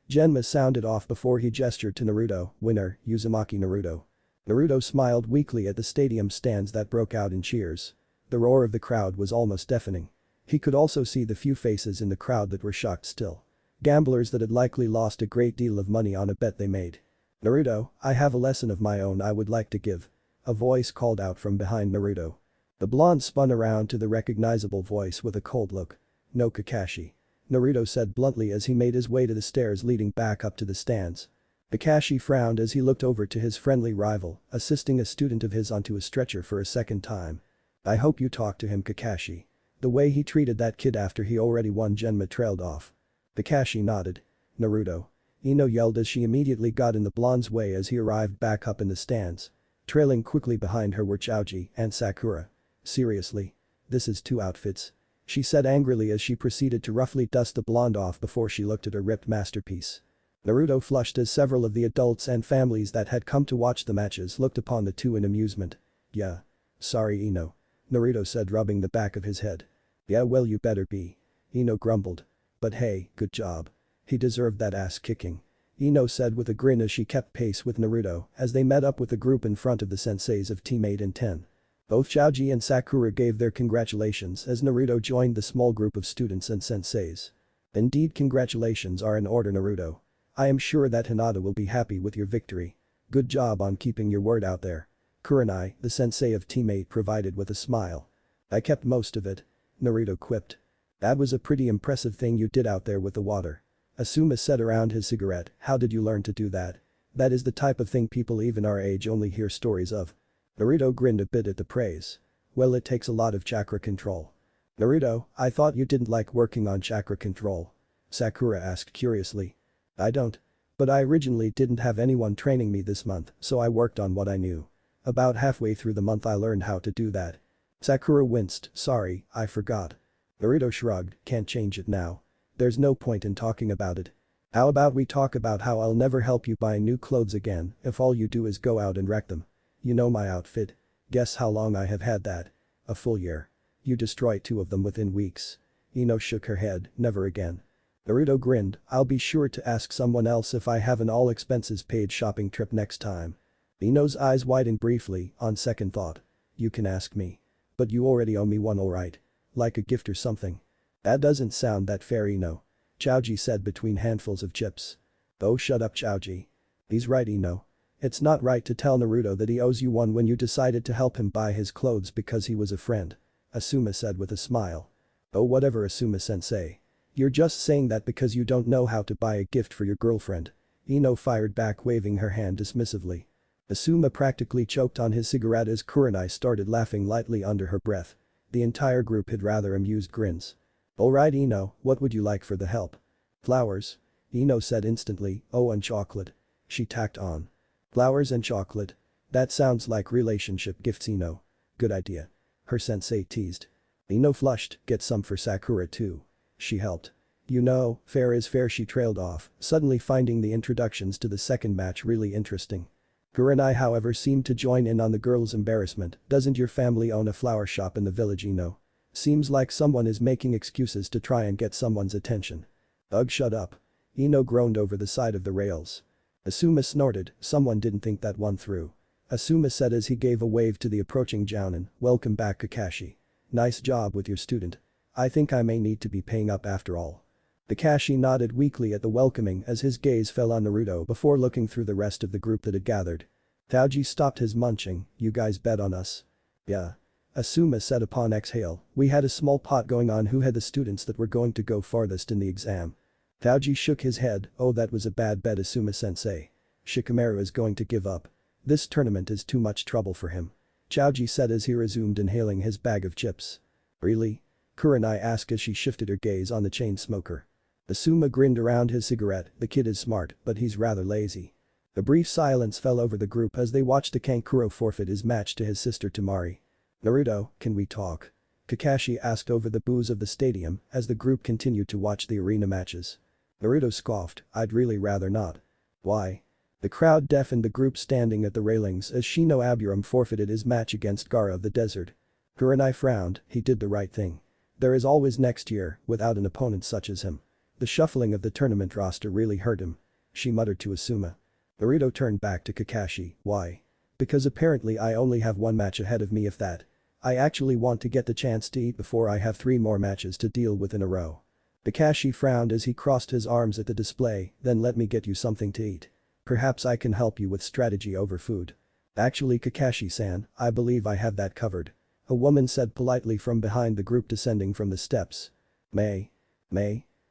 Genma sounded off before he gestured to Naruto, winner, Uzumaki Naruto. Naruto smiled weakly at the stadium stands that broke out in cheers. The roar of the crowd was almost deafening. He could also see the few faces in the crowd that were shocked still. Gamblers that had likely lost a great deal of money on a bet they made. Naruto, I have a lesson of my own I would like to give. A voice called out from behind Naruto. The blonde spun around to the recognizable voice with a cold look. No, Kakashi. Naruto said bluntly as he made his way to the stairs leading back up to the stands. Kakashi frowned as he looked over to his friendly rival, assisting a student of his onto a stretcher for a second time. I hope you talked to him, Kakashi. The way he treated that kid after he already won Genma trailed off. Kakashi nodded. Naruto. Ino yelled as she immediately got in the blonde's way as he arrived back up in the stands. Trailing quickly behind her were Choji and Sakura. Seriously? This is 2 outfits. She said angrily as she proceeded to roughly dust the blonde off before she looked at her ripped masterpiece. Naruto flushed as several of the adults and families that had come to watch the matches looked upon the two in amusement. Yeah. Sorry, Ino. Naruto said, rubbing the back of his head. Yeah, well, you better be. Ino grumbled. But hey, good job. He deserved that ass kicking. Ino said with a grin as she kept pace with Naruto as they met up with the group in front of the senseis of Team 8 and 10. Both Choji and Sakura gave their congratulations as Naruto joined the small group of students and senseis. Indeed, congratulations are in order, Naruto. I am sure that Hinata will be happy with your victory. Good job on keeping your word out there. Kurenai, the sensei of Team 8, provided with a smile. I kept most of it. Naruto quipped. That was a pretty impressive thing you did out there with the water. Asuma said around his cigarette, how did you learn to do that? That is the type of thing people even our age only hear stories of. Naruto grinned a bit at the praise. Well, it takes a lot of chakra control. Naruto, I thought you didn't like working on chakra control. Sakura asked curiously. I don't. But I originally didn't have anyone training me this month, so I worked on what I knew. About halfway through the month I learned how to do that. Sakura winced, sorry, I forgot. Naruto shrugged, can't change it now. There's no point in talking about it. How about we talk about how I'll never help you buy new clothes again if all you do is go out and wreck them. You know my outfit. Guess how long I have had that? A full year. You destroy 2 of them within weeks. Ino shook her head, never again. Naruto grinned, I'll be sure to ask someone else if I have an all expenses paid shopping trip next time. Ino's eyes widened briefly, on second thought. You can ask me. But you already owe me one alright. Like a gift or something. That doesn't sound that fair, Ino. Chaoji said between handfuls of chips. Oh, shut up, Chaoji. He's right, Ino. It's not right to tell Naruto that he owes you one when you decided to help him buy his clothes because he was a friend. Asuma said with a smile. Oh, whatever, Asuma-sensei. You're just saying that because you don't know how to buy a gift for your girlfriend. Ino fired back, waving her hand dismissively. Asuma practically choked on his cigarette as Kurenai started laughing lightly under her breath. The entire group had rather amused grins. Alright, Ino, what would you like for the help? Flowers. Ino said instantly, oh, and chocolate. She tacked on. Flowers and chocolate. That sounds like relationship gifts, Ino. Good idea. Her sensei teased. Ino flushed, get some for Sakura too. She helped. You know, fair is fair, she trailed off, suddenly finding the introductions to the second match really interesting. Kurenai, however, seemed to join in on the girl's embarrassment. Doesn't your family own a flower shop in the village, Ino? Seems like someone is making excuses to try and get someone's attention. Ugh, shut up. Ino groaned over the side of the rails. Asuma snorted, someone didn't think that one through. Asuma said as he gave a wave to the approaching Jounin, welcome back, Kakashi. Nice job with your student. I think I may need to be paying up after all. Kakashi nodded weakly at the welcoming as his gaze fell on Naruto before looking through the rest of the group that had gathered. Taoji stopped his munching, you guys bet on us? Yeah. Asuma said upon exhale, we had a small pot going on who had the students that were going to go farthest in the exam. Taoji shook his head, oh, that was a bad bet, Asuma-sensei. Shikamaru is going to give up. This tournament is too much trouble for him. Chaoji said as he resumed inhaling his bag of chips. Really? Kurenai asked as she shifted her gaze on the chain smoker. Asuma grinned around his cigarette, the kid is smart, but he's rather lazy. A brief silence fell over the group as they watched the Kankuro forfeit his match to his sister Temari. Naruto, can we talk? Kakashi asked over the boos of the stadium as the group continued to watch the arena matches. Naruto scoffed, I'd really rather not. Why? The crowd deafened the group standing at the railings as Shino Aburam forfeited his match against Gaara of the Desert. Kurenai frowned, he did the right thing. There is always next year, without an opponent such as him. The shuffling of the tournament roster really hurt him. She muttered to Asuma. Naruto turned back to Kakashi, why? Because apparently I only have one match ahead of me, if that. I actually want to get the chance to eat before I have 3 more matches to deal with in a row. Kakashi frowned as he crossed his arms at the display, then let me get you something to eat. Perhaps I can help you with strategy over food. Actually, Kakashi-san, I believe I have that covered. A woman said politely from behind the group descending from the steps. May?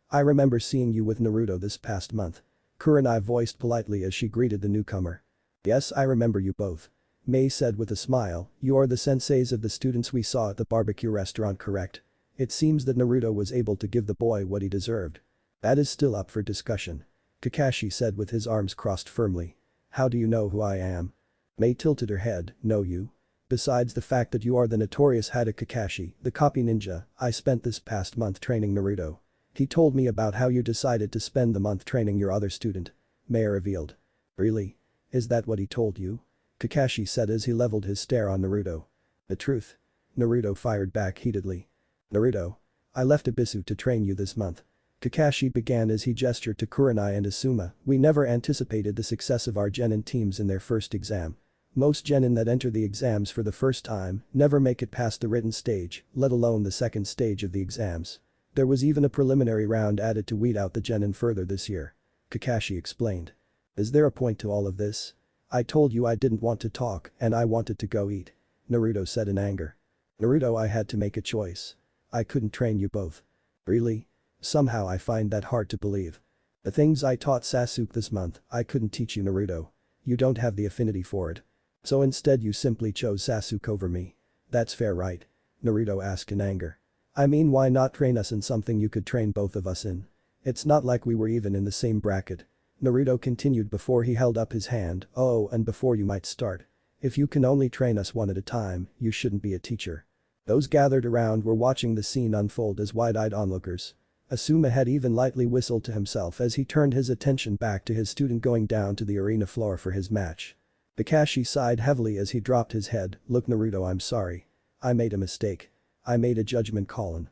I remember seeing you with Naruto this past month. Kurenai voiced politely as she greeted the newcomer. Yes, I remember you both. May said with a smile, you are the senseis of the students we saw at the barbecue restaurant, correct? It seems that Naruto was able to give the boy what he deserved. That is still up for discussion. Kakashi said with his arms crossed firmly. How do you know who I am? May tilted her head, know you? Besides the fact that you are the notorious Hada Kakashi, the copy ninja, I spent this past month training Naruto. He told me about how you decided to spend the month training your other student. May revealed. Really? Is that what he told you? Kakashi said as he leveled his stare on Naruto. The truth. Naruto fired back heatedly. Naruto. I left Abisu to train you this month. Kakashi began as he gestured to Kurenai and Asuma, we never anticipated the success of our genin teams in their first exam. Most genin that enter the exams for the first time never make it past the written stage, let alone the second stage of the exams. There was even a preliminary round added to weed out the genin further this year. Kakashi explained. Is there a point to all of this? I told you I didn't want to talk and I wanted to go eat. Naruto said in anger. Naruto, I had to make a choice. I couldn't train you both. Really? Somehow I find that hard to believe. The things I taught Sasuke this month, I couldn't teach you, Naruto. You don't have the affinity for it. So instead you simply chose Sasuke over me. That's fair, right? Naruto asked in anger. I mean, why not train us in something you could train both of us in? It's not like we were even in the same bracket. Naruto continued before he held up his hand, oh, and before you might start. If you can only train us one at a time, you shouldn't be a teacher. Those gathered around were watching the scene unfold as wide-eyed onlookers. Asuma had even lightly whistled to himself as he turned his attention back to his student going down to the arena floor for his match. Kakashi sighed heavily as he dropped his head, look Naruto, I'm sorry. I made a mistake. I made a judgment call.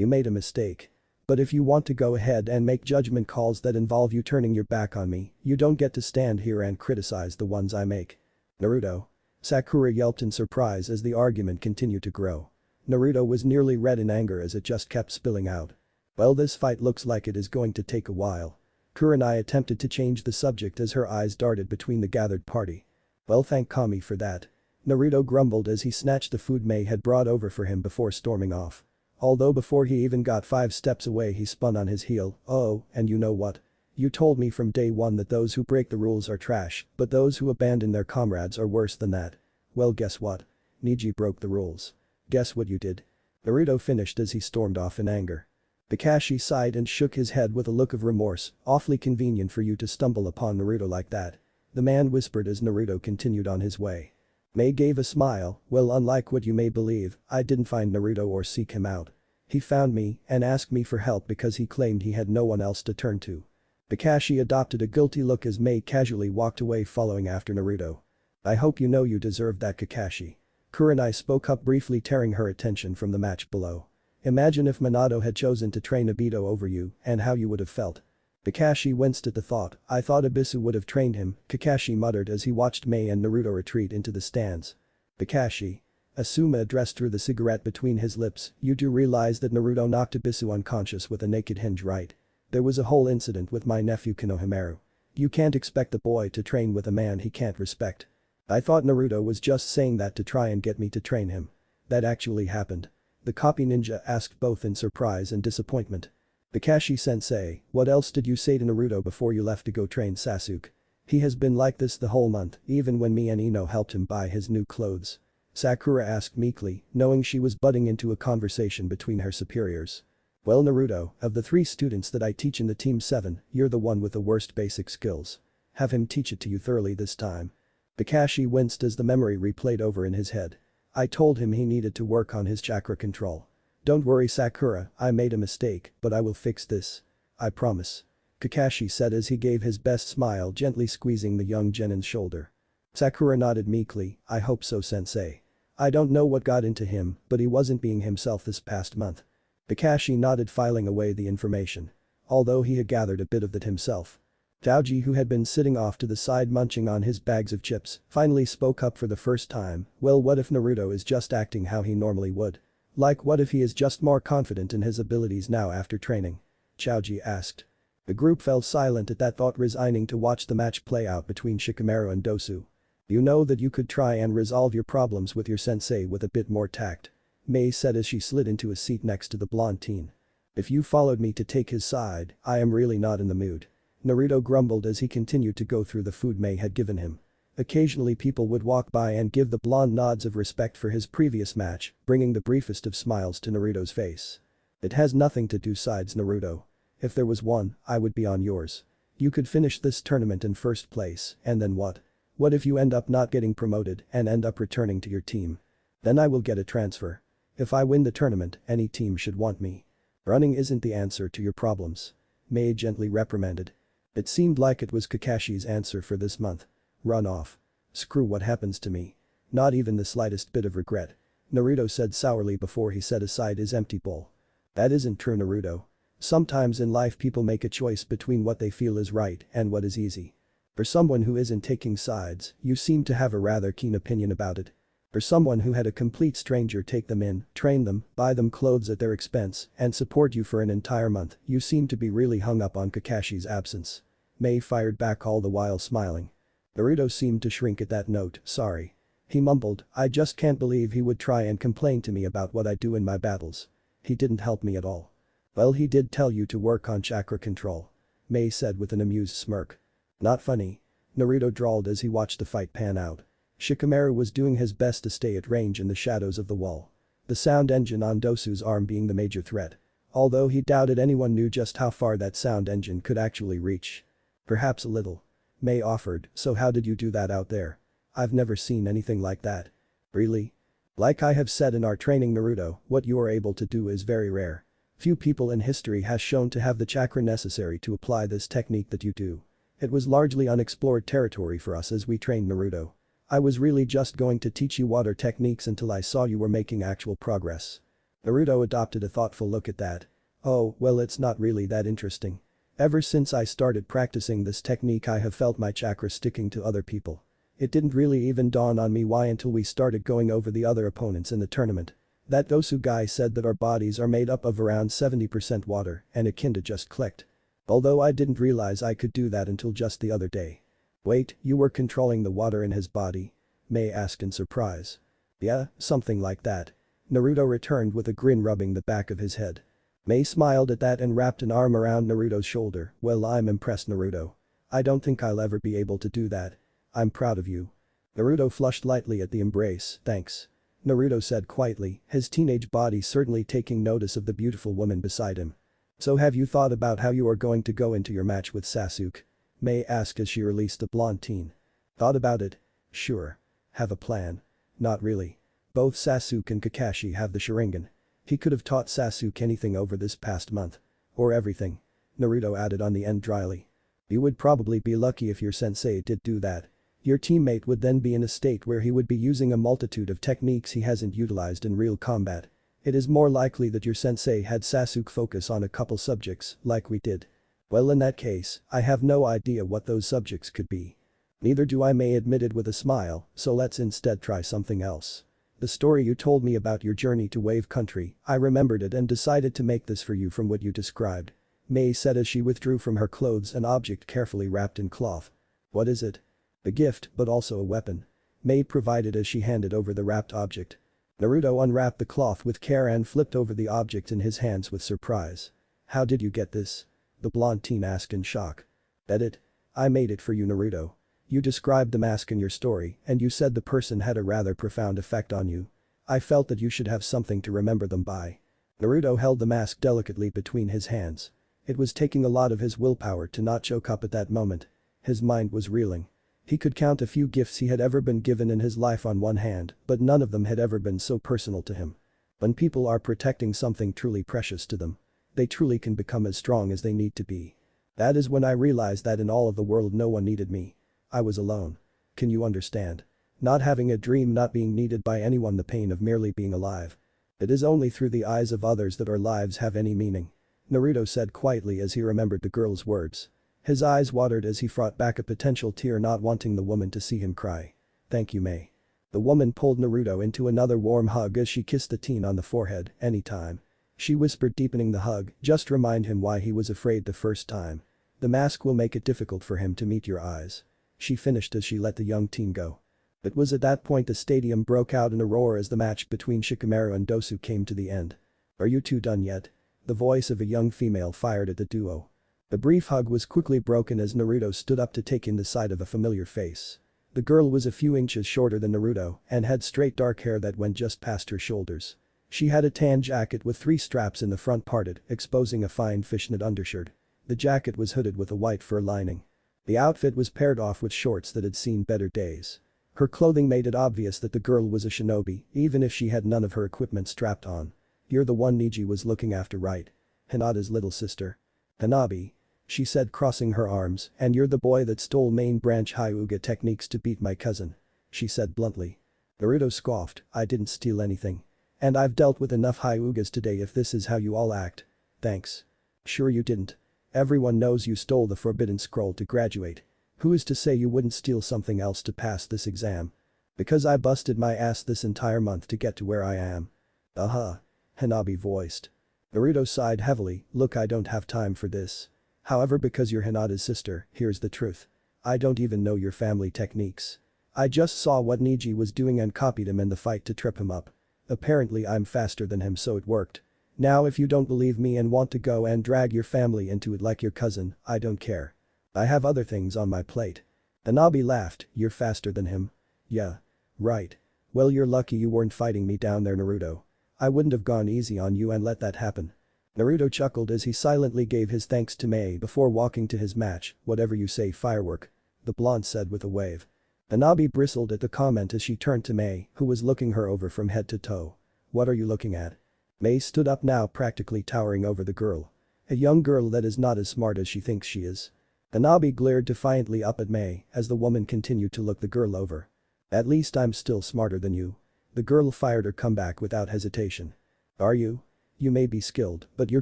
You made a mistake. But if you want to go ahead and make judgment calls that involve you turning your back on me, you don't get to stand here and criticize the ones I make. Naruto. Sakura yelped in surprise as the argument continued to grow. Naruto was nearly red in anger as it just kept spilling out. Well, this fight looks like it is going to take a while. Kurenai attempted to change the subject as her eyes darted between the gathered party. Well, thank Kami for that. Naruto grumbled as he snatched the food Mei had brought over for him before storming off. Although before he even got 5 steps away he spun on his heel. Oh, and you know what? You told me from day one that those who break the rules are trash, but those who abandon their comrades are worse than that. Well, guess what? Neji broke the rules. Guess what you did? Naruto finished as he stormed off in anger. Kakashi sighed and shook his head with a look of remorse. Awfully convenient for you to stumble upon Naruto like that. The man whispered as Naruto continued on his way. Mei gave a smile. Well, unlike what you may believe, I didn't find Naruto or seek him out. He found me and asked me for help because he claimed he had no one else to turn to. Kakashi adopted a guilty look as Mei casually walked away following after Naruto. I hope you know you deserve that, Kakashi. Kurenai spoke up briefly, tearing her attention from the match below. Imagine if Minato had chosen to train Obito over you and how you would have felt. Kakashi winced at the thought. I thought Abisu would have trained him, Kakashi muttered as he watched Mei and Naruto retreat into the stands. Kakashi. Asuma addressed through the cigarette between his lips, you do realize that Naruto knocked Abisu unconscious with a naked hinge, right? There was a whole incident with my nephew Konohamaru. You can't expect the boy to train with a man he can't respect. I thought Naruto was just saying that to try and get me to train him. That actually happened. The copy ninja asked both in surprise and disappointment. Kakashi-sensei, what else did you say to Naruto before you left to go train Sasuke? He has been like this the whole month, even when me and Ino helped him buy his new clothes. Sakura asked meekly, knowing she was butting into a conversation between her superiors. Well, Naruto, of the 3 students that I teach in the Team 7, you're the one with the worst basic skills. Have him teach it to you thoroughly this time. Kakashi winced as the memory replayed over in his head. I told him he needed to work on his chakra control. Don't worry, Sakura, I made a mistake, but I will fix this. I promise. Kakashi said as he gave his best smile, gently squeezing the young genin's shoulder. Sakura nodded meekly, I hope so, sensei. I don't know what got into him, but he wasn't being himself this past month. Kakashi nodded, filing away the information. Although he had gathered a bit of that himself. Daoji, who had been sitting off to the side munching on his bags of chips, finally spoke up for the first time. Well, what if Naruto is just acting how he normally would? Like, what if he is just more confident in his abilities now after training? Chaoji asked. The group fell silent at that thought, resigning to watch the match play out between Shikamaru and Dosu. You know that you could try and resolve your problems with your sensei with a bit more tact. Mei said as she slid into a seat next to the blonde teen. If you followed me to take his side, I am really not in the mood. Naruto grumbled as he continued to go through the food Mei had given him. Occasionally people would walk by and give the blonde nods of respect for his previous match, bringing the briefest of smiles to Naruto's face. It has nothing to do sides, Naruto. If there was one, I would be on yours. You could finish this tournament in first place, and then what? What if you end up not getting promoted and end up returning to your team? Then I will get a transfer. If I win the tournament, any team should want me. Running isn't the answer to your problems. Mei gently reprimanded. It seemed like it was Kakashi's answer for this month. Run off. Screw what happens to me. Not even the slightest bit of regret. Naruto said sourly before he set aside his empty bowl. That isn't true, Naruto. Sometimes in life people make a choice between what they feel is right and what is easy. For someone who isn't taking sides, you seem to have a rather keen opinion about it. For someone who had a complete stranger take them in, train them, buy them clothes at their expense, and support you for an entire month, you seem to be really hung up on Kakashi's absence. Mei fired back, all the while smiling. Naruto seemed to shrink at that note. Sorry. He mumbled, I just can't believe he would try and complain to me about what I do in my battles. He didn't help me at all. Well, he did tell you to work on chakra control. Mei said with an amused smirk. Not funny. Naruto drawled as he watched the fight pan out. Shikamaru was doing his best to stay at range in the shadows of the wall. The sound engine on Dosu's arm being the major threat. Although he doubted anyone knew just how far that sound engine could actually reach. Perhaps a little. Mei offered, so how did you do that out there? I've never seen anything like that. Really? Like I have said in our training, Naruto, what you are able to do is very rare. Few people in history has shown to have the chakra necessary to apply this technique that you do. It was largely unexplored territory for us as we trained Naruto. I was really just going to teach you water techniques until I saw you were making actual progress. Naruto adopted a thoughtful look at that. Oh, well, it's not really that interesting. Ever since I started practicing this technique I have felt my chakra sticking to other people. It didn't really even dawn on me why until we started going over the other opponents in the tournament. That Dosu guy said that our bodies are made up of around 70% water and it kinda just clicked. Although I didn't realize I could do that until just the other day. Wait, you were controlling the water in his body? Mei asked in surprise. Yeah, something like that. Naruto returned with a grin rubbing the back of his head. Mei smiled at that and wrapped an arm around Naruto's shoulder. Well, I'm impressed, Naruto. I don't think I'll ever be able to do that. I'm proud of you. Naruto flushed lightly at the embrace. Thanks. Naruto said quietly, his teenage body certainly taking notice of the beautiful woman beside him. So have you thought about how you are going to go into your match with Sasuke? Mei asked as she released the blonde teen. Thought about it? Sure. Have a plan? Not really. Both Sasuke and Kakashi have the Sharingan. He could have taught Sasuke anything over this past month. Or everything. Naruto added on the end dryly. You would probably be lucky if your sensei did do that. Your teammate would then be in a state where he would be using a multitude of techniques he hasn't utilized in real combat. It is more likely that your sensei had Sasuke focus on a couple subjects, like we did. Well, in that case, I have no idea what those subjects could be. Neither do I, Mei admitted with a smile, so let's instead try something else. The story you told me about your journey to Wave Country, I remembered it and decided to make this for you from what you described. Mei said as she withdrew from her clothes an object carefully wrapped in cloth. What is it? A gift, but also a weapon. Mei provided as she handed over the wrapped object. Naruto unwrapped the cloth with care and flipped over the object in his hands with surprise. How did you get this? The blonde teen asked in shock. That it? I made it for you, Naruto. You described the mask in your story and you said the person had a rather profound effect on you. I felt that you should have something to remember them by. Naruto held the mask delicately between his hands. It was taking a lot of his willpower to not choke up at that moment. His mind was reeling. He could count a few gifts he had ever been given in his life on one hand, but none of them had ever been so personal to him. When people are protecting something truly precious to them, they truly can become as strong as they need to be. That is when I realized that in all of the world no one needed me. I was alone. Can you understand? Not having a dream, not being needed by anyone, the pain of merely being alive. It is only through the eyes of others that our lives have any meaning. Naruto said quietly as he remembered the girl's words. His eyes watered as he fought back a potential tear, not wanting the woman to see him cry. Thank you, Mei. The woman pulled Naruto into another warm hug as she kissed the teen on the forehead. Anytime. She whispered, deepening the hug, just remind him why he was afraid the first time. The mask will make it difficult for him to meet your eyes. She finished as she let the young teen go. It was at that point the stadium broke out in a roar as the match between Shikamaru and Dosu came to the end. Are you two done yet? The voice of a young female fired at the duo. The brief hug was quickly broken as Naruto stood up to take in the sight of a familiar face. The girl was a few inches shorter than Naruto and had straight dark hair that went just past her shoulders. She had a tan jacket with 3 straps in the front parted, exposing a fine fishnet undershirt. The jacket was hooded with a white fur lining. The outfit was paired off with shorts that had seen better days. Her clothing made it obvious that the girl was a shinobi, even if she had none of her equipment strapped on. You're the one Neji was looking after, right? Hinata's little sister. Hanabi. She said, crossing her arms, and you're the boy that stole main branch Hyuga techniques to beat my cousin. She said bluntly. Naruto scoffed, I didn't steal anything. And I've dealt with enough Hyugas today if this is how you all act. Thanks. Sure you didn't. Everyone knows you stole the forbidden scroll to graduate. Who is to say you wouldn't steal something else to pass this exam? Because I busted my ass this entire month to get to where I am. Hanabi voiced. Naruto sighed heavily, look, I don't have time for this. However, because you're Hinata's sister, here's the truth. I don't even know your family techniques. I just saw what Neji was doing and copied him in the fight to trip him up. Apparently I'm faster than him, so it worked. Now if you don't believe me and want to go and drag your family into it like your cousin, I don't care. I have other things on my plate. Hanabi laughed, you're faster than him? Yeah. Right. Well, you're lucky you weren't fighting me down there, Naruto. I wouldn't have gone easy on you and let that happen. Naruto chuckled as he silently gave his thanks to Mei before walking to his match. Whatever you say, firework. The blonde said with a wave. Hanabi bristled at the comment as she turned to Mei, who was looking her over from head to toe. What are you looking at? Mei stood up now, practically towering over the girl. A young girl that is not as smart as she thinks she is. Hanabi glared defiantly up at Mei as the woman continued to look the girl over. At least I'm still smarter than you. The girl fired her comeback without hesitation. Are you? You may be skilled, but your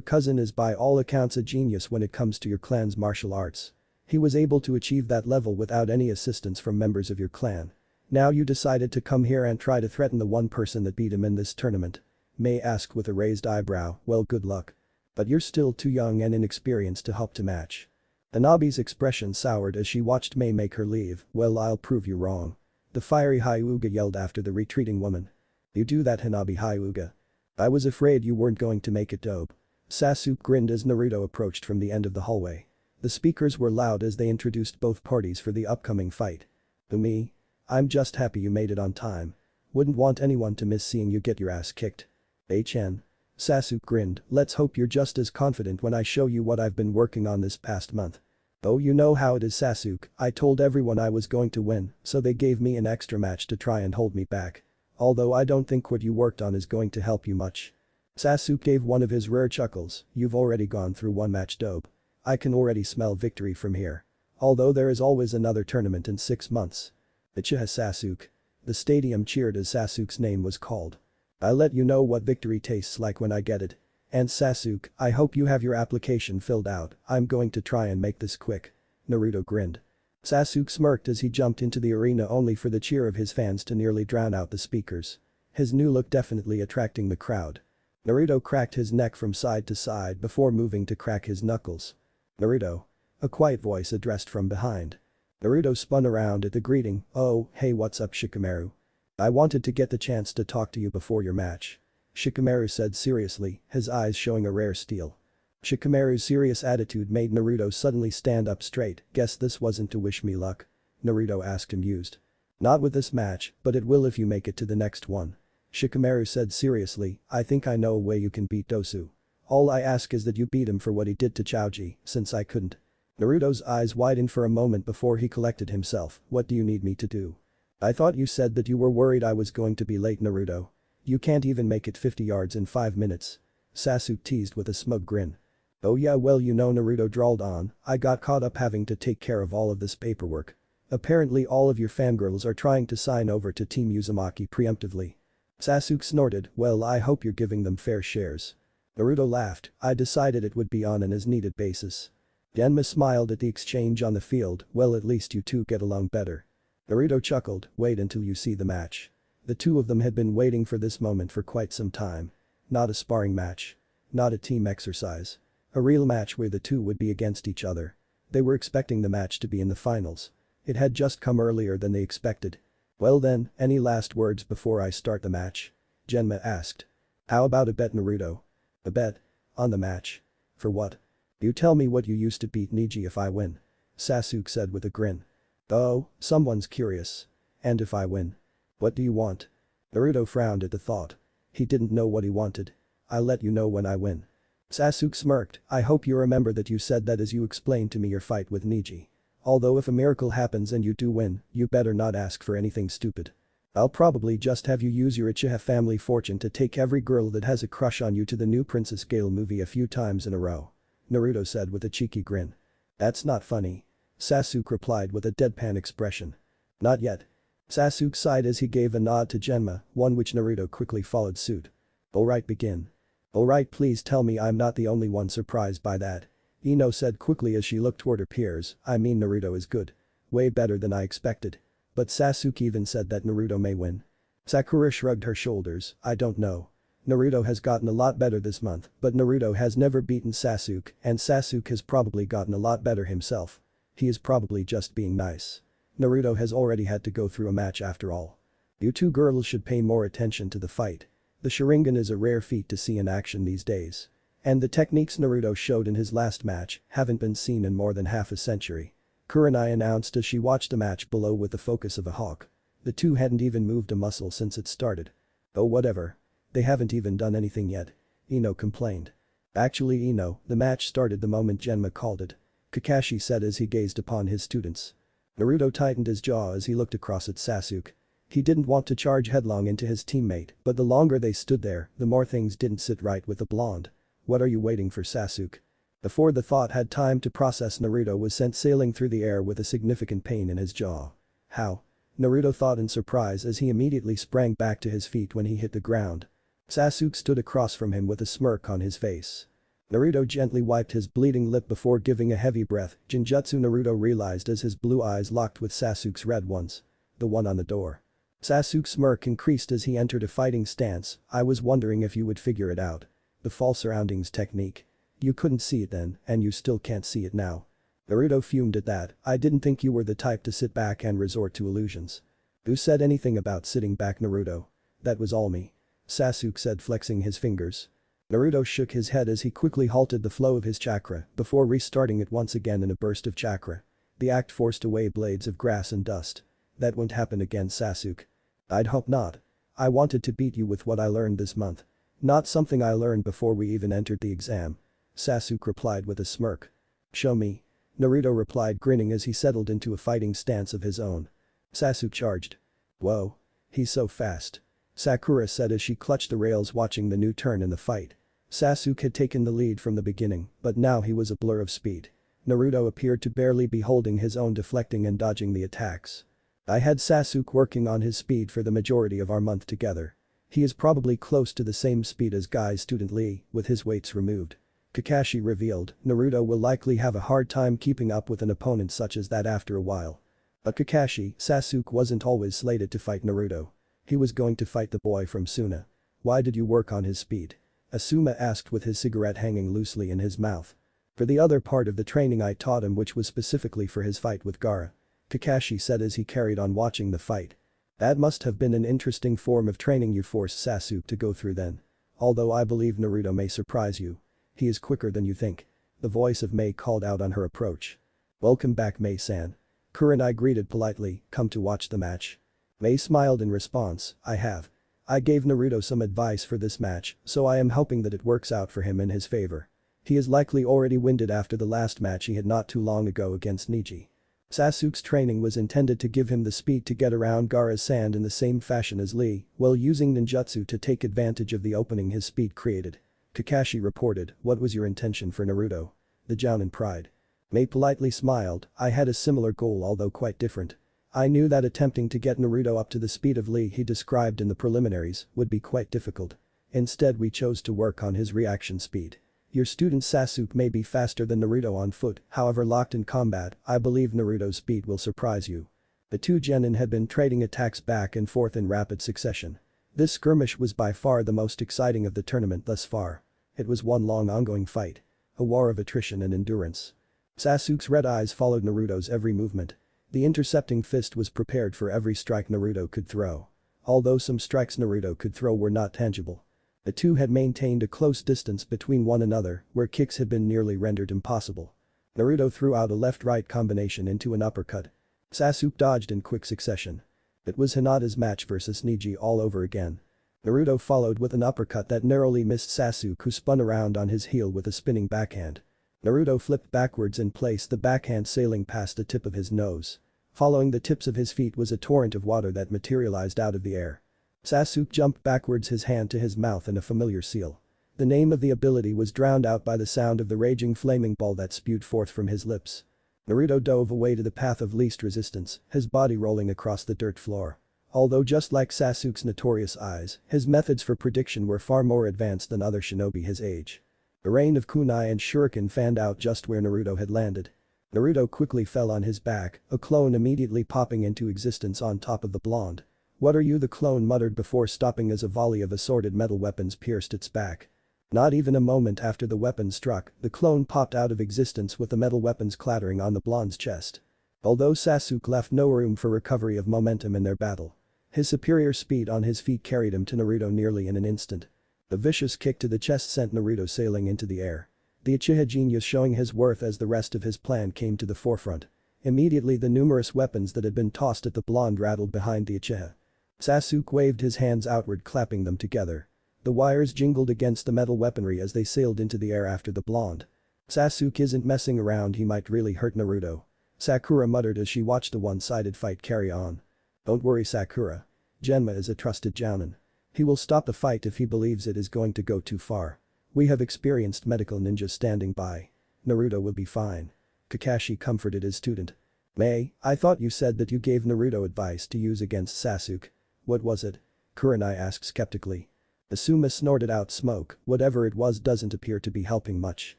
cousin is by all accounts a genius when it comes to your clan's martial arts. He was able to achieve that level without any assistance from members of your clan. Now you decided to come here and try to threaten the one person that beat him in this tournament. May asked with a raised eyebrow, well good luck. But you're still too young and inexperienced to hope to match. Hanabi's expression soured as she watched May make her leave, well I'll prove you wrong. The fiery Hyuga yelled after the retreating woman. You do that Hanabi Hyuga. I was afraid you weren't going to make it dope. Sasuke grinned as Naruto approached from the end of the hallway. The speakers were loud as they introduced both parties for the upcoming fight. Me? I'm just happy you made it on time. Wouldn't want anyone to miss seeing you get your ass kicked. HN. Sasuke grinned, let's hope you're just as confident when I show you what I've been working on this past month. Oh you know how it is Sasuke, I told everyone I was going to win, so they gave me an extra match to try and hold me back. Although I don't think what you worked on is going to help you much. Sasuke gave one of his rare chuckles, you've already gone through one match dope. I can already smell victory from here. Although there is always another tournament in 6 months. Uchiha Sasuke. The stadium cheered as Sasuke's name was called. I'll let you know what victory tastes like when I get it. And Sasuke, I hope you have your application filled out, I'm going to try and make this quick. Naruto grinned. Sasuke smirked as he jumped into the arena only for the cheer of his fans to nearly drown out the speakers. His new look definitely attracting the crowd. Naruto cracked his neck from side to side before moving to crack his knuckles. Naruto. A quiet voice addressed from behind. Naruto spun around at the greeting, oh, hey what's up Shikamaru? I wanted to get the chance to talk to you before your match. Shikamaru said seriously, his eyes showing a rare steel. Shikamaru's serious attitude made Naruto suddenly stand up straight, guess this wasn't to wish me luck? Naruto asked amused. Not with this match, but it will if you make it to the next one. Shikamaru said seriously, I think I know a way you can beat Dosu. All I ask is that you beat him for what he did to Chaoji, since I couldn't. Naruto's eyes widened for a moment before he collected himself, what do you need me to do? I thought you said that you were worried I was going to be late Naruto. You can't even make it 50 yards in 5 minutes. Sasuke teased with a smug grin. Oh yeah well you know Naruto drawled on, I got caught up having to take care of all of this paperwork. Apparently all of your fangirls are trying to sign over to Team Uzumaki preemptively. Sasuke snorted, well I hope you're giving them fair shares. Naruto laughed, I decided it would be on an as-needed basis. Genma smiled at the exchange on the field, well at least you two get along better. Naruto chuckled, wait until you see the match. The two of them had been waiting for this moment for quite some time. Not a sparring match. Not a team exercise. A real match where the two would be against each other. They were expecting the match to be in the finals. It had just come earlier than they expected. Well then, any last words before I start the match? Genma asked. How about a bet Naruto? A bet? On the match? For what? You tell me what you used to beat Neji if I win. Sasuke said with a grin. Oh, someone's curious. And if I win? What do you want? Naruto frowned at the thought. He didn't know what he wanted. I'll let you know when I win. Sasuke smirked, I hope you remember that you said that as you explained to me your fight with Neji. Although if a miracle happens and you do win, you better not ask for anything stupid. I'll probably just have you use your Uchiha family fortune to take every girl that has a crush on you to the new Princess Gale movie a few times in a row. Naruto said with a cheeky grin. That's not funny. Sasuke replied with a deadpan expression. Not yet. Sasuke sighed as he gave a nod to Genma, one which Naruto quickly followed suit. Alright begin. Alright please tell me I'm not the only one surprised by that. Ino said quickly as she looked toward her peers, I mean Naruto is good. Way better than I expected. But Sasuke even said that Naruto may win. Sakura shrugged her shoulders, I don't know. Naruto has gotten a lot better this month, but Naruto has never beaten Sasuke and Sasuke has probably gotten a lot better himself. He is probably just being nice. Naruto has already had to go through a match after all. You two girls should pay more attention to the fight. The Sharingan is a rare feat to see in action these days. And the techniques Naruto showed in his last match haven't been seen in more than half a century. Kurenai announced as she watched the match below with the focus of a hawk. The two hadn't even moved a muscle since it started. Oh whatever. They haven't even done anything yet. Ino complained. Actually Ino, the match started the moment Genma called it. Kakashi said as he gazed upon his students. Naruto tightened his jaw as he looked across at Sasuke. He didn't want to charge headlong into his teammate, but the longer they stood there, the more things didn't sit right with the blonde. What are you waiting for Sasuke? Before the thought had time to process Naruto was sent sailing through the air with a significant pain in his jaw. How? Naruto thought in surprise as he immediately sprang back to his feet when he hit the ground. Sasuke stood across from him with a smirk on his face. Naruto gently wiped his bleeding lip before giving a heavy breath. Genjutsu Naruto realized as his blue eyes locked with Sasuke's red ones. The one on the door. Sasuke's smirk increased as he entered a fighting stance. I was wondering if you would figure it out. The false surroundings technique. You couldn't see it then, and you still can't see it now. Naruto fumed at that. I didn't think you were the type to sit back and resort to illusions. Who said anything about sitting back, Naruto? That was all me. Sasuke said, flexing his fingers. Naruto shook his head as he quickly halted the flow of his chakra before restarting it once again in a burst of chakra. The act forced away blades of grass and dust. That won't happen again, Sasuke. I'd hope not. I wanted to beat you with what I learned this month. Not something I learned before we even entered the exam. Sasuke replied with a smirk. Show me. Naruto replied, grinning as he settled into a fighting stance of his own. Sasuke charged. Whoa. He's so fast. Sakura said as she clutched the rails, watching the new turn in the fight. Sasuke had taken the lead from the beginning, but now he was a blur of speed. Naruto appeared to barely be holding his own, deflecting and dodging the attacks. I had Sasuke working on his speed for the majority of our month together. He is probably close to the same speed as Guy's student Lee, with his weights removed. Kakashi revealed, Naruto will likely have a hard time keeping up with an opponent such as that after a while. But Kakashi, Sasuke wasn't always slated to fight Naruto. He was going to fight the boy from Suna. Why did you work on his speed? Asuma asked with his cigarette hanging loosely in his mouth. For the other part of the training I taught him, which was specifically for his fight with Gaara. Kakashi said as he carried on watching the fight. That must have been an interesting form of training you forced Sasuke to go through then. Although I believe Naruto may surprise you. He is quicker than you think. The voice of Mei called out on her approach. Welcome back, Mei-san. Kurenai greeted politely, come to watch the match. Mei smiled in response, I have. I gave Naruto some advice for this match, so I am hoping that it works out for him in his favor. He is likely already winded after the last match he had not too long ago against Neji. Sasuke's training was intended to give him the speed to get around Gaara's sand in the same fashion as Lee, while using ninjutsu to take advantage of the opening his speed created. Kakashi reported, what was your intention for Naruto? The Jounin pride. Mei politely smiled, I had a similar goal, although quite different. I knew that attempting to get Naruto up to the speed of Lee he described in the preliminaries would be quite difficult. Instead we chose to work on his reaction speed. Your student Sasuke may be faster than Naruto on foot, however locked in combat, I believe Naruto's speed will surprise you. The two genin had been trading attacks back and forth in rapid succession. This skirmish was by far the most exciting of the tournament thus far. It was one long ongoing fight. A war of attrition and endurance. Sasuke's red eyes followed Naruto's every movement. The intercepting fist was prepared for every strike Naruto could throw. Although some strikes Naruto could throw were not tangible. The two had maintained a close distance between one another, where kicks had been nearly rendered impossible. Naruto threw out a left-right combination into an uppercut. Sasuke dodged in quick succession. It was Hinata's match versus Neji all over again. Naruto followed with an uppercut that narrowly missed Sasuke, who spun around on his heel with a spinning backhand. Naruto flipped backwards in place, the backhand sailing past the tip of his nose. Following the tips of his feet was a torrent of water that materialized out of the air. Sasuke jumped backwards, his hand to his mouth in a familiar seal. The name of the ability was drowned out by the sound of the raging flaming ball that spewed forth from his lips. Naruto dove away to the path of least resistance, his body rolling across the dirt floor. Although just like Sasuke's notorious eyes, his methods for prediction were far more advanced than other shinobi his age. A rain of kunai and shuriken fanned out just where Naruto had landed. Naruto quickly fell on his back, a clone immediately popping into existence on top of the blonde. What are you? The clone muttered before stopping as a volley of assorted metal weapons pierced its back. Not even a moment after the weapon struck, the clone popped out of existence with the metal weapons clattering on the blonde's chest. Although Sasuke left no room for recovery of momentum in their battle. His superior speed on his feet carried him to Naruto nearly in an instant. The vicious kick to the chest sent Naruto sailing into the air. The Uchiha genius showing his worth as the rest of his plan came to the forefront. Immediately the numerous weapons that had been tossed at the blonde rattled behind the Uchiha. Sasuke waved his hands outward, clapping them together. The wires jingled against the metal weaponry as they sailed into the air after the blonde. Sasuke isn't messing around, he might really hurt Naruto. Sakura muttered as she watched the one-sided fight carry on. Don't worry, Sakura. Genma is a trusted jounin. He will stop the fight if he believes it is going to go too far. We have experienced medical ninjas standing by. Naruto will be fine. Kakashi comforted his student. Mei, I thought you said that you gave Naruto advice to use against Sasuke. What was it? Kurenai asked skeptically. Asuma snorted out smoke, whatever it was doesn't appear to be helping much.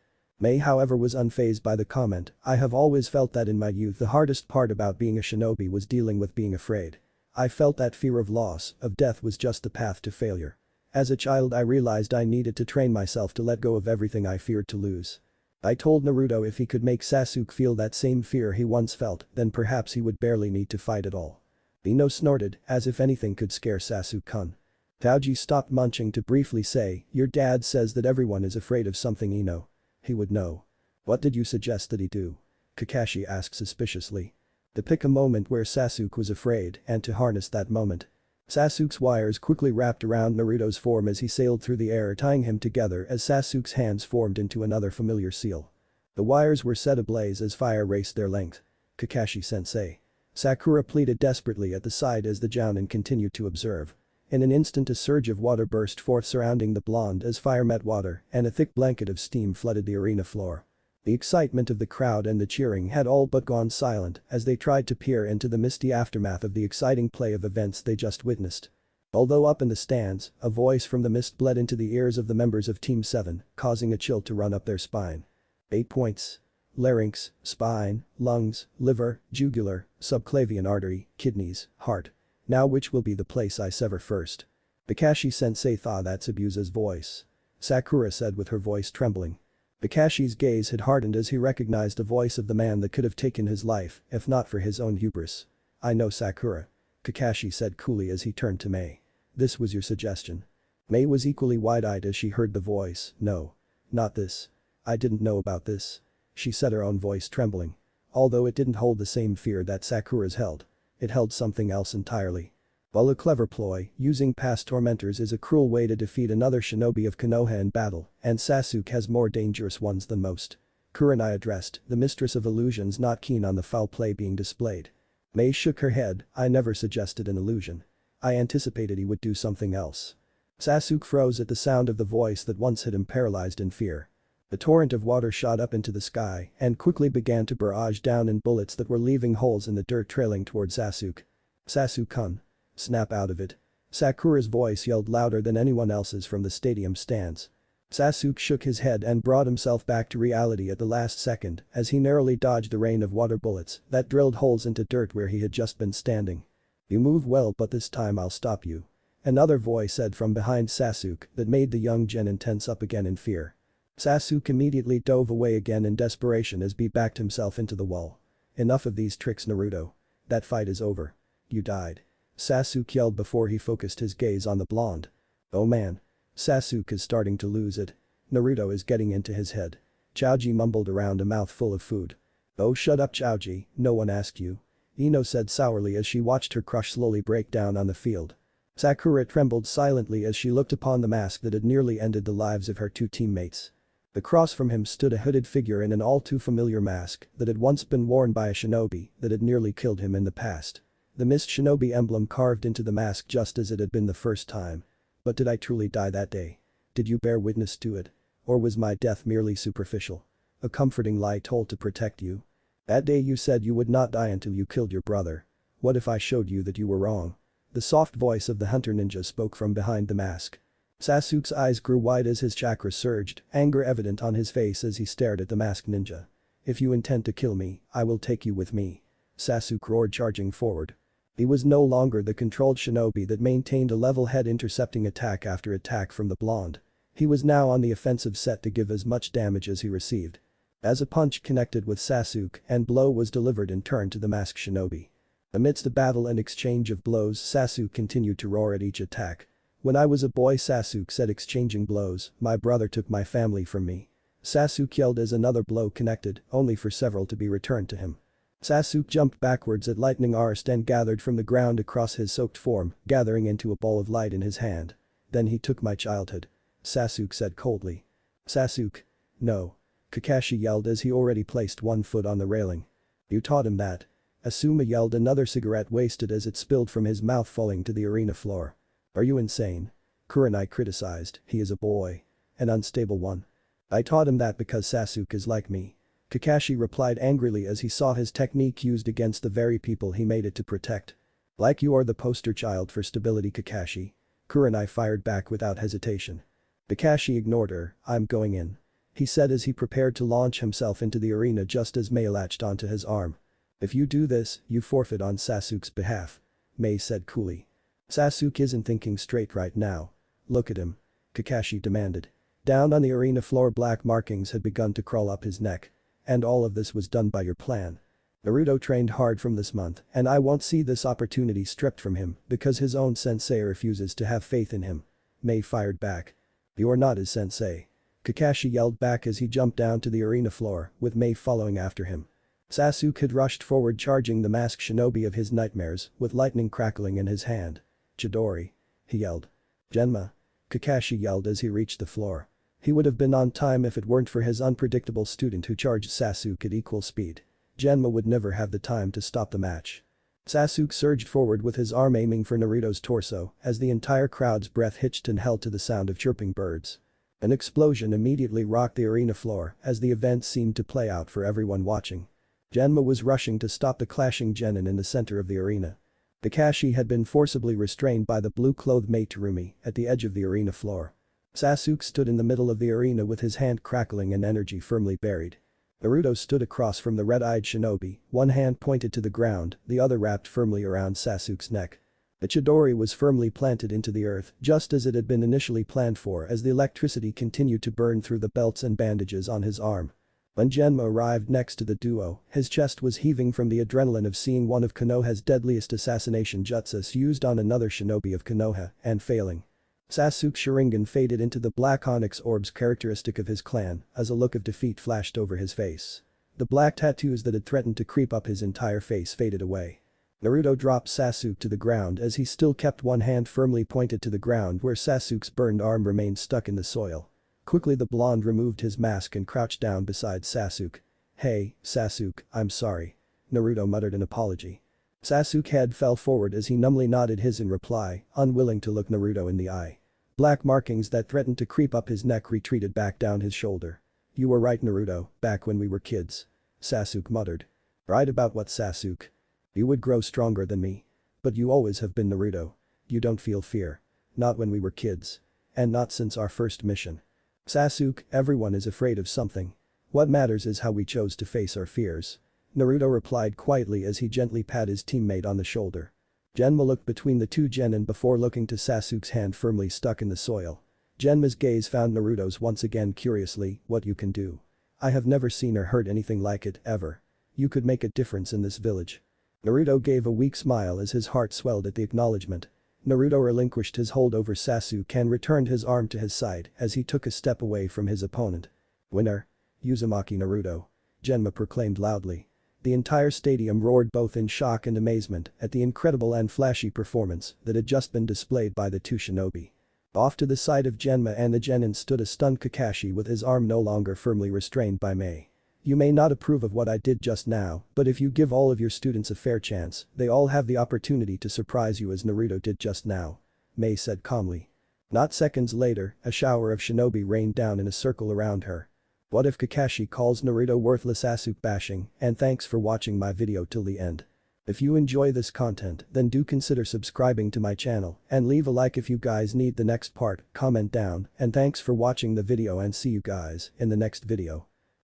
Mei however was unfazed by the comment, I have always felt that in my youth the hardest part about being a shinobi was dealing with being afraid. I felt that fear of loss, of death was just the path to failure. As a child I realized I needed to train myself to let go of everything I feared to lose. I told Naruto if he could make Sasuke feel that same fear he once felt, then perhaps he would barely need to fight at all. Ino snorted, as if anything could scare Sasuke-kun. Taoji stopped munching to briefly say, your dad says that everyone is afraid of something Ino. He would know. What did you suggest that he do? Kakashi asked suspiciously. To pick a moment where Sasuke was afraid and to harness that moment. Sasuke's wires quickly wrapped around Naruto's form as he sailed through the air tying him together as Sasuke's hands formed into another familiar seal. The wires were set ablaze as fire raced their length. Kakashi-sensei. Sakura pleaded desperately at the side as the Jounin continued to observe. In an instant a surge of water burst forth surrounding the blonde as fire met water and a thick blanket of steam flooded the arena floor. The excitement of the crowd and the cheering had all but gone silent as they tried to peer into the misty aftermath of the exciting play of events they just witnessed. Although up in the stands, a voice from the mist bled into the ears of the members of Team 7, causing a chill to run up their spine. 8 points. Larynx, spine, lungs, liver, jugular, subclavian artery, kidneys, heart. Now which will be the place I sever first? Kakashi-sensei thought that's Abusa's voice. Sakura said with her voice trembling. Kakashi's gaze had hardened as he recognized the voice of the man that could have taken his life, if not for his own hubris. I know Sakura. Kakashi said coolly as he turned to Mei. This was your suggestion. Mei was equally wide-eyed as she heard the voice, no. Not this. I didn't know about this. She said her own voice trembling. Although it didn't hold the same fear that Sakura's held. It held something else entirely. While a clever ploy, using past tormentors is a cruel way to defeat another shinobi of Konoha in battle, and Sasuke has more dangerous ones than most. Kurenai addressed, the mistress of illusions not keen on the foul play being displayed. Mei shook her head, I never suggested an illusion. I anticipated he would do something else. Sasuke froze at the sound of the voice that once had him paralyzed in fear. The torrent of water shot up into the sky and quickly began to barrage down in bullets that were leaving holes in the dirt trailing toward Sasuke. Sasuke-kun. Snap out of it. Sakura's voice yelled louder than anyone else's from the stadium stands. Sasuke shook his head and brought himself back to reality at the last second as he narrowly dodged the rain of water bullets that drilled holes into dirt where he had just been standing. You move well but this time I'll stop you. Another voice said from behind Sasuke that made the young genin tense up again in fear. Sasuke immediately dove away again in desperation as he backed himself into the wall. Enough of these tricks Naruto. That fight is over. You died. Sasuke yelled before he focused his gaze on the blonde. Oh man. Sasuke is starting to lose it. Naruto is getting into his head. Chaoji mumbled around a mouthful of food. Oh shut up Chaoji, no one asked you. Ino said sourly as she watched her crush slowly break down on the field. Sakura trembled silently as she looked upon the mask that had nearly ended the lives of her two teammates. Across from him stood a hooded figure in an all too familiar mask that had once been worn by a shinobi that had nearly killed him in the past. The mist shinobi emblem carved into the mask just as it had been the first time. But did I truly die that day? Did you bear witness to it? Or was my death merely superficial? A comforting lie told to protect you? That day you said you would not die until you killed your brother. What if I showed you that you were wrong? The soft voice of the hunter ninja spoke from behind the mask. Sasuke's eyes grew wide as his chakra surged, anger evident on his face as he stared at the masked ninja. If you intend to kill me, I will take you with me. Sasuke roared charging forward. He was no longer the controlled shinobi that maintained a level head intercepting attack after attack from the blonde. He was now on the offensive set to give as much damage as he received. As a punch connected with Sasuke and blow was delivered in turn to the masked shinobi. Amidst the battle and exchange of blows Sasuke continued to roar at each attack. When I was a boy Sasuke said exchanging blows, my brother took my family from me. Sasuke yelled as another blow connected, only for several to be returned to him. Sasuke jumped backwards at lightning arst and gathered from the ground across his soaked form, gathering into a ball of light in his hand. Then he took my childhood. Sasuke said coldly. Sasuke. No. Kakashi yelled as he already placed one foot on the railing. You taught him that. Asuma yelled another cigarette wasted as it spilled from his mouth falling to the arena floor. Are you insane? Kurenai criticized, he is a boy. An unstable one. I taught him that because Sasuke is like me. Kakashi replied angrily as he saw his technique used against the very people he made it to protect. Like you are the poster child for stability Kakashi. Kurenai fired back without hesitation. Kakashi ignored her. "I'm going in," he said as he prepared to launch himself into the arena just as Mei latched onto his arm. "If you do this, you forfeit on Sasuke's behalf," Mei said coolly. "Sasuke isn't thinking straight right now. Look at him," Kakashi demanded. Down on the arena floor black markings had begun to crawl up his neck. "And all of this was done by your plan. Naruto trained hard from this month and I won't see this opportunity stripped from him because his own sensei refuses to have faith in him," Mei fired back. "You are not his sensei," Kakashi yelled back as he jumped down to the arena floor, with Mei following after him. Sasuke had rushed forward charging the masked shinobi of his nightmares, with lightning crackling in his hand. "Chidori," he yelled. "Genma," Kakashi yelled as he reached the floor. He would have been on time if it weren't for his unpredictable student who charged Sasuke at equal speed. Genma would never have the time to stop the match. Sasuke surged forward with his arm aiming for Naruto's torso as the entire crowd's breath hitched and held to the sound of chirping birds. An explosion immediately rocked the arena floor as the event seemed to play out for everyone watching. Genma was rushing to stop the clashing genin in the center of the arena. Kakashi had been forcibly restrained by the blue-clothed mate Terumi at the edge of the arena floor. Sasuke stood in the middle of the arena with his hand crackling and energy firmly buried. Naruto stood across from the red-eyed shinobi, one hand pointed to the ground, the other wrapped firmly around Sasuke's neck. The Chidori was firmly planted into the earth just as it had been initially planned for as the electricity continued to burn through the belts and bandages on his arm. When Genma arrived next to the duo, his chest was heaving from the adrenaline of seeing one of Konoha's deadliest assassination jutsus used on another shinobi of Konoha and failing. Sasuke's Sharingan faded into the black onyx orbs characteristic of his clan as a look of defeat flashed over his face. The black tattoos that had threatened to creep up his entire face faded away. Naruto dropped Sasuke to the ground as he still kept one hand firmly pointed to the ground where Sasuke's burned arm remained stuck in the soil. Quickly the blonde removed his mask and crouched down beside Sasuke. "Hey, Sasuke, I'm sorry," Naruto muttered an apology. Sasuke's head fell forward as he numbly nodded his in reply, unwilling to look Naruto in the eye. Black markings that threatened to creep up his neck retreated back down his shoulder. "You were right Naruto, back when we were kids," Sasuke muttered. "Right about what Sasuke? You would grow stronger than me. But you always have been Naruto. You don't feel fear. Not when we were kids. And not since our first mission. Sasuke, everyone is afraid of something. What matters is how we chose to face our fears," Naruto replied quietly as he gently patted his teammate on the shoulder. Genma looked between the two genin before looking to Sasuke's hand firmly stuck in the soil. Genma's gaze found Naruto's once again curiously, "What you can do. I have never seen or heard anything like it, ever. You could make a difference in this village." Naruto gave a weak smile as his heart swelled at the acknowledgement. Naruto relinquished his hold over Sasuke and returned his arm to his side as he took a step away from his opponent. "Winner. Uzumaki Naruto," Genma proclaimed loudly. The entire stadium roared both in shock and amazement at the incredible and flashy performance that had just been displayed by the two shinobi. Off to the side of Genma and the genin stood a stunned Kakashi with his arm no longer firmly restrained by Mei. "You may not approve of what I did just now, but if you give all of your students a fair chance, they all have the opportunity to surprise you as Naruto did just now," Mei said calmly. Not seconds later, a shower of shinobi rained down in a circle around her. What if Kakashi calls Naruto worthless Sasuke bashing, and thanks for watching my video till the end. If you enjoy this content then do consider subscribing to my channel and leave a like if you guys need the next part, comment down, and thanks for watching the video and see you guys in the next video.